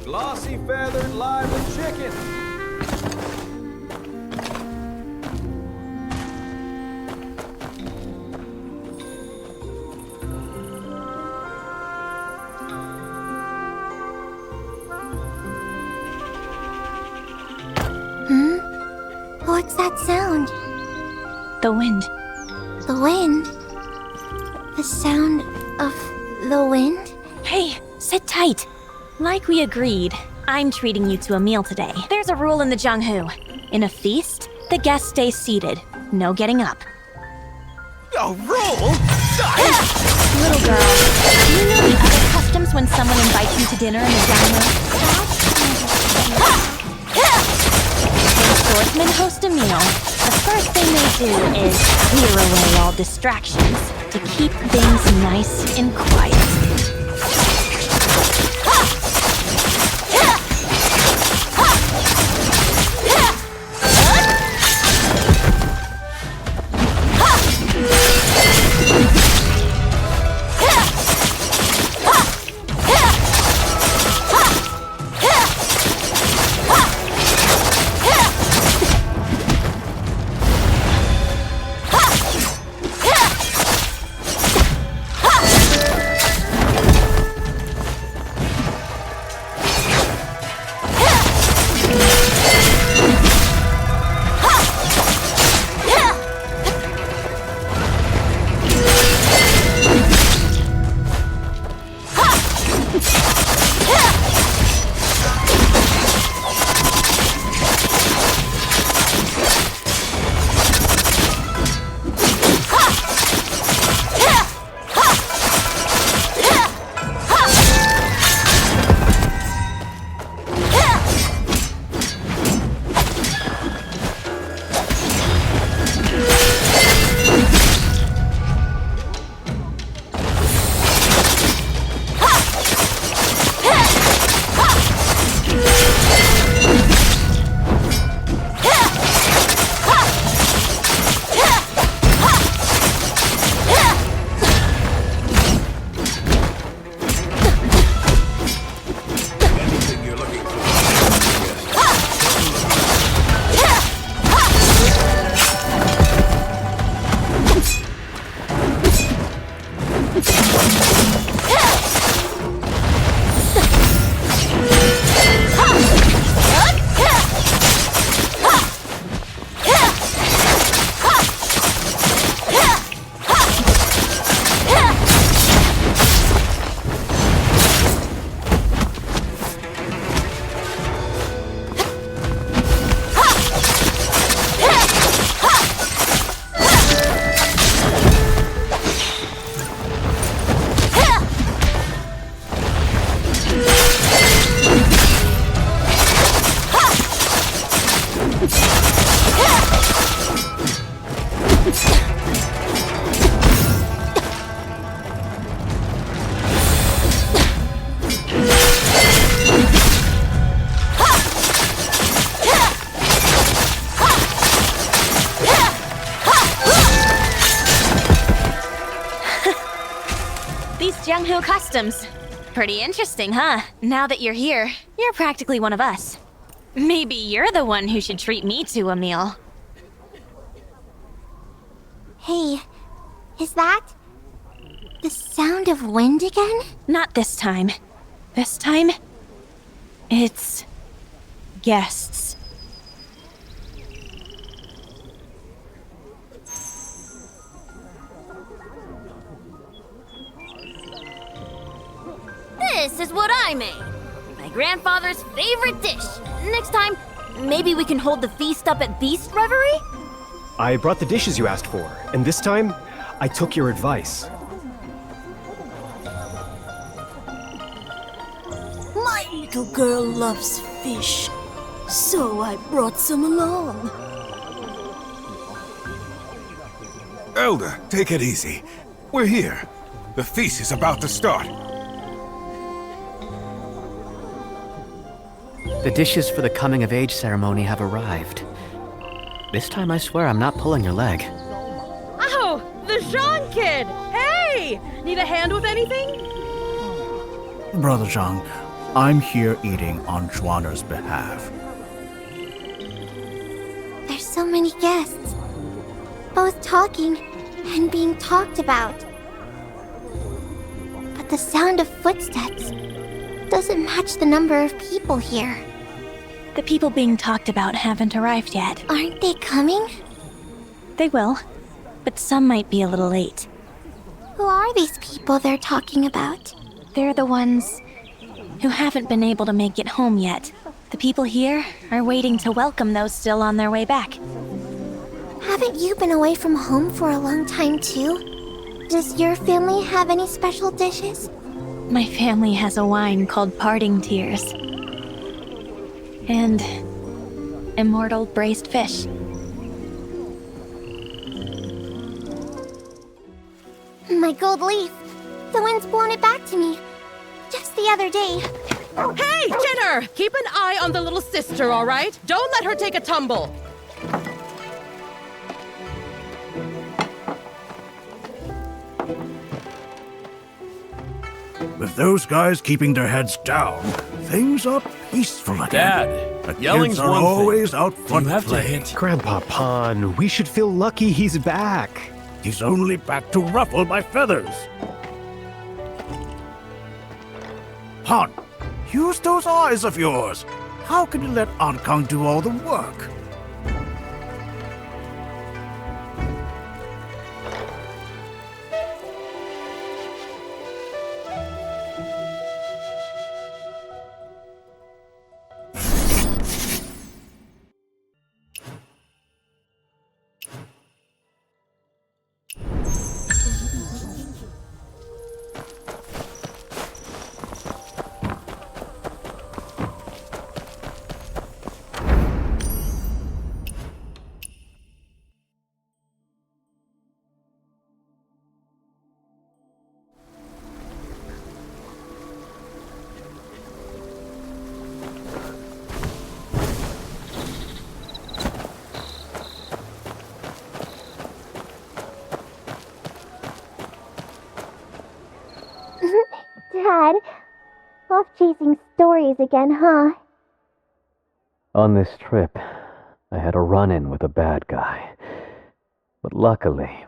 O: Glossy feathered lively chicken.
D: What's that sound?
B: The wind.
D: The wind? The sound of the wind?
B: Hey, sit tight. Like we agreed, I'm treating you to a meal today. There's a rule in the Jianghu. In a feast, the guest stays seated. No getting up.
L: A rule?
B: Little girl, do you know the other customs when someone invites you to dinner in the Jianghu? When swordsmen host a meal, the first thing they do is clear away all distractions to keep things nice and quiet. customs. Pretty interesting, huh? Now that you're here, you're practically one of us. Maybe you're the one who should treat me to a meal.
D: Hey, is that the sound of wind again?
B: Not this time. This time, it's guests.
K: This is what I made. My grandfather's favorite dish. Next time, maybe we can hold the feast up at Beast Reverie?
M: I brought the dishes you asked for, and this time, I took your advice.
K: My little girl loves fish, so I brought some along.
L: Elder, take it easy. We're here. The feast is about to start.
W: The dishes for the coming-of-age ceremony have arrived. This time I swear I'm not pulling your leg.
A: Oh, the Jean kid! Hey! Need a hand with anything?
C: Brother Zhang, I'm here eating on Zhuaner's behalf.
D: There's so many guests, both talking and being talked about. But the sound of footsteps doesn't match the number of people here.
B: The people being talked about haven't arrived yet.
D: Aren't they coming?
B: They will, but some might be a little late.
D: Who are these people they're talking about?
B: They're the ones who haven't been able to make it home yet. The people here are waiting to welcome those still on their way back.
D: Haven't you been away from home for a long time too? Does your family have any special dishes?
B: My family has a wine called Parting Tears. And immortal braised fish.
D: My gold leaf. The wind's blown it back to me. Just the other day.
A: Hey, Jenner! Keep an eye on the little sister, all right? Don't let her take a tumble.
C: With those guys keeping their heads down, things are peaceful again.
I: Dad,
C: the
I: yelling's
C: kids are
I: one
C: always
I: thing.
C: out front
I: You have to
C: playing.
I: hit.
M: Grandpa Pan, we should feel lucky he's back.
C: He's only back to ruffle my feathers. Han, use those eyes of yours. How can you let Ankang do all the work?
D: Dad, off chasing stories again, huh?
W: On this trip, I had a run-in with a bad guy. But luckily,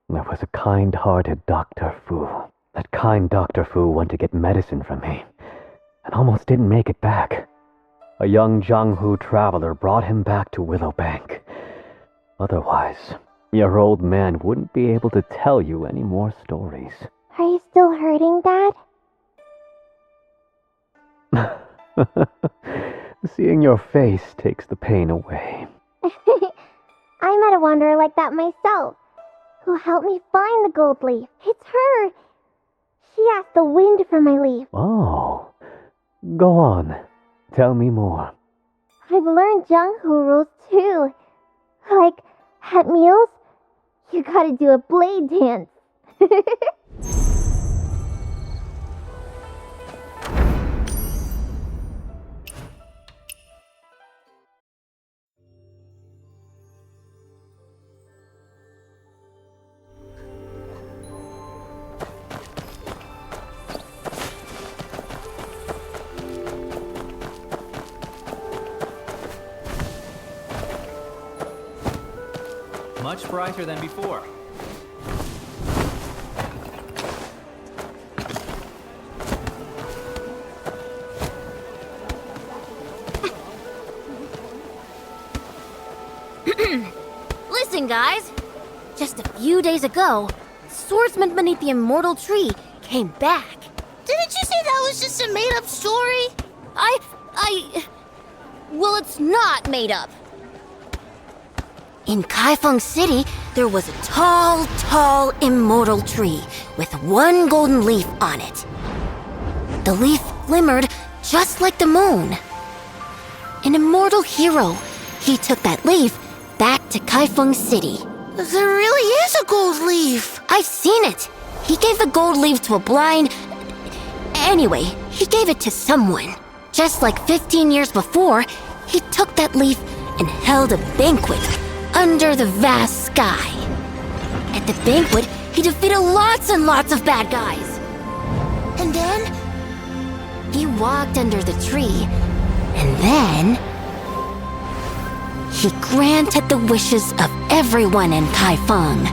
W: there was a kind-hearted Dr. Fu. That kind Dr. Fu went to get medicine from me, and almost didn't make it back. A young Jianghu traveler brought him back to Willowbank. Otherwise, your old man wouldn't be able to tell you any more stories.
D: Are you still hurting, Dad?
W: Seeing your face takes the pain away.
D: I met a wanderer like that myself, who helped me find the gold leaf. It's her. She asked the wind for my leaf.
W: Oh, go on. Tell me more.
D: I've learned Jianghu rules too. Like, at meals, you gotta do a blade dance.
P: Much brighter than before.
K: Listen, guys. Just a few days ago, swordsman beneath the immortal tree came back.
S: Didn't you say that was just a made-up story?
K: Well, it's not made up. In Kaifeng City, there was a tall, tall immortal tree with one golden leaf on it. The leaf glimmered just like the moon. An immortal hero, he took that leaf back to Kaifeng City.
S: There really is a gold leaf.
K: I've seen it. He gave the gold leaf to a blind... Anyway, he gave it to someone. Just like 15 years before, he took that leaf and held a banquet under the vast sky. At the banquet, he defeated lots and lots of bad guys.
S: And then?
K: He walked under the tree, and then... he granted the wishes of everyone in Kaifeng.